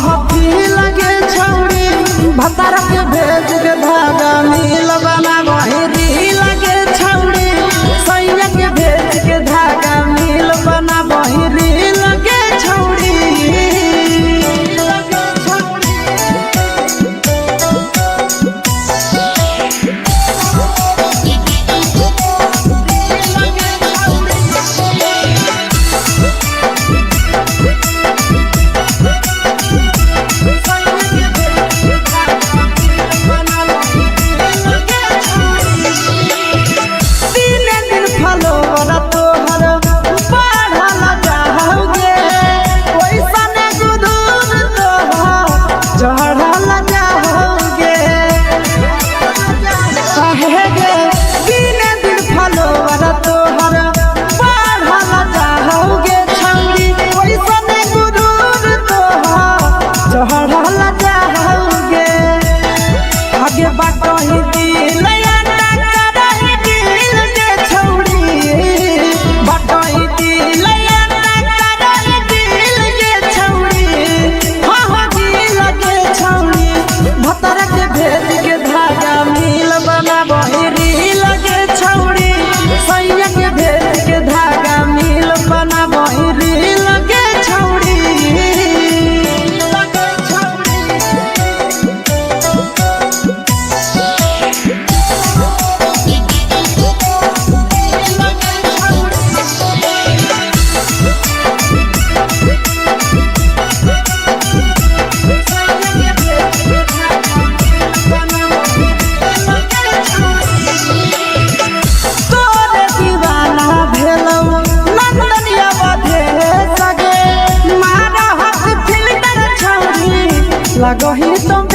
लगही तुम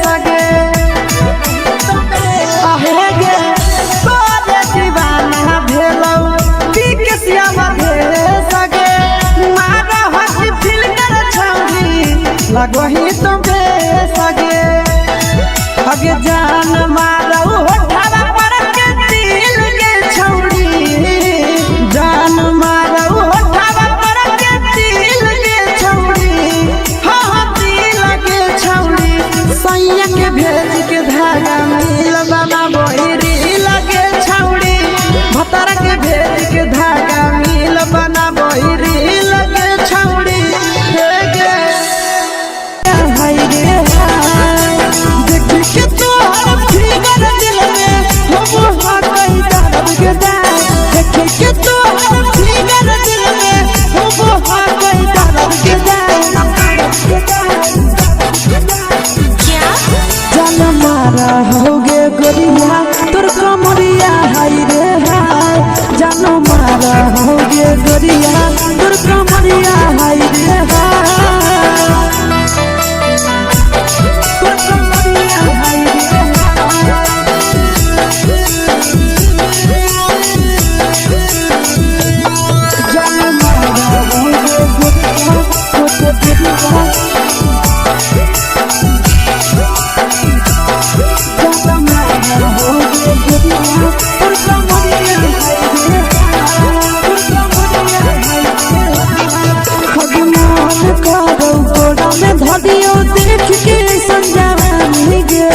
सगे आहे गे तोरे दीवाना भेलौ बिकसिया भेल सगे मारा हसी फिल्टर छौरी लगही तुम सगे अगे जान मारौ होठवा पर के दिल के छौरी जान मारौ होठवा पर के दिल के छौरी हाँ दिल के छौरी सैया के भेज के धागा मिल बना बोरी लगे छौरी भतर के भेज के धागा मिल बना बोरी लगे छौरी हाय रे देख के तोहर फिगर दिल में हम हाथ दर्द के देख के तोहर फिगर दिल में हम हाथ दर्द के जान मारा होगे गोरिया तोर कमरिया हाय रे हाय जान मारा होगे गोरिया तोर कमरिया हाय रे हाय तोर कमरिया हाय रे जान मारा होगे गोरिया तोर कमरिया धदियो देख के संजावानी गे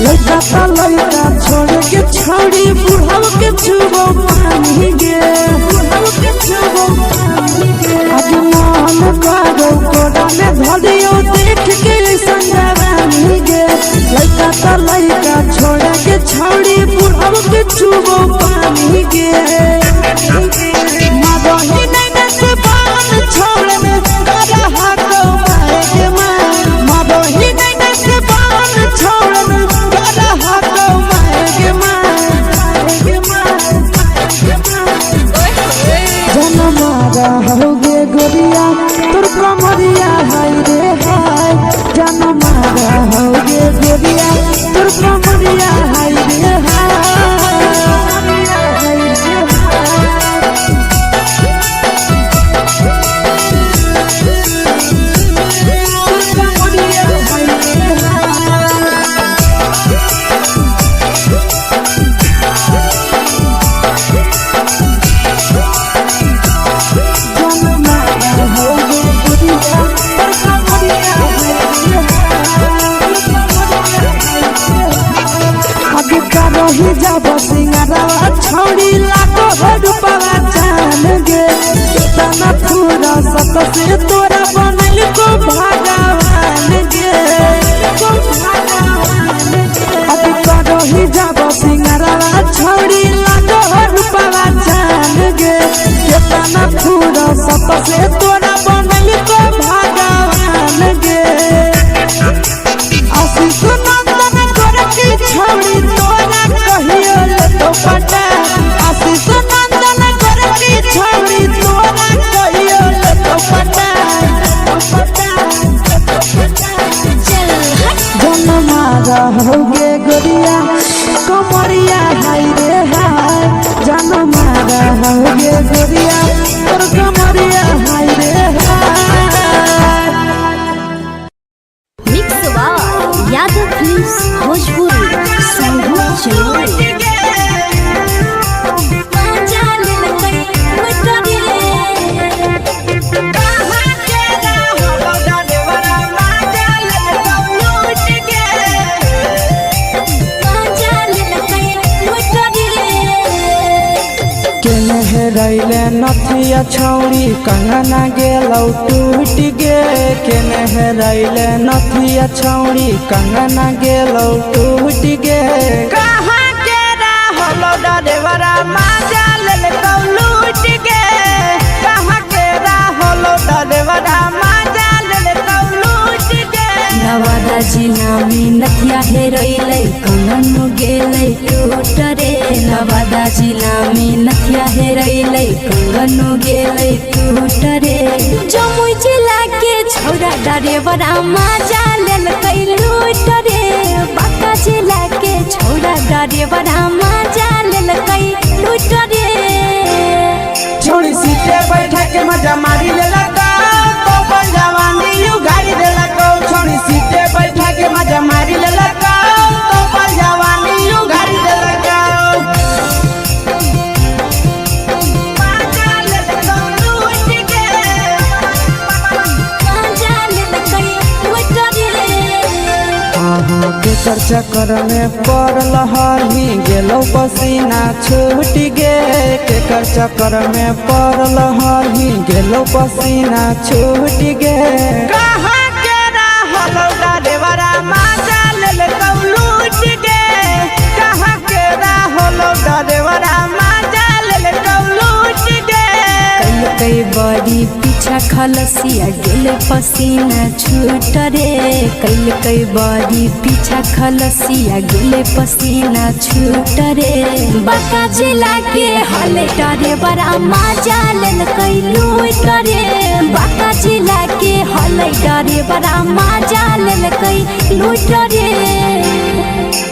लड़का ता लड़का छोड़ के छौड़ी बुढ़ाव के छुबो पानी गे बुढ़ाव के छुबो पानी गे आज मन करो कोड़ा में धदियो देख के संजावानी गे लड़का ता लड़का छोड़ के छौड़ी बुढ़ाव के छुबो पानी गे मादही नहीं से बान छोड़ में करा हाथ मारे मादही नहीं से बान छोड़ में करा हाथ मारे जन मारा होगे गोरिया तोर कमरिया हाय रे हाय जन मारा होगे गोरिया तोर कमरिया हाय रे हाय ही जब सिंगारवा छौड़ी लाखो रुपवा जान गे इतना पूरा सत से तोरा बनल को भगवान गे अभी करो ही जब सिंगारवा छौड़ी लाखो रुपवा जान गे इतना पूरा सत से तोरा बनल को भगवान गे आशीष नंदन कर की छौड़ी तोरा कहियो तो पटा आशीष नंदन कर की छौड़ी तोरा कहियो तो पटा जन मारा होगे गोरिया कमरिया हाय रे हाय जन मारा होगे गोरिया तोर कमरिया हाय रे हाय मिक्स वाव यादव फिल्म्स भोजपुरी संगीत चैनल रैले नथिया छौड़ी कंगना गेलौ टूट गे केने रैले नथिया छौड़ी कंगना गेलौ टूट गे कहाँ के रहलो डरेवरा माजा लेलकौ लूट गे कहाँ के रहलो डरेवरा माजा लेलकौ लूट गे नवादा जिला में नथिया हेरोइलै कंगनो गेलै टूट रे नवादा जिला में नथिया हेरोइलै कंगनो गेलै टूट रे जमुई जिला के छौड़ा डरेवरा मजा लेल कई लूट रे बाका जिला के छोड़ा डरेवरा मजा लेल कई लूट रे छोड़ी सीटे बैठा के मजा मारी लेला तो बन जवानी यू गाड़ी देला को छोड़ी सीटे बैठा के मजा मारी लेला तो बन जवानी यू गाड़ी देला को के चक्कर में पड़ल हही गेलो पसीना छूट गे के चक्कर में पड़ल हही गेलो पसीना छूट गे कहाँ के रहलो डरेवरा मजा लेल कौ लूट गे कहाँ के रहलो डरेवरा मजा लेल कौ लूट गे कई बड़ी पीछा खलसिया गेले पसीना छूट रे कई बड़ी पीछा खलसिया गेले पसीना छूट रे बाका जिला के हले डरे बड़ा मजा लेल कई लूट रे बाका जिला के हले डरे बड़ा मजा लेल कई लूट रे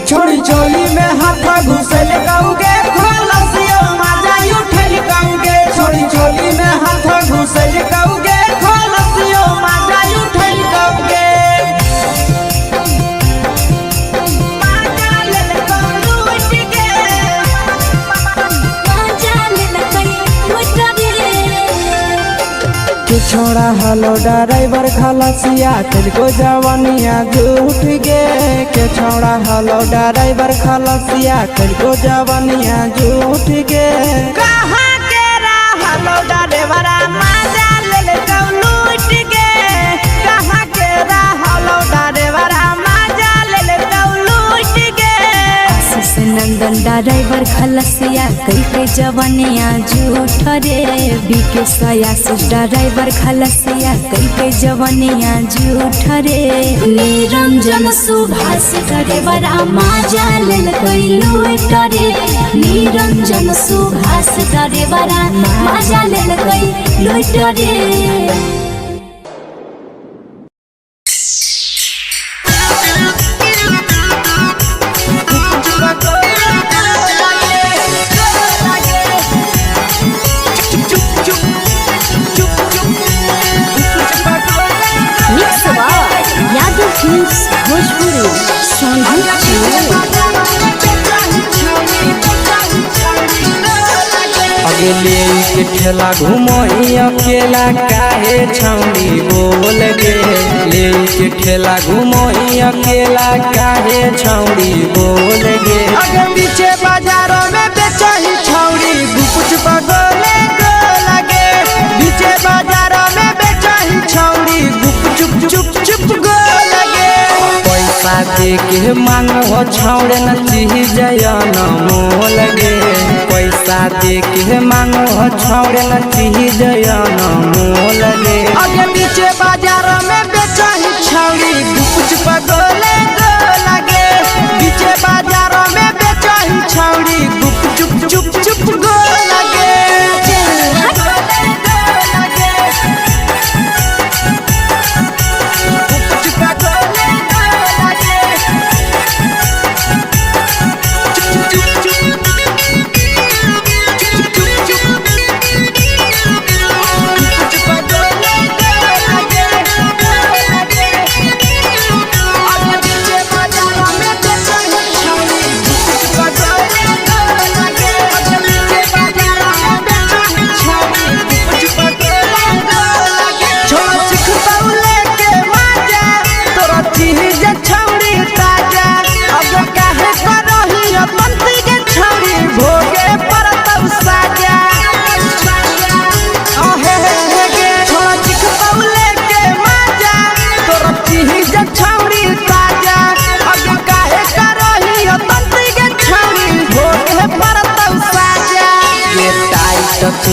छोड़ी चोली में हाथ घुसल गाऊंगे खलसिया मजा उठल गाऊंगे छोड़ी चोली में हाथ घुसल गाऊंगे खलसिया मजा उठल गाऊंगे छोड़ा हलो ड्राइवर खलसिया तुझको जवानिया झूठ गे के छोड़ा हलो ड्राइवर खलसिया तुझको जवानिया झूठ गे कहाँ के हलो ड्राइवर मजा लेल कौ लूट गे कहाँ के हलो ड्राइवर मजा लेल कौ लूट गे नंदन ड्राइवर खलसिया कई जवानिया झूठ रे बीके आशीष ड्राइवर खलसिया कई जवानिया झूठ रे निरंजन सुभाष ड्राइवर मजा लेल कई लूट रे निरंजन सुभाष ड्राइवर मजा लेल कई लूट रे ले के ठेला घुमोई अकेला काहे छौड़ी बोल गे ले के ठेला घुमोई अकेला काहे छौड़ी बोल गे अगे पीछे बाजारों में बेचही छौड़ी गुपुच पगोले गो लगे पीछे बाजारों में बेचही छौड़ी गुप चुप चुप चुप गो लगे पैसा दे के मांगो छौड़े न चीज न मोल गे पैसा दे के मांगो छौड़े न चीज न मोल गे अगे पीछे बाजार में बेचही छौड़ी गुपुच पगोले गो लगे पीछे बाजार में बेचही छौड़ी गुप चुप चुप चुप गो लगे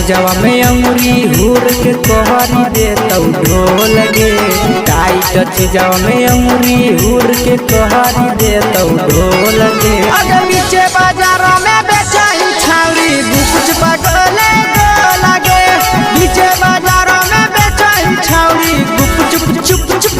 जवा में अंगुरी हुर के तोहरी दे तो ढोल गे टाइट जवा में अंगुरी हुर के तोहरी दे तो ढोल गे अगर पीछे बाजारों में बेचही छौड़ी गुपुच पगोले गो लगे पीछे बाजारों में बेचही छौड़ी गुप चुप चुप चुप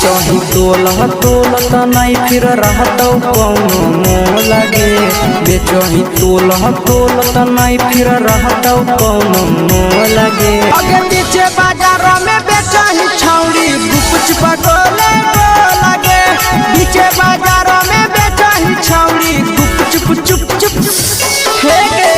बेचही तोलह तोलत नहीं फिर रहतौ कौनो मोह लगे बेचही तोलह तोलत नहीं फिर रहतौ कौनो मोह लगे अगे पीछे बाजार में बेचही छौड़ी गुपच पगोले गो लगे पीछे बाजार में बेचही छौड़ी गुप चुप चुप हे गे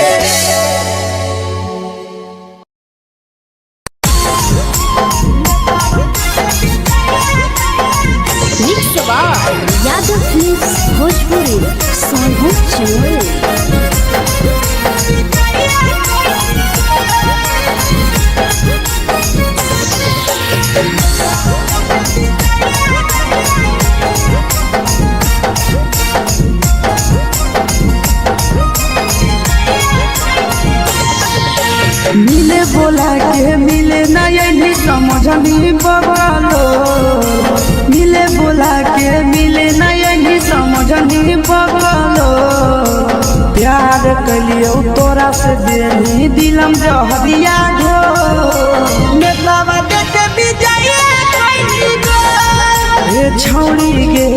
यादव फिल्म्स भोजपुरी सोनू चमोली। मिले बोला के मिले ना यही समझनी बवालो मिले बोला के मिले ना यही समझनी बवालो प्यार कलियो तोरा से देनी दिलम जहरिया घो नेतावा देखे भी जाइए कोई गो ए छौड़ी गे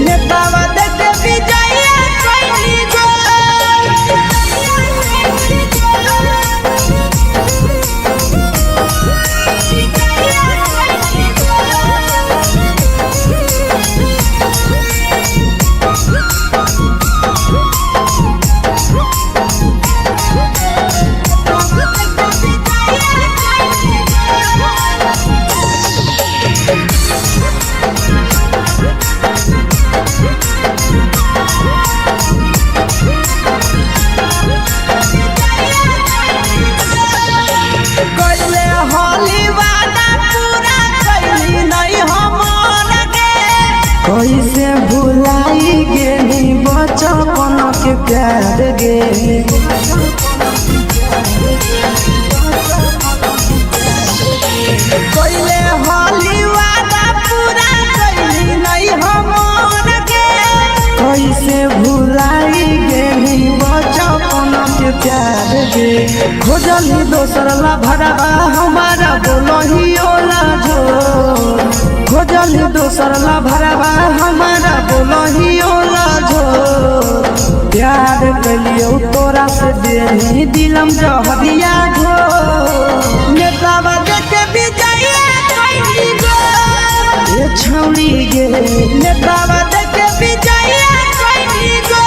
नेतावा देखे भी जाइए कोई गो कैसे भुलाई गेली बचपन के प्यार गे कैले होली वादा पूरा कैली नहीं हमर गे कैसे भुलाई गेली बचपन के प्यार गे खोजली दोसर ला भरवा हमारा बोलही ओला जो खोजली दोसर ला भरवा हमारा बोलही ओला जो प्यार कलियो तोरा से देनी दिलम जहरिया घो नेतावा देखे भी जाइए कोई गो ए छौड़ी गे नेतावा देखे भी जाइए कोई गो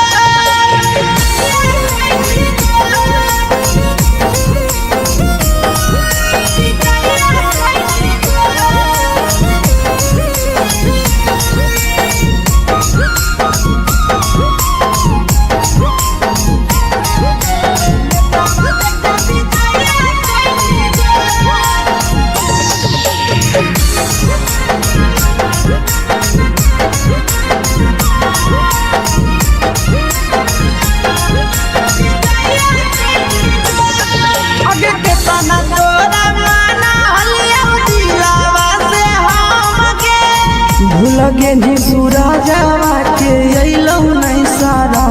लगे नी सूरजवा के अइलौ नहीं सारा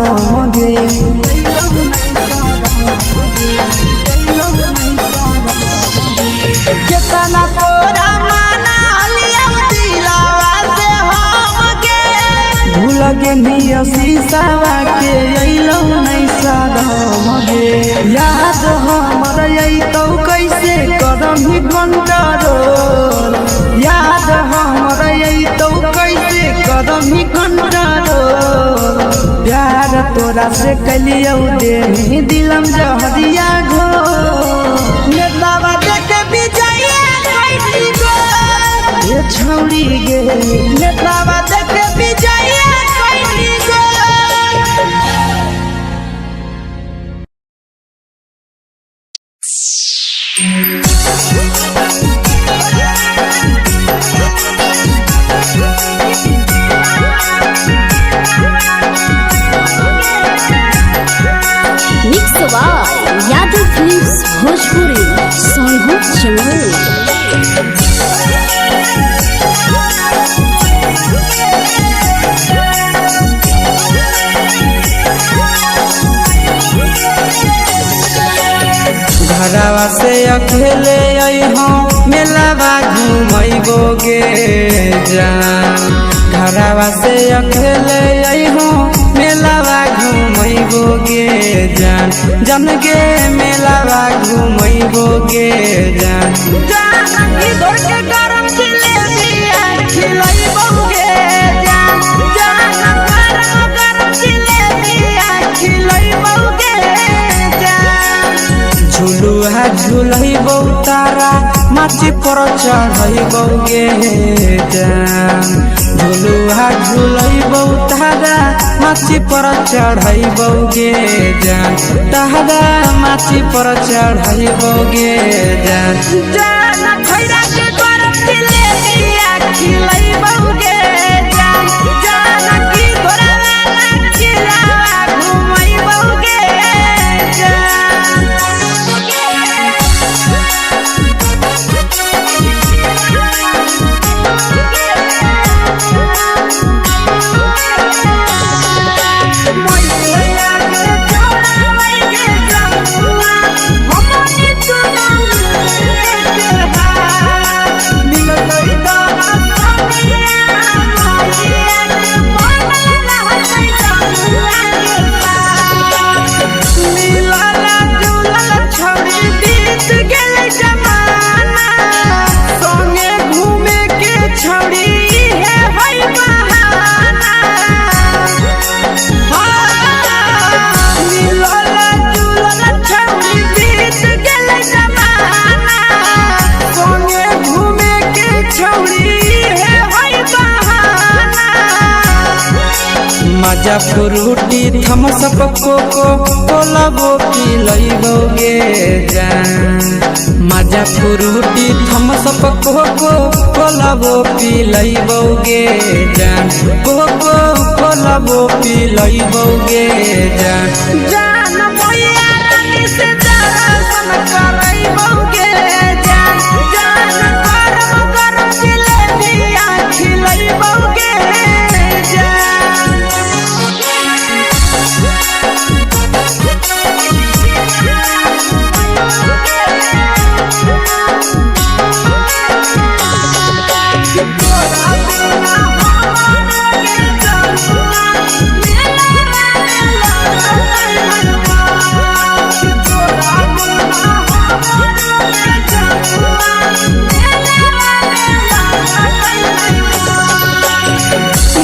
गे केतना तोरा माना लिया दिलावा से हम गे भूल गे नी शीशावा के अइलौ नहीं सारा गे याद हमर अइतौ कैसे करम कंट्रोल याद हमर अइतौ कैसे करम कंट्रोल प्यार तोरा से कलियो देनी दिलम जहरिया घो नेतावा देखे भी जाइए कोई गो ये छौड़ी गे नेतावा देखे भी जाइए कोई गो यादव फिल्म्स भोजपुरी सोनू चमोली। घरवा से अकेले अइहो मेलावा घूमैबो गे जान घरवा से अकेले अइहो मेलावा घूमैबो गे जान जन गे मेलावा घूमैबो गे जान जान की दौड़ के गरम जिलेबिया खिलैबो गे जान जान गरम जिलेबिया खिलैबो गे जान झुलुहा झुलैबो तारा माची पर चढ़ैबो गे जान झुलुहा झुलैबो तारा माची पर चढ़ैबो गे जान तारा माची पर चढ़ैबो गे जान जान खैरा के गरम जिलेबिया खिलैबो गे जान जान की घोड़ा खिलावा घुमैबो गे जान मजा फ्रूटी थम्स अप कोको कोला वो पिलैबो गे जान मजा फ्रूटी थम्स अप कोको कोला वो पिलैबो गे जान कोको कोला वो पिलैबो गे जान जान भैया रानी से दर्शन करैबो गे जान जान गरम गरम जिलेबिया खिलैबो गे जान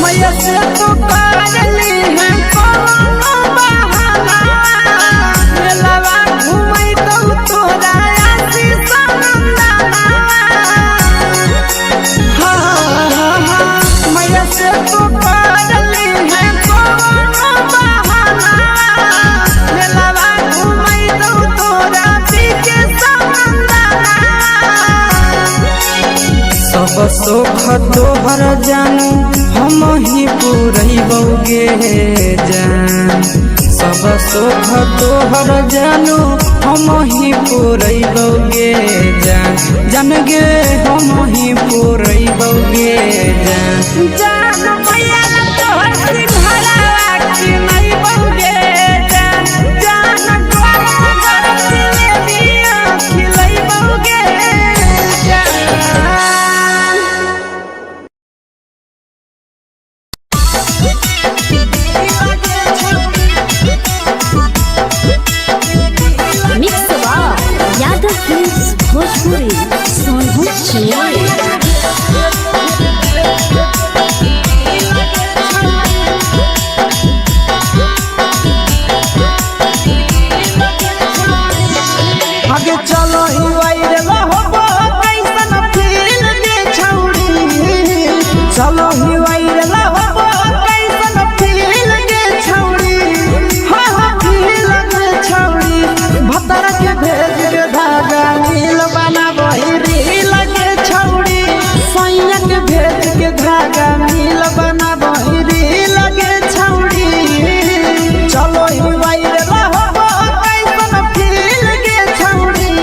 मैया से तो पागली है कोनो बहाना मेलावा घूमै तो तोरा आशीष नंदना मैया से तो पागली है कोनो बहाना मेलावा घूमै तो तोरा पीछे नंदना सब सुख तोहर जानू हम ही पुरैबो गे जान सब सुख तोहर जानू हम ही पुरैबो गे जान जन गे हम ही पुरैबो गे जान जान भैया तोहर सिंघाड़ा खिलैबो गे जान जान गरम गरम जिलेबिया खिलैबो गे जान मिक्स यादव फिल्म्स भोजपुरी सोनू चिड़िया आगे चलो ही वायरल होबो कैसन फील दे छौड़ी चलो ही वायरल होबो कैसन फील दे छौड़ी हाँ फील दे छौड़ी भतर के भेज के धागा नील बनाबो रील के छौड़ी सैया के भेज के धागा नील बनाबो रील के छौड़ी चलो ही वायरल होबो कैसन फील के छौड़ी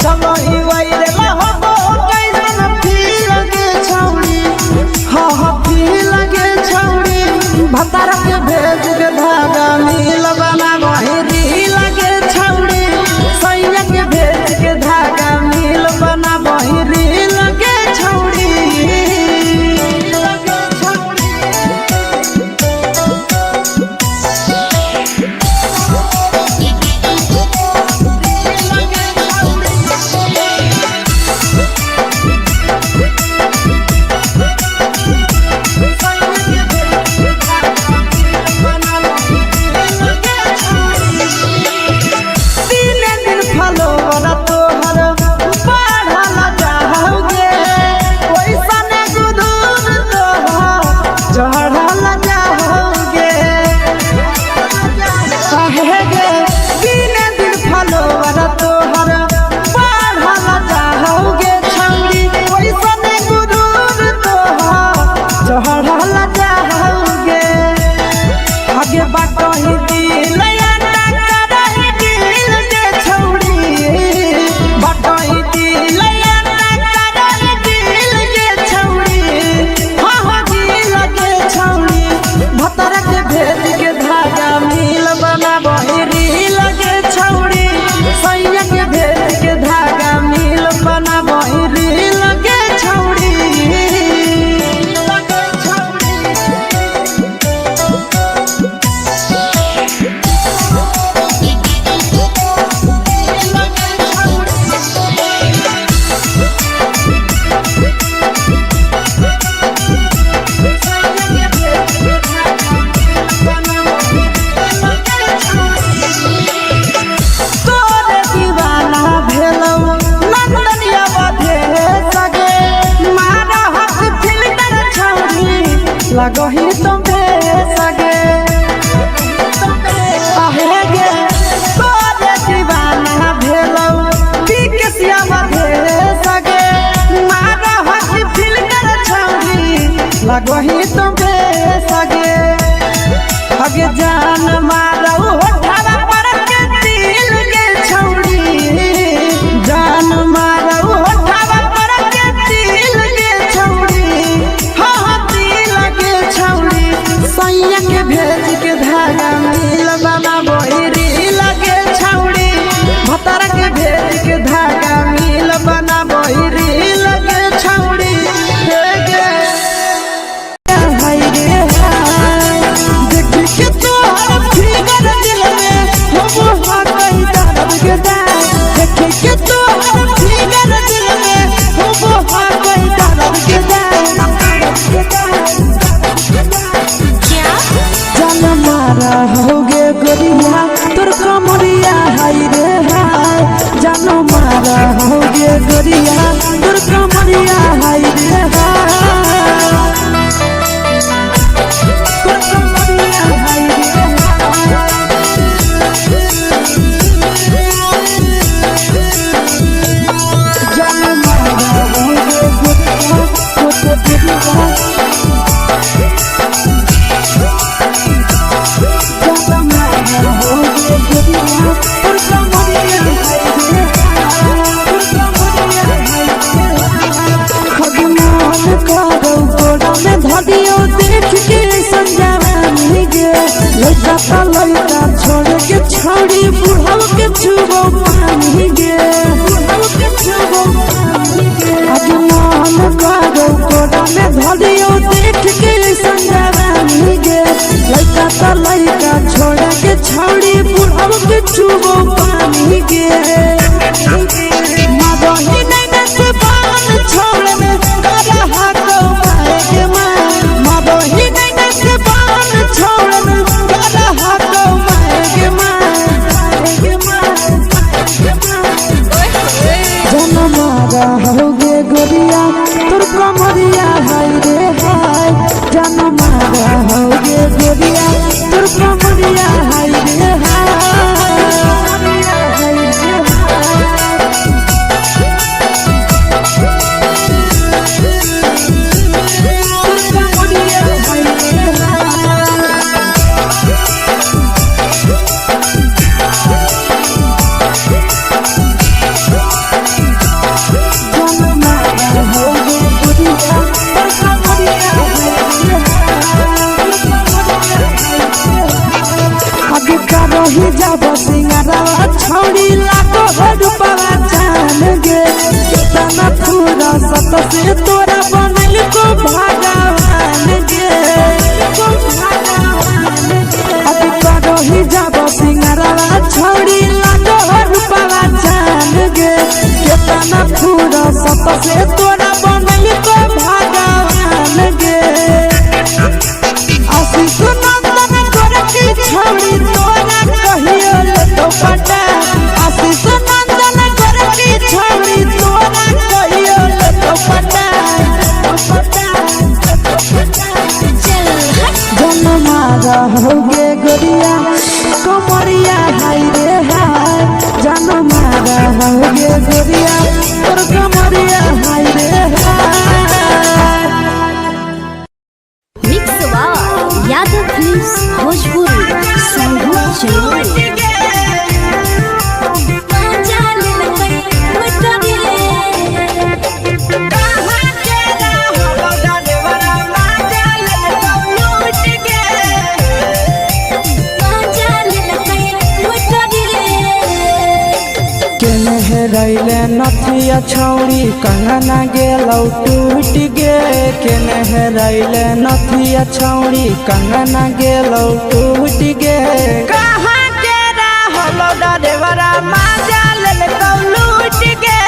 चलो ही वायरल होबो कैसन फील के छौड़ी लगो ही तुम्हे सगे आहे गे तोरे दीवाना भेलौ पिकसिया मधे सगे मारा हसी फिल कर छौरी लगो ही तुम्हे सगे हगे जान मारौ होठवा पर के दिल के छौरी जान मारौ होठवा पर के दिल के छौरी हाँ दिल के छौरी सैया के भेज के धागा मिल बाबा बोहरी लगे छौरी भतर के भेज के धागा मिल बना बोहरी लगे छौरी हे गे हाय रे हाय देख के तो हर फिगर दिल में हो हा कहीं दर्द के दाग देख के तो हर फिगर दिल में हो हा कहीं दर्द के दाग जान मारा होगे गोरिया तोर कमरिया हाय रे हाय जान मारा होगे गोरिया तोर कमरिया हाय रे हाय तोर कमरिया हाय रे जान मारा होगे गोरिया तोर कमरिया धदियो देख के समझावानी गे लइका ता लइका छोड़ के छोड़ी बुढ़ाव के छुबो पानी गे बुढ़ाव के छुबो पानी गे आज मन करो कोड़ा में धदियो देख के समझावानी गे लइका ता लइका छोड़ के छोड़ी बुढ़ाव के छुबो पानी गे मदही नहीं से बाल छोड़ में करा हाको के मदही नहीं से बाल छोड़ में करा हाको जन मारा होगे गोरिया तोर कमरिया हाय रे हाय जन मारा होगे गोरिया तोर कमरिया हाय रे रही जब सिंगारा छोड़ी लाखों रुपया जान गे कितना पूरा सत से तोरा बनल को भगवान गे रही जब सिंगारा छोड़ी लाखों रुपया जान गे कितना पूरा सत से तोरा बनल को भगवान गे आशीष नंदन गोरखी छोड़ी तोरा कहियो तो पटा आशीष नंदन गोरखी छोड़ी तोरा कहियो तो पटा जन मारा होगे गोरिया कमरिया हाय रे हाय जन मारा होगे गोरिया तोर कमरिया हाय रे हाय मिक्स यादव फिल्म्स भोजपुरी संगीत चलो रैले नथिया छौड़ी कंगना गेलौ टूट गे केने हेरैले नथिया छौड़ी कंगना गेलौ टूट गे कहाँ के रहलो डरेवरा माजा लेल कौ लूट गे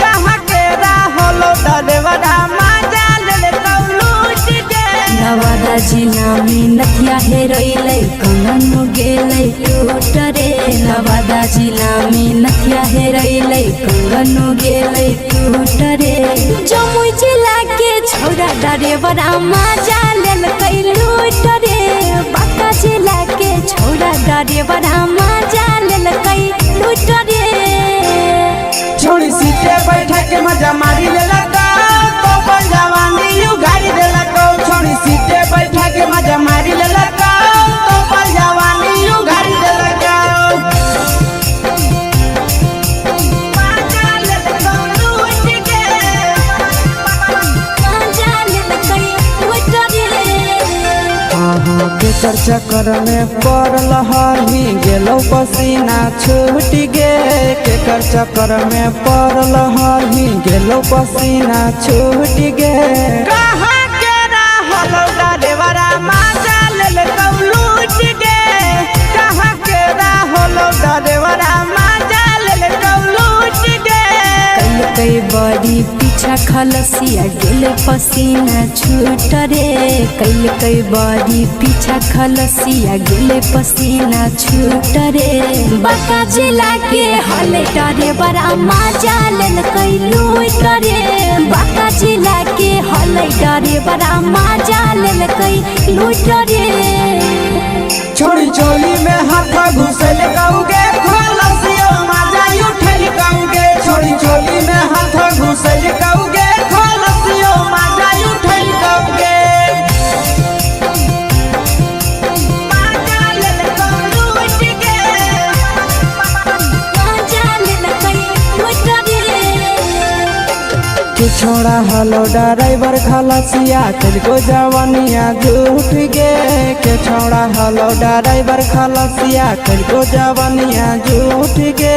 कहाँ के रहलो डरेवरा माजा लेल कौ लूट गे नवादा जिला में नथिया हेरैले कंगन गेलै टूट रे नवादा जिला में नथिया हेरैले कंगन गेलै टूट रे जमुई जिला के छौरा डरेवरा माजा लेल डरेबरा मजा लेलकै लूट रे छोड़ी सीटे बैठा के मजा मारी लेलका तो पर जवानी यू गाड़ी देलका छोड़ी सीटे बैठा के मजा मारी लेलका तो पर जवानी यू गाड़ी देलका केकर चक्कर में पड़ल हही गेलो पसीना छूट गे केकर चक्कर में पड़ल हही गेलो पसीना छूट गे कहाँ के रहल डरेबरा मजा लेलकौ लूट गे कहाँ के रहल डरेबरा मजा लेलकौ लूट गे कई बड़ी पीछा खलसिया गेल पसीना छूट रे कई बड़ी पीछा खलसिया गेल पसीना छूट रे बाका जिला के हले डरेबरा मजा लेलकै लूट रे बाका जिला के हले डरेबरा मजा लेलकै लूट रे छोड़ी चोली में हाथ घुसल गौगे खलसिया मजा उठल गौगे छोड़ी चोली में हाथ घुसल गौगे खलसिया मजा उठल गौगे मजा लेलकै लूट गे मजा लेलकै लूट रे कि छोड़ा हलो ड्राइवर खलसिया तेरे जवानिया झूठ गे के छोड़ा हलो ड्राइवर खलसिया तेरे जवानिया झूठ गे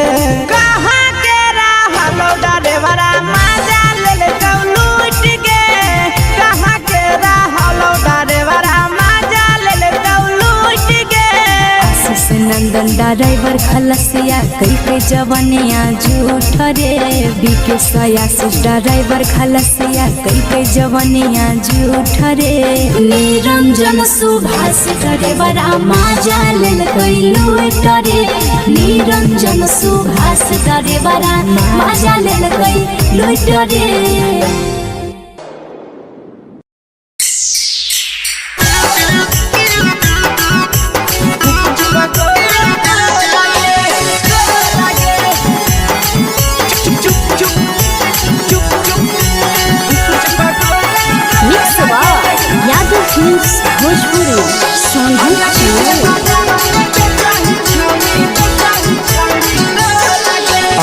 कहाँ के रहलो ड्राइवरा मजा लेलकौ लूट गे कहाँ के रहलो ड्राइवरा मजा लेलकौ लूट गे आशीष नंदन ड्राइवर खलसिया कई जवानिया झूठ रे बीके आशीष ड्राइवर खलसिया कई जवानिया झूठ रे निरंजन सुभाष ड्राइवरा मजा लेलकै लूट रे निरंजन सुभाष ड्राइवरा मजा लेलकै लूट रे भोजपुरी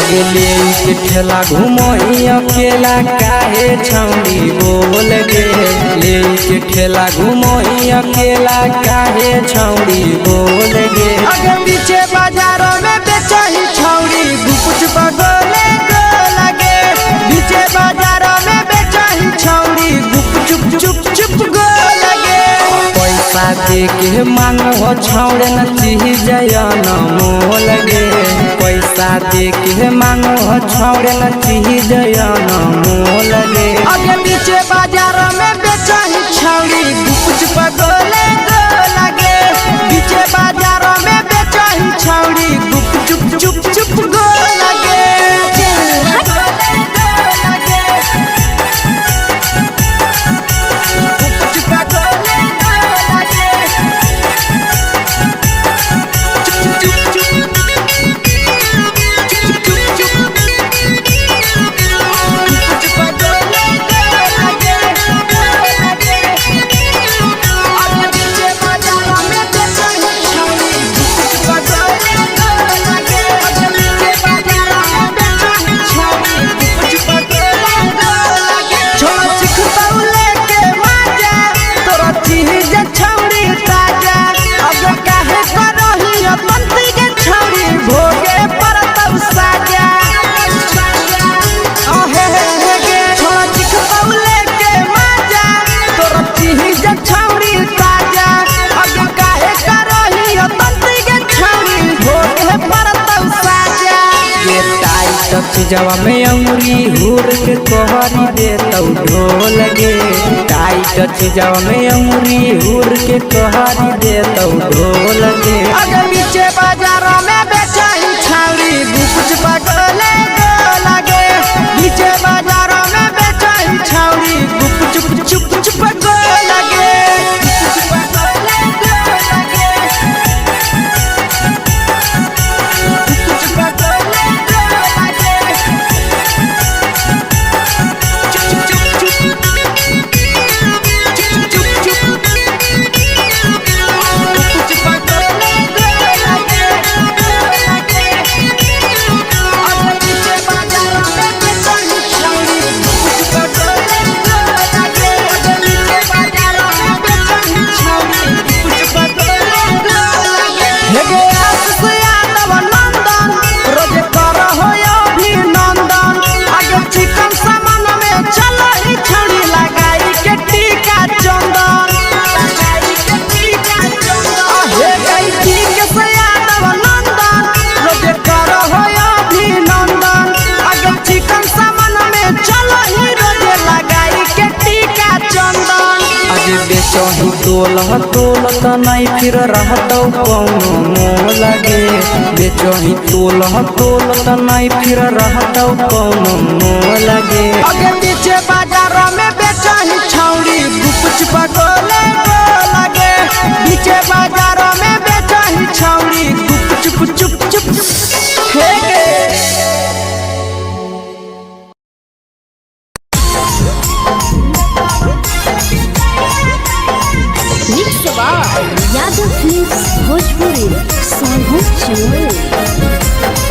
अगले के ठेला घुमोई अकेला काहे छौड़ी बोल गे ले के ठेला घुमोई अकेला काहे छौड़ी बोल गे अगे पीछे बाजारों में बेचही छौड़ी गुपुच बगले गो लगे पीछे बाजारों में बेचही छौड़ी गुप चुप चुप चुप गो लगे पैसा दे के मांगो छौड़े न चीज जयन मोल गे पैसा दे के मांगो छौड़े न चीज जयन मोल गे अगे पीछे बाजार में बेचही छौड़ी गुपुच बगले गो लगे पीछे बाजार में बेचही छौड़ी गुप चुप चुप चुप गो लगे जवा में अंगुरी हुर के तोहरी दे तौ ढोल गे टाइट जवा में अंगुरी हुर के तोहरी दे तौ ढोल गे अगर पीछे बाजार में बेचही छौड़ी गुपुच बगले गो लगे पीछे बाजार में बेचही छौड़ी गुप चुप चुप चुप गो लगे तोलह तोलत नहीं फिर रहतौ कौनो मोह लगे बेचही तोलह तोलत नहीं फिर रहतौ कौनो मोह लगे आगे पीछे बाजार में बेचही छौड़ी गुपच पगोले लगे पीछे बाजार में बेचही छौड़ी गुप चुप चुप चुप हे गे यादव फिल्म्स भोजपुरी सोनू चमोली।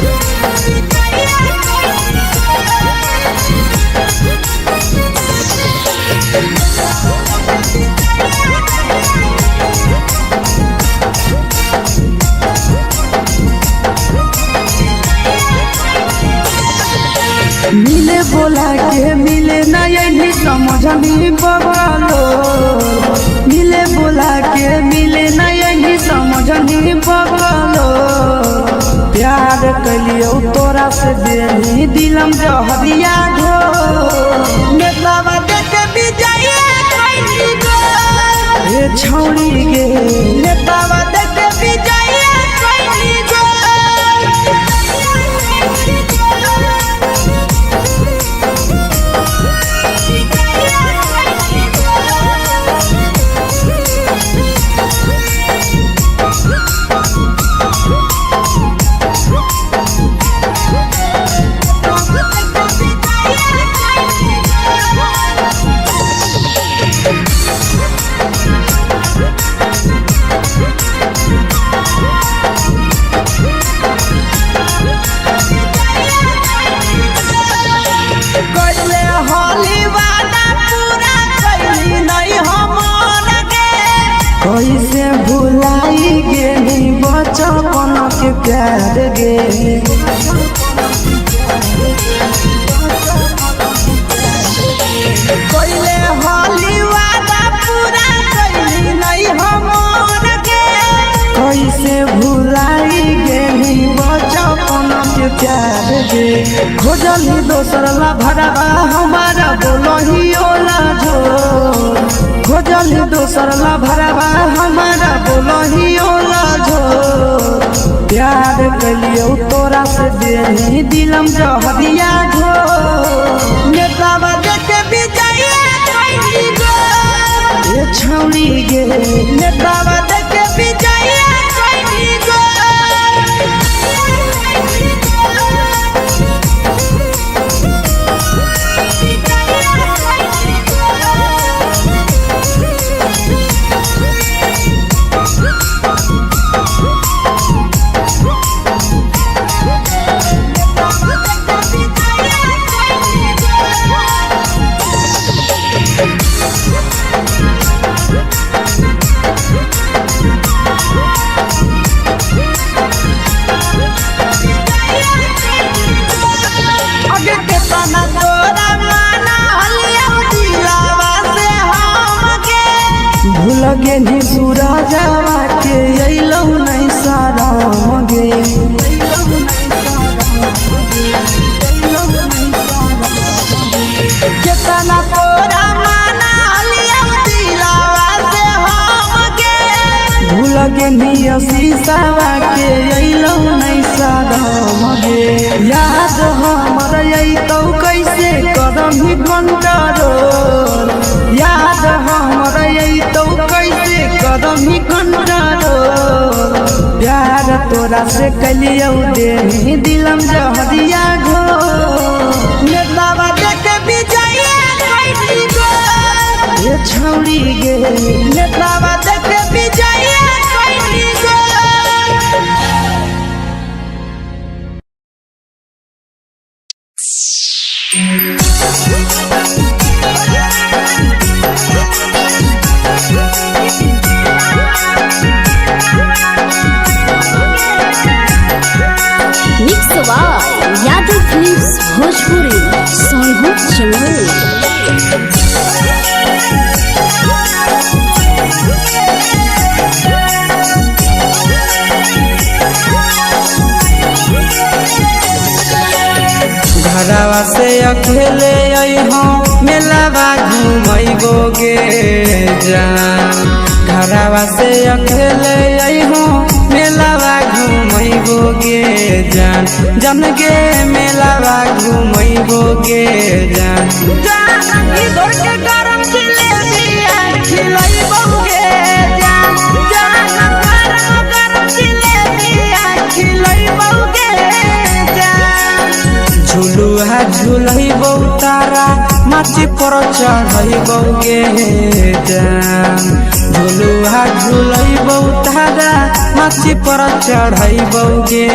मिले बोला के मिले ना यही समझनी बवालो मिले बोला के मिले ना यही समझनी बवालो प्यार कलियो तोरा से देनी दिलम जहरिया घो नेतावा देखे बिजाए कैली गो ए छौड़ी गे नेतावा देखे बिजाए कैली गो कैसे भुलाई गेली बचपन के प्यार गे कैले होली वादा पूरा कैली नहीं हमर गे कैसे भुलाई गेली बचपन के प्यार गे खोजली दोसर ला भरवा हमारा बोलही ओला जो खोजली दोसर ला भरवा हमारा बोलही ओला जो प्यार कलियो तोरा से देनी दिलम जहरिया घो नेतावा देखे बिजाए कैली गो ए छौड़ी गे नेतावा देखे बिजाए कैली गो लगे नी सूरजवा के अइलौ नहीं सारा मगे केतना तोरा माना लिया दिलावा से हम गे भूल गे नी शीशावा के अइलौ नहीं सारा मगे याद हमर अइतौ कैसे करम ही कंट्रोल याद हमर अइतौ कैसे कदम ही कंट्रोल प्यार तोरा से कलियो देनी दिलम जहरिया घो नेतावा देखे बिजाए कैली गो ए छौड़ी गे नेतावा देखे बिजाए कैली गो यादव फिल्म्स भोजपुरी सोनू चमोली। घरवा से अकेले अइहो मेलावा घूमैगो गे जान घरवा से अकेले अइहो मेलावा घूमैबो गे जान जन गे मेलावा घूमैबो गे जान जानकी घोर के गरम जिलेबिया खिलैबो गे जान गरम जिलेबिया खिलैबो गे जान झुलुहा झुलैबो तारा माची पर चढ़ैबो गे जान झुलुहा झुलैबो तारा माची पर चढ़ैबो गे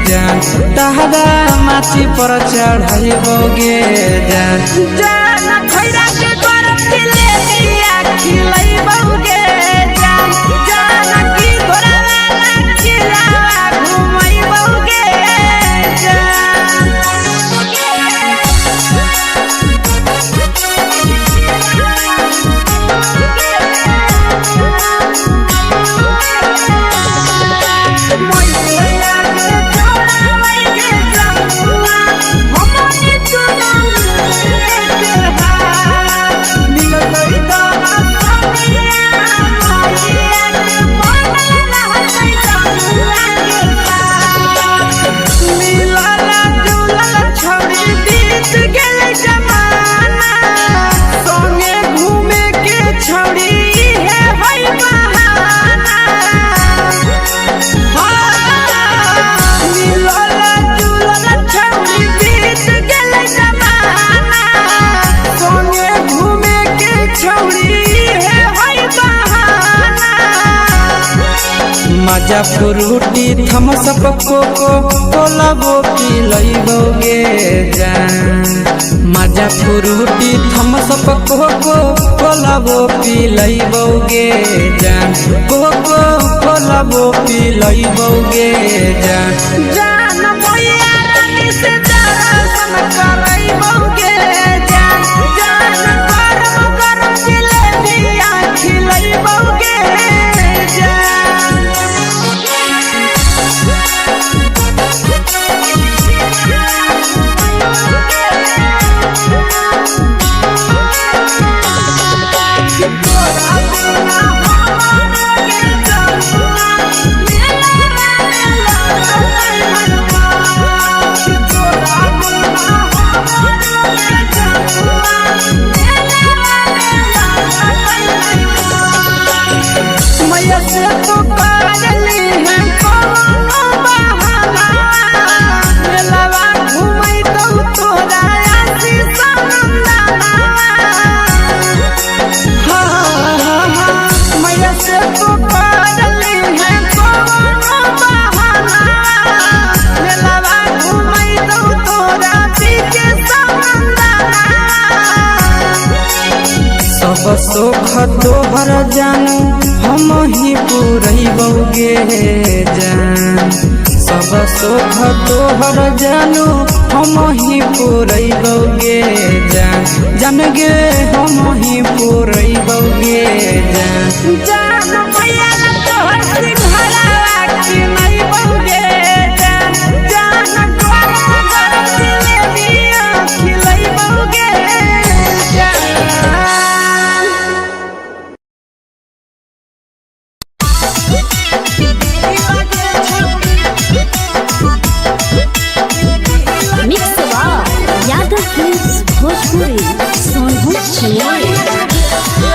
जान तारा माची पर चढ़ैबो गे जान जान खैरा के गरम जिलेबिया खिलैबो गे जान जानकी घोरवाला खिलावा घुमैबो गे मजा फ्रूटी थम्स अप कोको कोलाबो पिलैबो गे जान मजा फ्रूटी थम्स अप कोको कोलाबो पिलैबो गे जान कोको कोलाबो पिलैबो गे जान जान भैया रानी से दर्शन करैबो गे जान गरम जिलेबिया खिलैबो गे सब सुख तोहर जानू हम ही पूरैबो गे जान सब सुख तोहर जानू हम ही पूरैबो गे जान जान गे हम ही पूरैबो गे जान जान भैया तोहर सिंघरावा खिलैबो गे जान गरम जिलेबिया खिलैबो गे यादव फिल्म्स भोजपुरी सोनू चिड़िया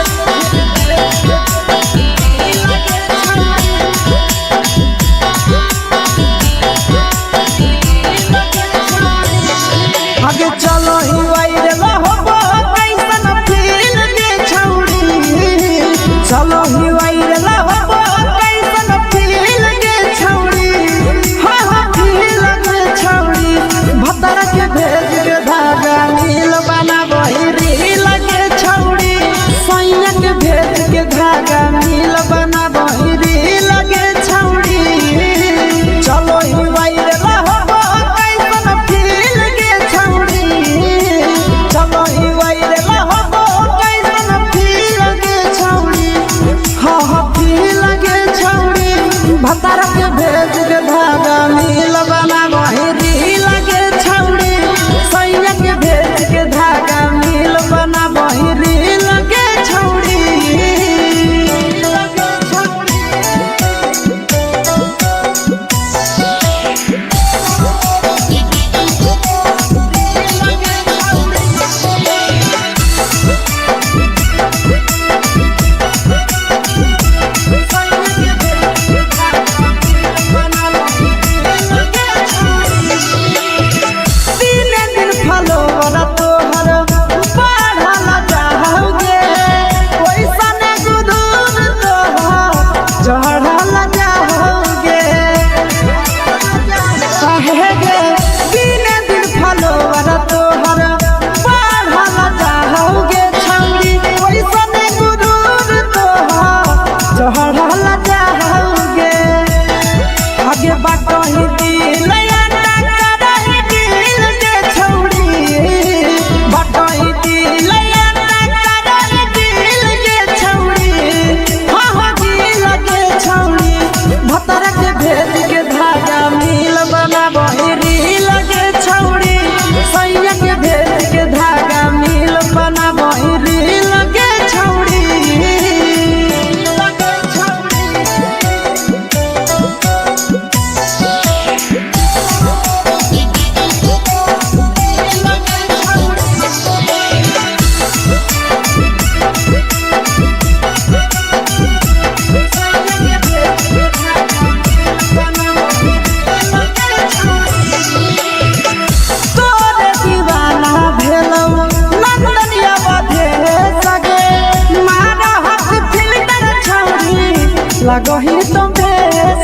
लगही तुम्हे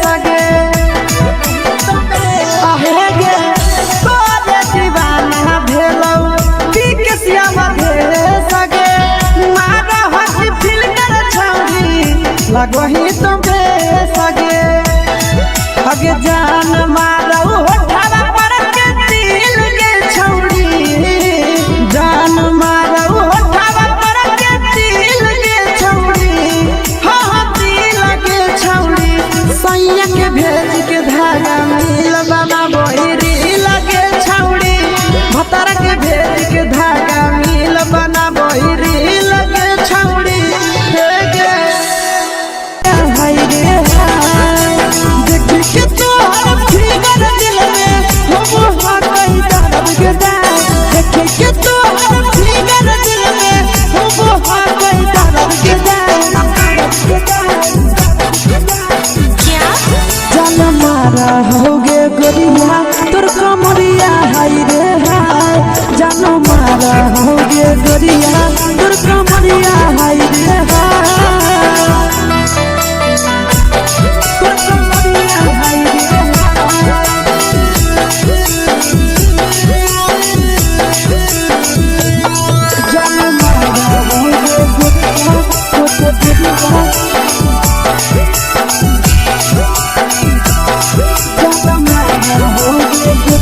सगे आहे गे तोरे दीवाना भेलौ बिकसिया भेले सगे मारा हसी फिल कर छौरी लगही तुम्हे सगे अगे जान मारौ होठवा पर के दिल के छौरी जान मारौ होठवा पर के दिल के छौरी हाँ दिल के छौरी सैया के भेज के धागा मिल बना बोहिरी लगे छौरी भतर के भेज के धागा मिल बना बोहिरी लगे छौरी हे गे हाय रे देख के तोहर फिगर दिल में हम हाथ कहीं दर्द के देख के तोहर फिगर दिल में हम हाथ कहीं दर्द के जान मारा होगे गोरिया तोर कमरिया हाय रे हाय जान मारा होगे गोरिया तोर कमरिया हाय रे हाय तोर कमरिया हाय रे जान मारा होगे गोरिया तोर कमरिया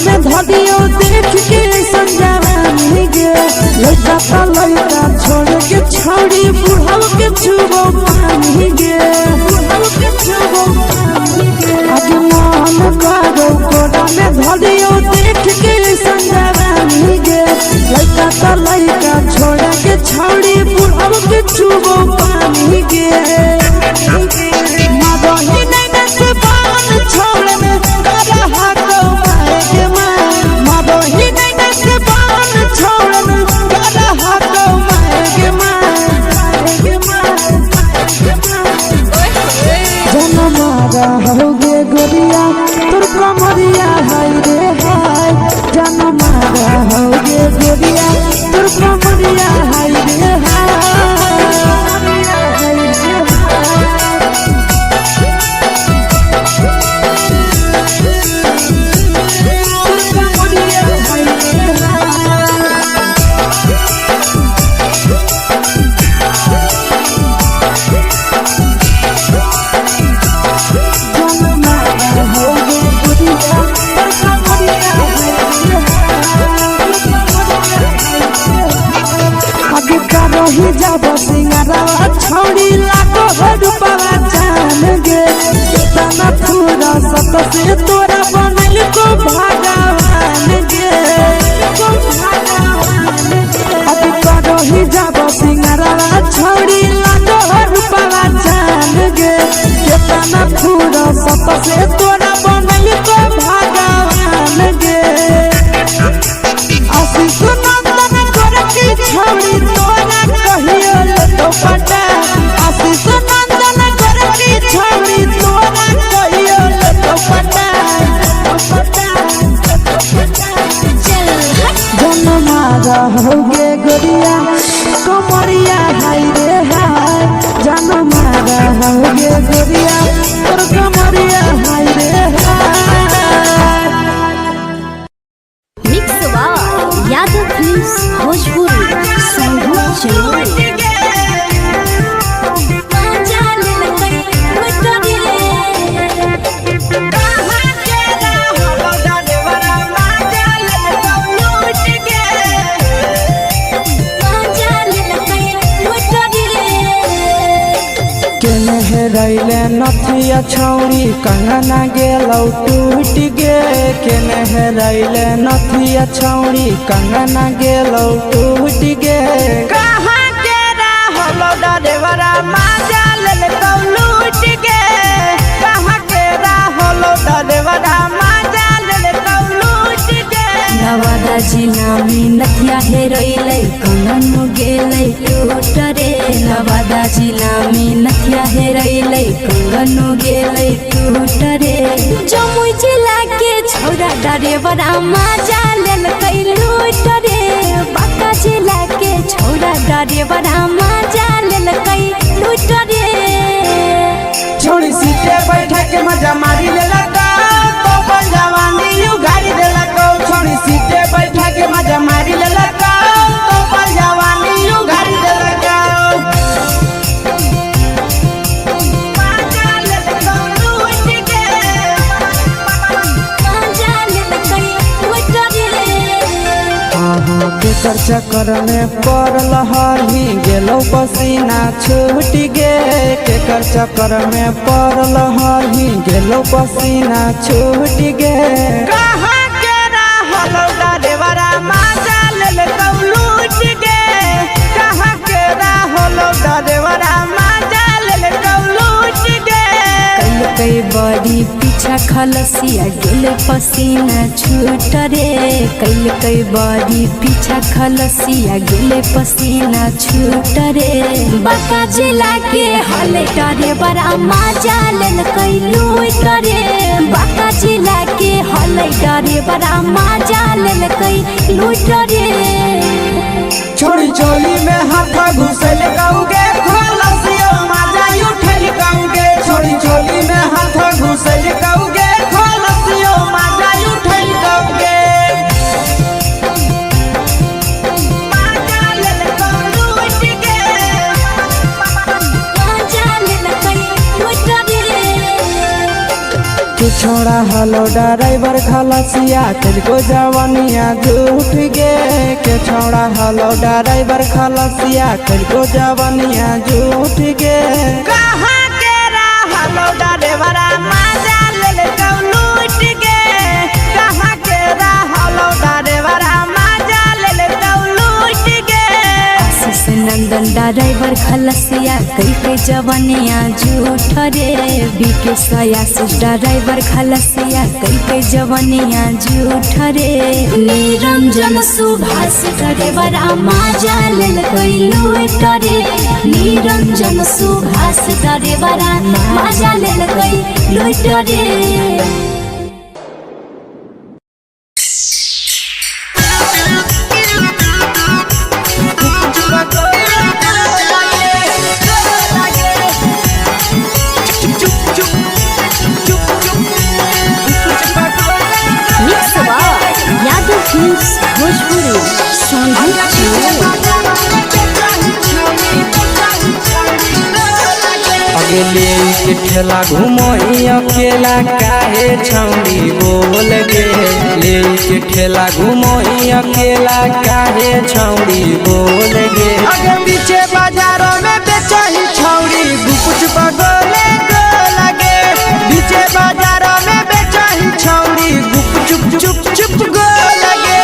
देख के संजानी गे लड़का लड़का छोड़ के छौड़ी बुढ़ाव के छुबो पानी गे बुढ़ाव के छुबो पानी गे आज मन करो कोड़ा में धरियो देख के संजानी गे लड़का लड़का छोड़ के छौड़ी बुढ़ाव के छुबो पानी गे मादोही नहीं नस बान छोड़ में करा हाथों मारे के मादोही नहीं नस बान छोड़ में करा हाथों मारे के जन मारा होगे गोरिया तोर कमरिया हाय रे हाय जन मारा होगे गोरिया तोर कमरिया हाय रे हाय ही जब सिंगारवा छौड़ी लागो रूपवा जान गे तना पूरा सत से तोरा बनल को भगवान गे अभी करो ही जब सिंगारवा छौड़ी लागो रूपवा जान गे तना पूरा सत से तोरा बनल को भगवान गे आशीष नंदन कर की छौड़ी तोरा कहियो तो पटा आशीष नंदन कर की छौड़ी तोरा कहियो तो पटा जन मारा होगे गोरिया कमरिया हाय रे हाय जन मारा होगे गोरिया तोर कमरिया हाय रे हाय मिक्स वाव यादव फिल्म्स भोजपुरी संगीत चैनल रैले नथिया छौड़ी कंगना गेलौ टूट गे केने रैले नथिया छौड़ी कंगना गेलौ टूट गे कहाँ के रहलो डरेवरा माजा लेलकौ लूट गे कहाँ के रहलो डरेवरा माजा लेलकौ लूट गे नवादा जिला में नथिया हेरैलै कंगन गेलै टूट रे नवादा जिला में नथिया हेरैलै कंगन गेलै टूट रे जमुई जिला के छौरा डरेवरा माजा लेलकौ डरेवरा मजा लेलकै लूट रे छोड़ी सीटे बैठा के मजा मारी लेलका तो अपन जवानी यू गाड़ी देलका छोड़ी सीटे बैठा के मजा मारी लेलका तो अपन जवानी यू गाड़ी देलका केकर चक्कर में पड़ल हली गेलो पसीना छूट गे केकर चक्कर में पड़ल हली गेलो पसीना छूट गे कहां के रहल डरेवरा मजा लेलकौ लूट गे कहां के रहल डरेवरा मजा लेलकौ लूट गे कई बड़ी पीछा खलसिया गेल पसीना छूट रे कई बड़ी पीछा खलसिया गेल पसीना छूट रे बाका जिला के हले डरे बड़ा मजा लेलकै लूट रे बाका जिला के हले डरे बड़ा मजा लेलकै लूट रे छोड़ी चोली में हाथ घुसल कौगे खलसियो मजा उठल कौगे छोड़ी चोली में हाथ घुसल कौगे खलसियो मजा उठल कौगे छोड़ा हलो ड्राइवर खलसिया तुझको जवानिया झूठ गे के छोड़ा हलो ड्राइवर खलसिया तुझको जवानिया झूठ गे कहां के रहलो ड्राइवरा मजा लेलकौ लूट गे कहां के रहलो ड्राइवरा मजा लेलकौ लूट गे आशीष नंदन ड्राइवर खलसिया कई जवानिया झूठ रे बीके आशीष ड्राइवर खलसिया कई जवानिया झूठ रे निरंजन सुभाष ड्राइवरा मजा लेलकै लूट रे निरंजन सुभाष ड्राइवरा मजा लेलकै लूट रे भोजपुरी अगले के ठेला घुमोई अकेला काहे छौड़ी बोल गे ले के ठेला घुमोई अकेला काहे छौड़ी बोल गे अगे पीछे बाजारों में बेचही छौड़ी गुपुच पगोले गो लगे पीछे बाजारों में बेचही छौड़ी गुपुच चुप चुप गो लगे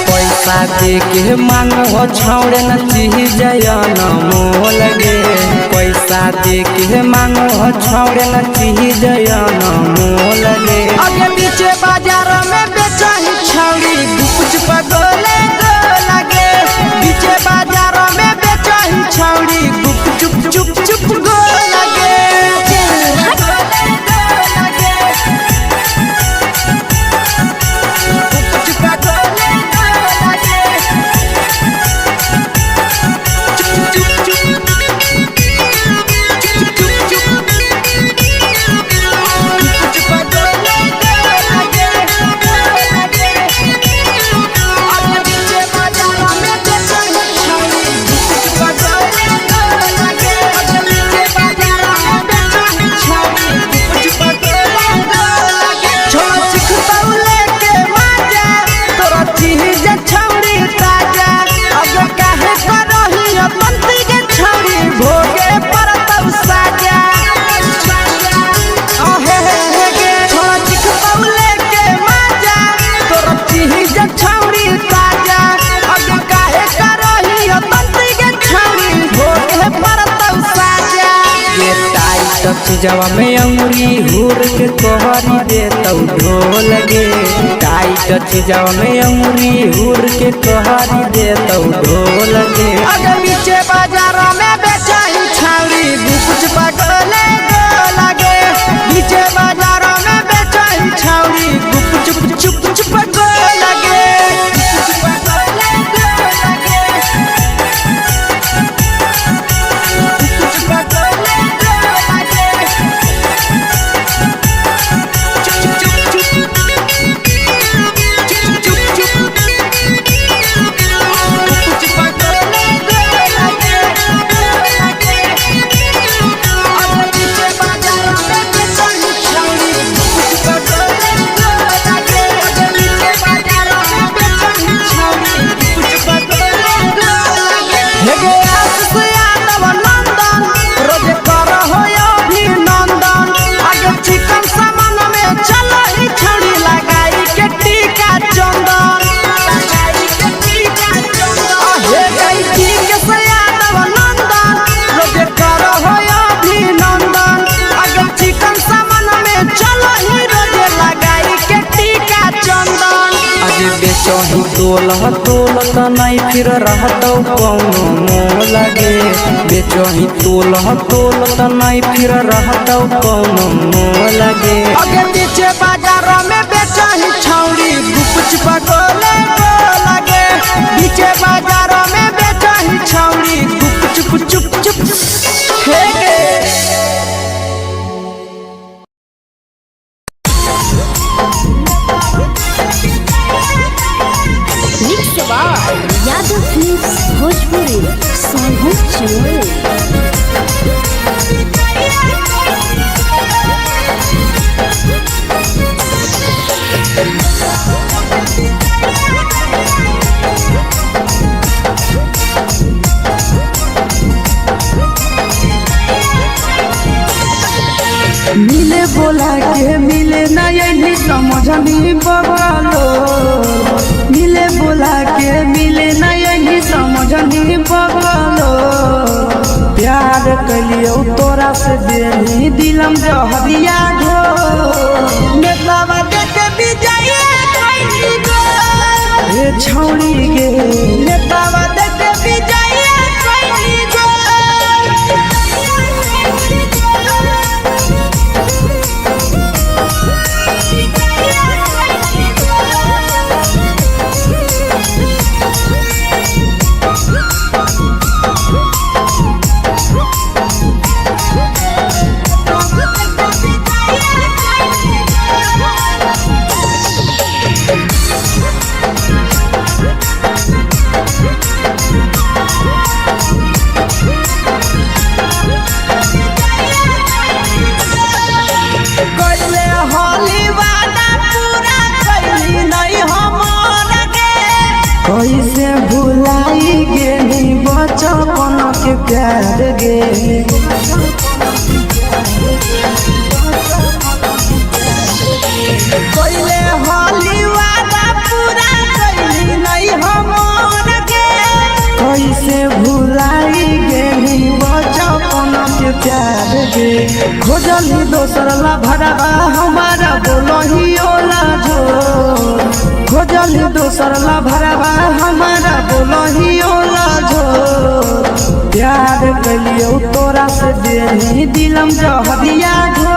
पैसा दे के मांगो छौड़े न चीज जयन मोल गे पैसा दे के मांगो छौड़े न चीज जयन मोल गे अगे पीछे बाजार में बेचही छौड़ी गुपुच पगोले गो लगे पीछे बाजार में बेचही छौड़ी गुपुच चुप चुप गो लगे चीजवा में अंगुरी हुर के कोहरी दे तो ढोल गे टाइट चीजवा में अंगुरी हुर के कोहरी दे तो ढोल गे अगर पीछे बाजार में बेचही छौड़ी गुपुच पगोले गो लगे पीछे बाजार में बेचही छौड़ी गुपुच चुप चुप गो लगे बेचही तोल त नहीं फिर रहतौ कौनो मोह लगे बेचही तोल त नहीं फिर रहतौ कौनो मोह लगे अगे पीछे बाजार में बेचही छौड़ी गुपचुप गोले गो लगे पीछे बाजार में बेचही छौड़ी गुपचुप चुप चुप हे गे यादव फिल्म्स भोजपुरी सोनू चमोली। मिले बोला के मिले ना यही समझनी बगलो मिले बोला के मिले ना यही समझनी बगलो प्यार कलियो तोरा से बेनी दिलम जहरिया घो नेतावा देख विजय कइली गो ए छौड़ी गे नेतावा देख विजय कइली गो कैसे भुलाई गेली बचपन के प्यार गे कैले होली वादा पूरा कैली नहीं हमर गे कैसे भुलाई गेली बचपन के प्यार गे खोजली दोसर ला भरवा हमारा बोलही ओला जो खोजली दोसर ला भरवा हमारा बोलही ओला जो प्यार कलियो तोरा से देनी दिलम जहरिया घो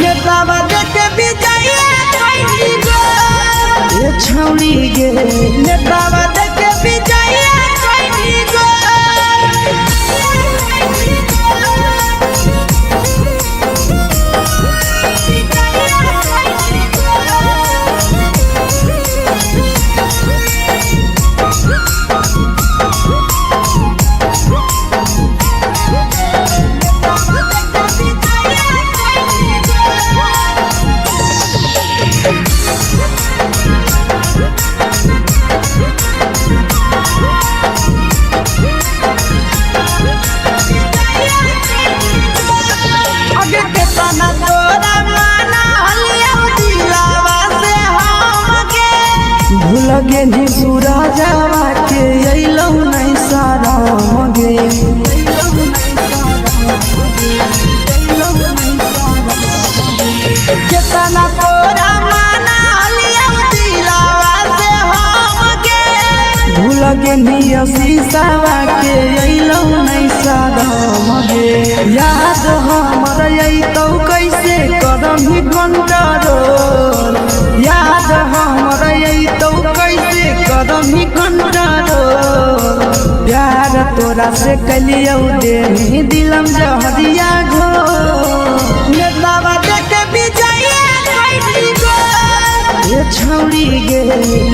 नेतावा देखे विजय कइली गो ए छौड़ी गे नेतावा देखे विजय कइली गो लगे नी पूरा जावा के अइलौ नहीं सारा मगे केतना तोरा माना लिया दिलावा से हम के भूल गे नी शीशावा के अइलौ नहीं सारा मगे याद हमर अइतौ कैसे करम ही कंट्रोल याद हमर अइतौ कैसे करम ही कंट्रोल प्यार तोरा से कलियो देनी दिलम जहरिया घो नेतावा देख विजय कइली गो ए छौड़ी गे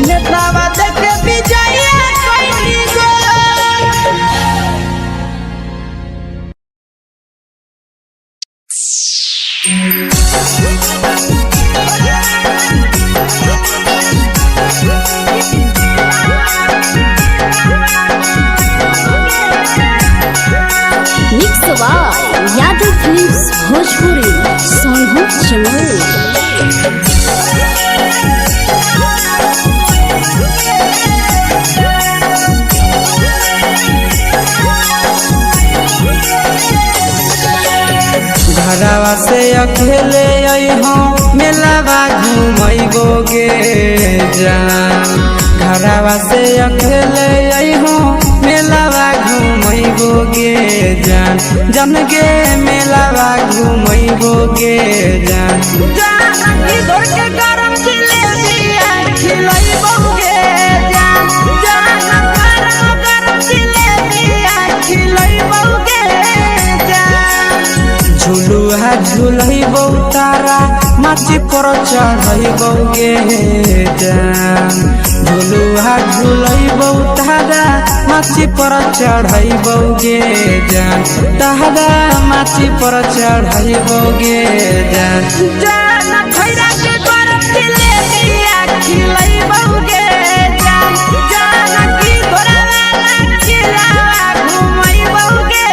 नेतावा देख विजय कइली गो यादव फिल्म्स भोजपुरी सोनू चमोली। से अकेले अइहो मेलावा घूमैबो गे जान जन गे मेलावा घूमैबो गे जान इधर के गरम जिलेबिया खिलैबो गे जान गरम जिलेबिया खिलैबो गे जान झुलुहा झुलैबो तारा माची पर चढ़ैबो गे जान झुलुहा झुलैबो तारा माची पर चढ़ैबो गे जान तारा माची पर चढ़ैबो गे जान खैरा के गरम जिलेबिया खिलैबो गे जान की घोड़ा खिलावा घुमैबो गे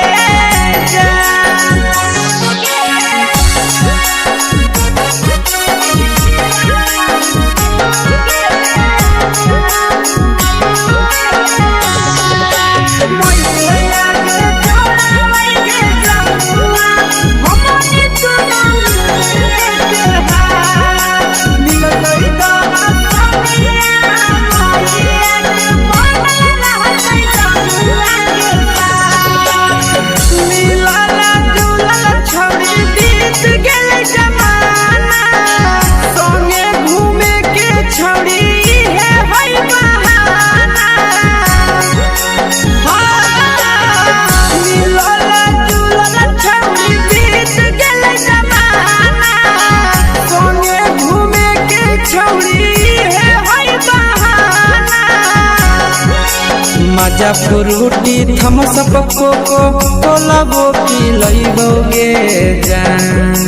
मजा फ्रूटी थम्स अप कोको कोला वो पी लइबो गे जान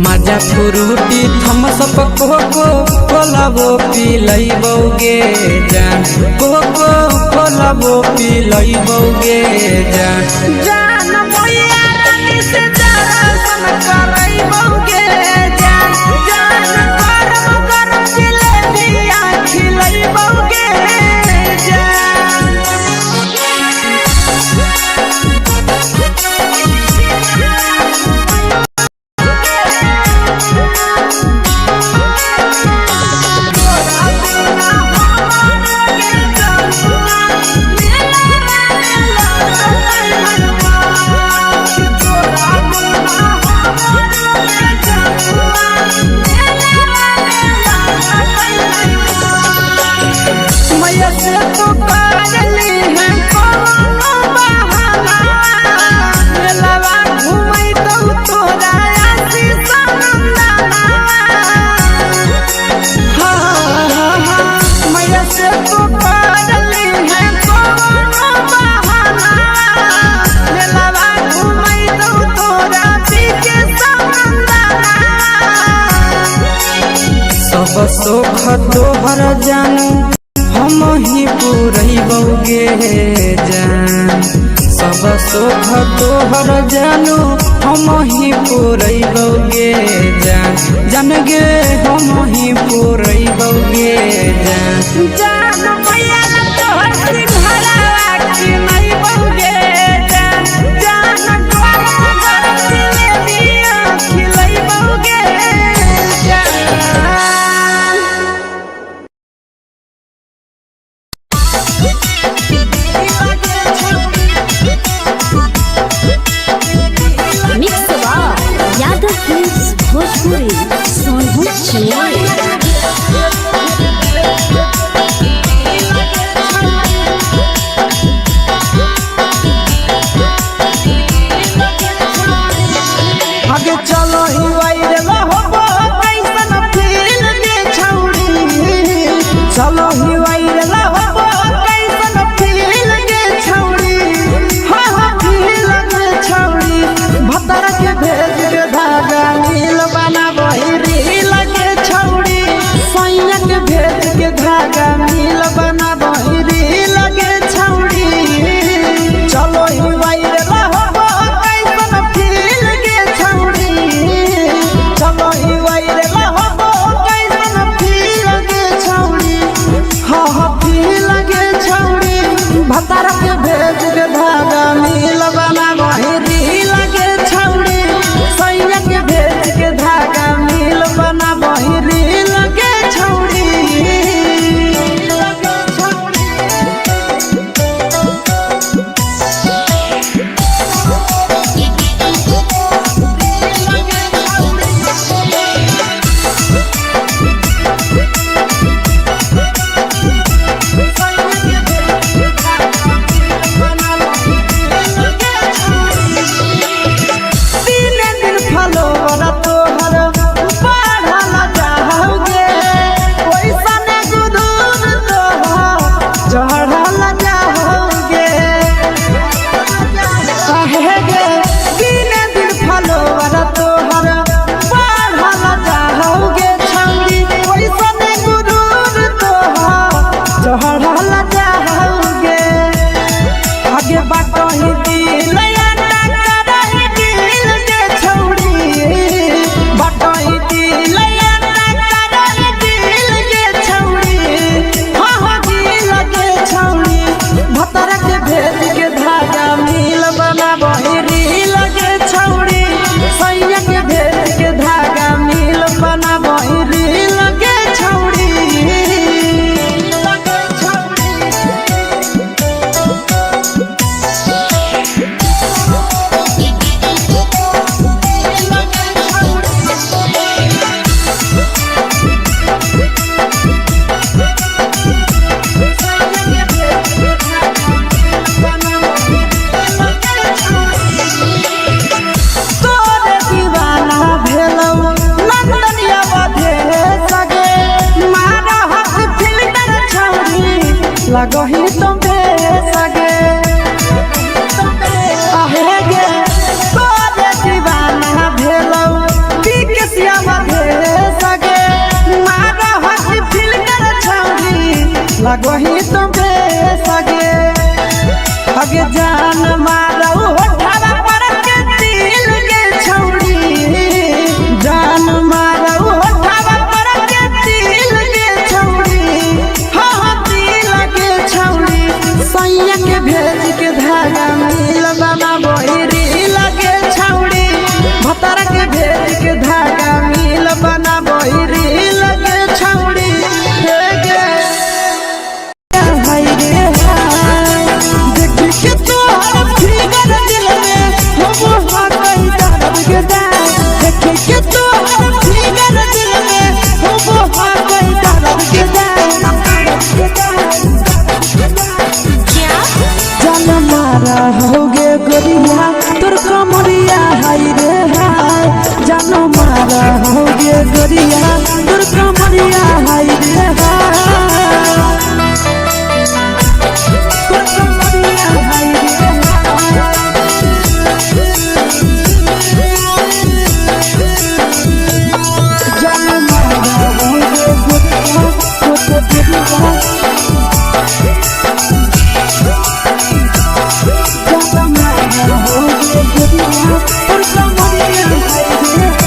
मजा फ्रूटी थम्स अप कोको कोला वो पी लइबो गे जान कोको कोला वो पी लइबो गे जान मोया रानी से दर्शन करैबो गे जान गरम गरम जिलेबिया खिलैबो गे सब सुख तोहर जानू हम ही पूरैबो गे जान सब सुख तोहर जानू हम ही पूरैबो गे जान जान गे हम ही पूरैबो गे जान मैया तोहर सिंघारा खिलैबो गे जान गरम जिलेबिया खिलैबो गे भोजपुरी सोनभद्र लगो ही तुम सगे अगे जान मारो होठवा पर के दिल के छौड़ी जान मारो होठवा पर के दिल के छौड़ी हाँ दिल के छौड़ी सैया के भेज के धागा मिल बना बोरी लगे छौड़ी भतर के भेज के धागा मिल बना बोरी लगे छौड़ी होगे गोरिया तोर कमरिया हाय रे हाय जानो मारा होगे गोरिया तोर कमरिया हाय रे हाय तोर कमरिया हाय रे जानो मारा होगे गोरिया तोर कमरिया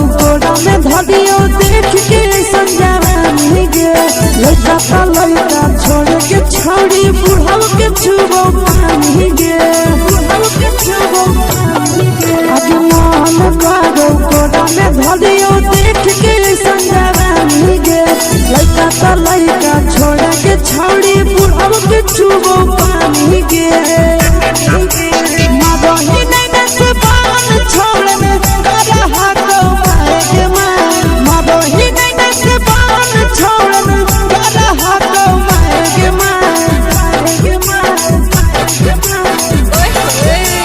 धदियो देख के संजावानी गे लइका का लइका छोड़ के छौड़ी बुढ़ाव के छुबो पानी गे बुढ़ाव के छुबो पानी गे आगे मन कागो कोडा में धदियो देख के संजावानी गे लइका का लइका छोड़ के छौड़ी बुढ़ाव के छुबो पानी गे मादोही नहीं से बान छोड़ में करा हाको माए के मादोही नहीं से बान छोड़ में करा हाको माए के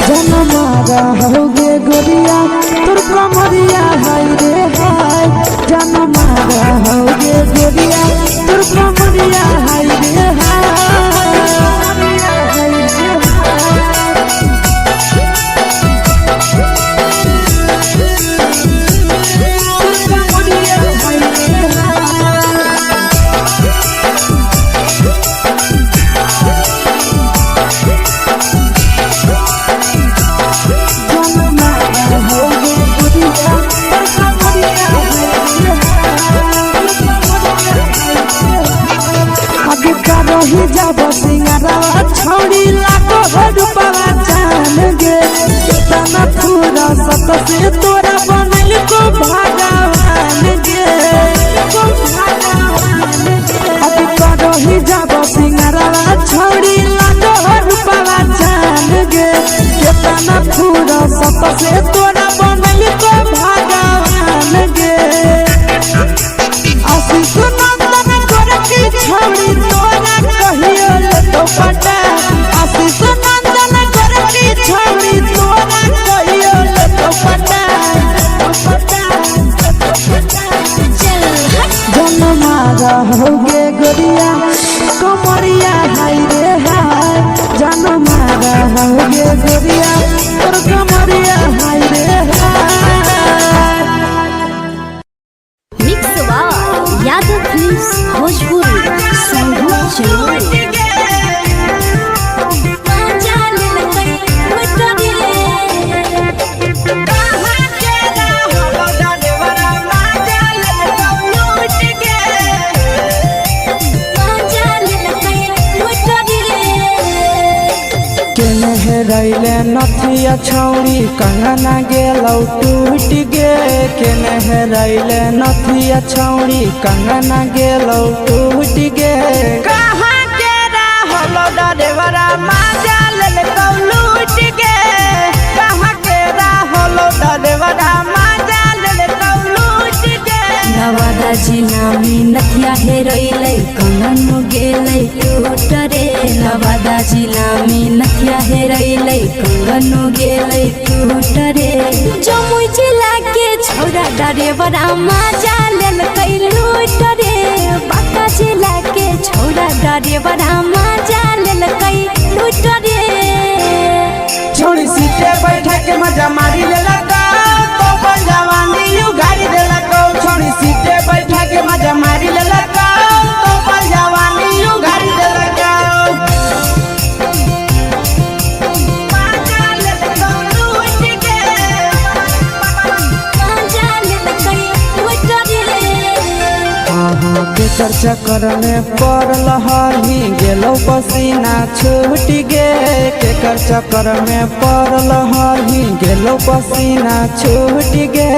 जन मारा होगे गोरिया तोर कमरिया हाय रे हाय जन मारा होगे गोरिया तोर कमरिया हाय रे हाय ही जब सिंगारा छौड़ी लाखो रुपया जान गे तना पूरा सत से तोरा बनल को भगवान गे अभी करो ही जब सिंगारा छौड़ी लाखो रुपया जान गे तना पूरा सत से तोरा बनल को भगवान गे आशीष नंदन गोरखी छौड़ी तोरा कहियो ले तो पटा आशीष नंदन गोरखी छौड़ी तोरा कहियो ले तो पटा जन मारा होगे गोरिया कमरिया हाय रे हाय जन मारा होगे गोरिया तोर कमरिया हाय रे हाय मिक्स वाह यादव फिल्म्स भोजपुरी संगीत चलो रैले नथिया छौड़ी कंगना गेलौ टूट गे केने रैले नथिया छौड़ी कंगना गेलौ टूट गे कहाँ के रहलो डरेवरा माजा लेलकौ लूट गे कहाँ के रहलो डरेवरा माजा लेलकौ लूट गे नवादा जिला में नथिया हेरैलै कंगन गेलै टूट रे नवादा जिला में नथिया हेरैलै कंगन गेलै टूट रे जमुई जिला के छौरा डरेवरा माजा लेलकै लूट रे बांका जिला के छौरा डरेवरा माजा लेलकै लूट रे छोड़ी सीटे बैठा के मजा मारी लेलकौ तो जवानी यू गाड़ी देलकौ चक्कर में पड़ल हही गेलो पसीना छूट गे केकर चक्कर में पड़ल हही गेलो पसीना छूट गे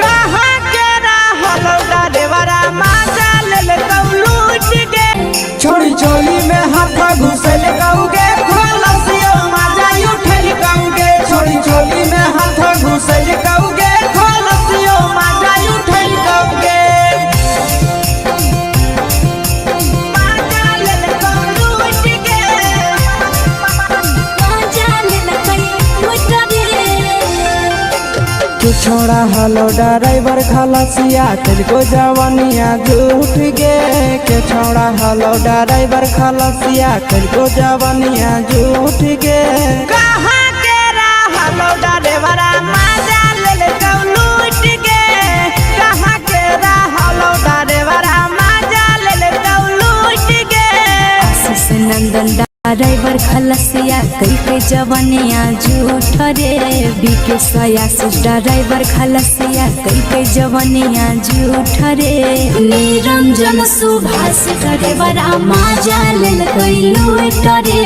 कहाँ के रहलो डरेवरा माजा ले लूट गे छोड़ी चोली में हाथ घुसल गौगे खलसियो माजा उठल गौगे छोड़ी चोली में हाथ घुसल गौगे खलसियो माजा उठल गौगे छोड़ा हलो ड्राइवर खलसिया तेरे जवानिया झूठ गे के छोड़ा हलो ड्राइवर खलसिया तेरे जवानिया झूठ गे कहाँ के रहलो डरेवरा माजा ले लूट गे कहाँ के रहलो डरेवरा माजा ले लूट गे आशीष नंदन ड्राइवर खलसिया कई के जवानिया झूठ रे बीके आशीष ड्राइवर खलसिया कई के जवानिया झूठ रे निरंजन सुभाष ड्राइवर माजा ले लूट रे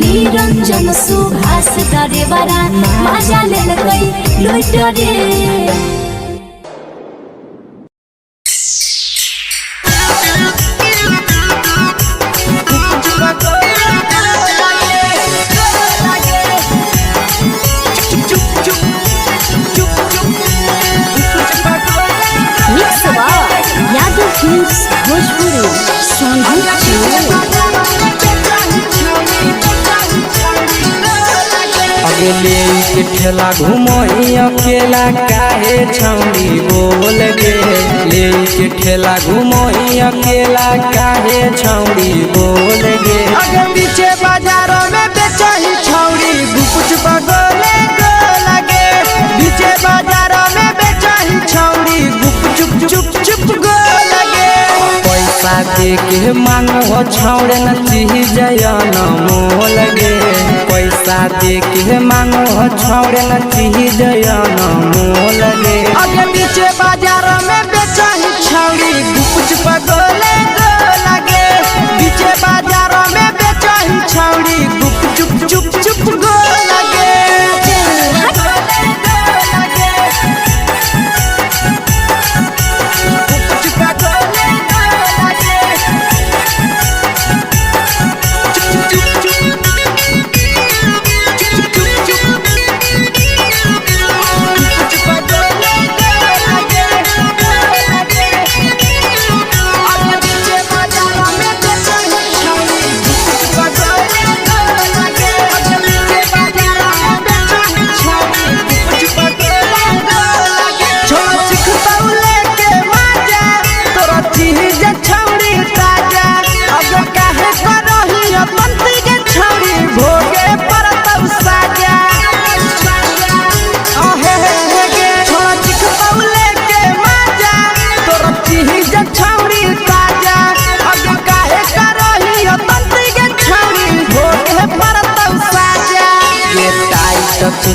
निरंजन सुभाष ड्राइवर माजा ले लूट रे ले के ठेला घूमो अकेला काहे छौड़ी बोल गे ले के ठेला घूमो अकेला काहे छौड़ी बोल गे अगे पीछे बाजारों में बेचही छौड़ी गुपुच बगोले गो लगे पीछे बाजारों में बेचही छौड़ी गुप चुप चुप गो लगे पैसा दे के मांगो छौड़े न चीज न मोल गे पैसा दे के मांगो छौड़े न चीज न मोल गे अगे पीछे बाजारों में बेचही छौड़ी गुपुच बगोले गो लगे पीछे बाजारों में बेचही छौड़ी गुप चुप गो लगे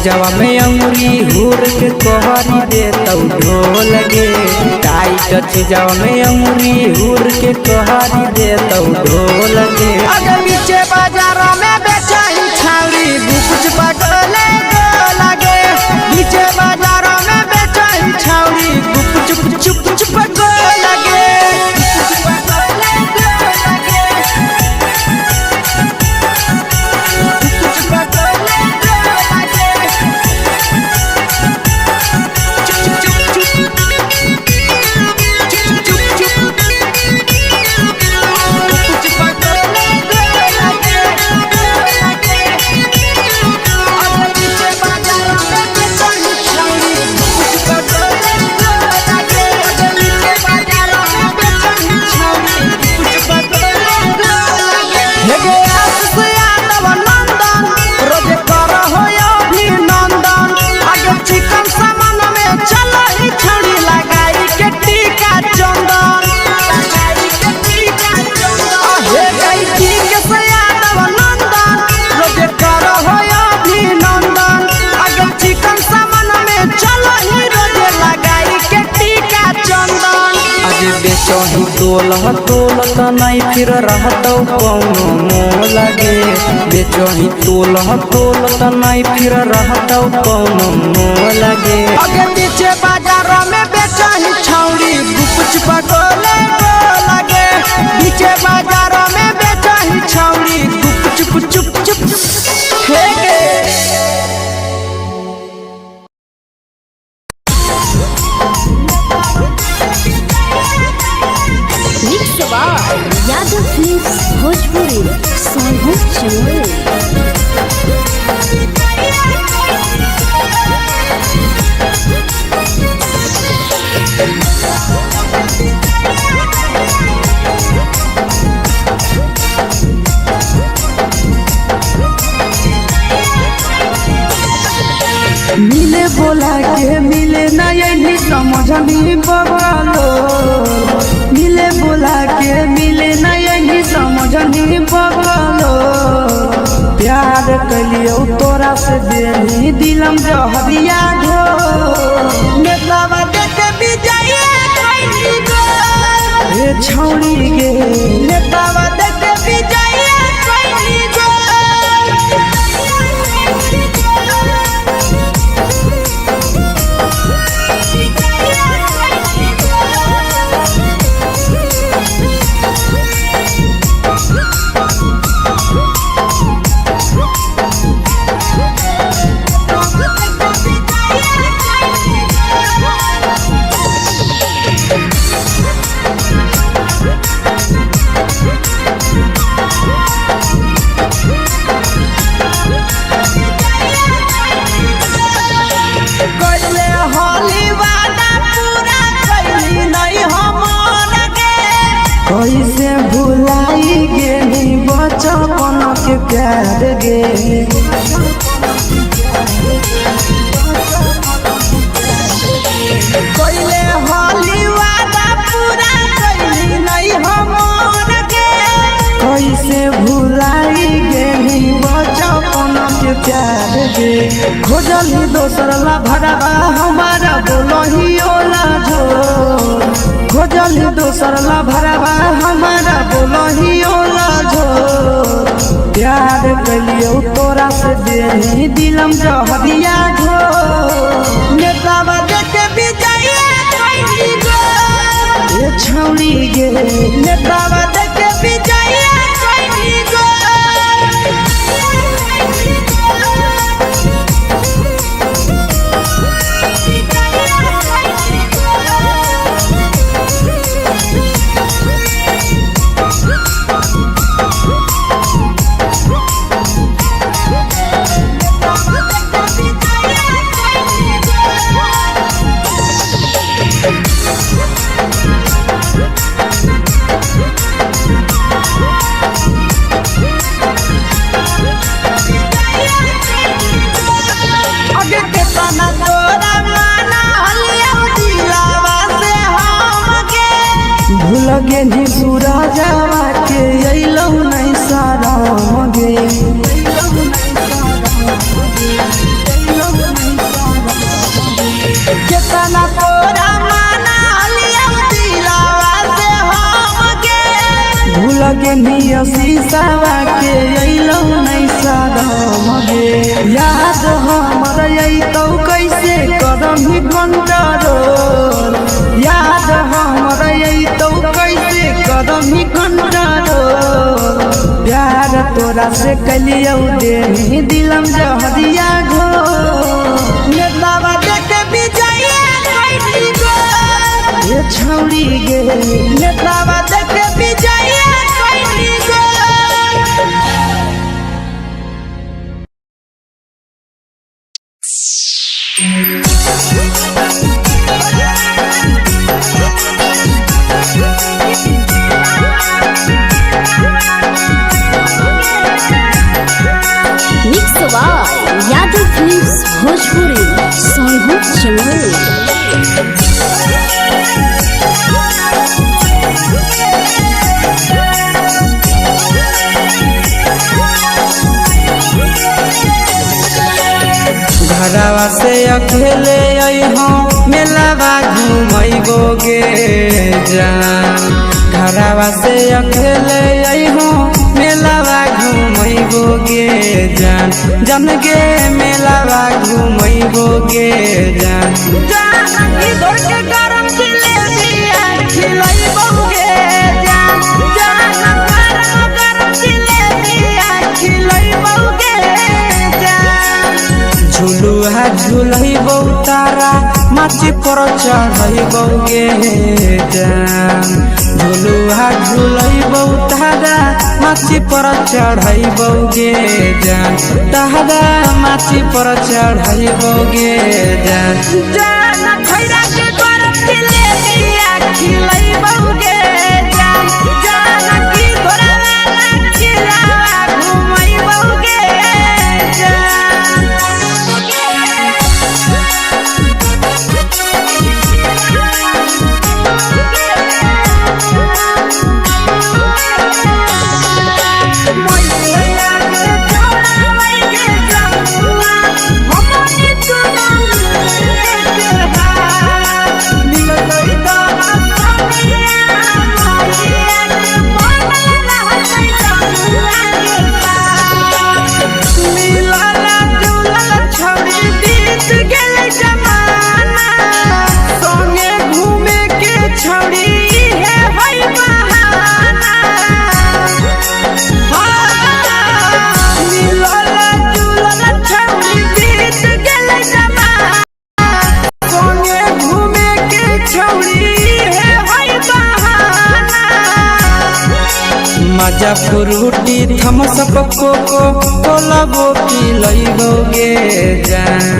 जवा में अंगुरी हुर के कोहरी दे तौ ढोल गे टाइट जवा में अंगुरी हुर के कोहरी दे तौ ढोल गे अगे पीछे बाजारों में बेचही छौड़ी गुपुच बगोले गो लगे पीछे बाजारों में बेचही छौड़ी गुप चुप गो लगे बेचही तोलह तोलत नहीं फिर रहतौ कौनो मोह लगे बेचही तोलह तोलत नहीं फिर रहतौ कौनो मोह लगे आगे पीछे बाजारों में बेचही छौड़ी गुपच पगोले गो लगे पीछे बाजारों में बेचही छौड़ी गुप चुप चुप हे गे यादव फिल्म्स भोजपुरी सोनू चमोली। मिले बोला के मिले ना यही समझनी बवालो मिले बोला के मिले ना यही समझनी बवालो प्यार कलियो तोरा से देनी दिलम जहरिया घो नेतावा देखे बिजाइए कोई गो ए छौड़ी गे नेतावा देखे बिजाइए कोई गो कैसे भुलाई गेली बचपन के प्यार गे कैले होली वादा पूरा कैली नहीं हमर गे कैसे भुलाई गेली बचपन के प्यार गे खोजली दोसर ला भरवा हमारा बोलही ओला जो खोजली दोसर ला भरवा हमारा बोलही ओला जो प्यार कलियो तोरा से देनी दिलम जहरिया घो नेतावा देखे बिजाइए कोई गो ए छौड़ी गे नेतावा देखे बिजाइए कोई गो लगे नी सूरजवा के अइलौ नहीं सारा गे केतना तोरा माना लिया दिलावा से हम गे भूल गे नी शीशावा के अइलौ नहीं सारा गे याद हमर अइतौ कैसे करम कंट्रोल याद हमर अइतौ कैसे करम कंट्रोल प्यार तोरा से कलियो देनी दिलम जहरिया घो नेतावा देखे बिजाइए कोई गो ए छौड़ी गे नेतावा देखे बिजाइए कोई गो यादव फिल्म्स भोजपुरी सोनू चमोली। घरवा से अकेले अइहो मेलावा घूमई घुमैबोगे जान घरवा से अकेले अइहो मेलावा घुमैबोगे जान जन गे मेलावा घुमैबोगे जान जानकी दौड़ के गरम जिलेबिया खिलैबोगे जान गरम जिलेबिया खिलैबोगे जान झुलुहा झुलैबो तारा माची पर चढ़ैबोगे जान झुलुहा झुलैबो तारा माची पर चढ़ैबोगे जान तारा माची पर चढ़ैबोगे जान जान खैरा के गरम जिलेबिया खिलैबोगे जान जानकी घोड़ा खिलावा घुमैबोगे मजा फ्रूटी थमस कोको कोला वो पी लइबोगे जान।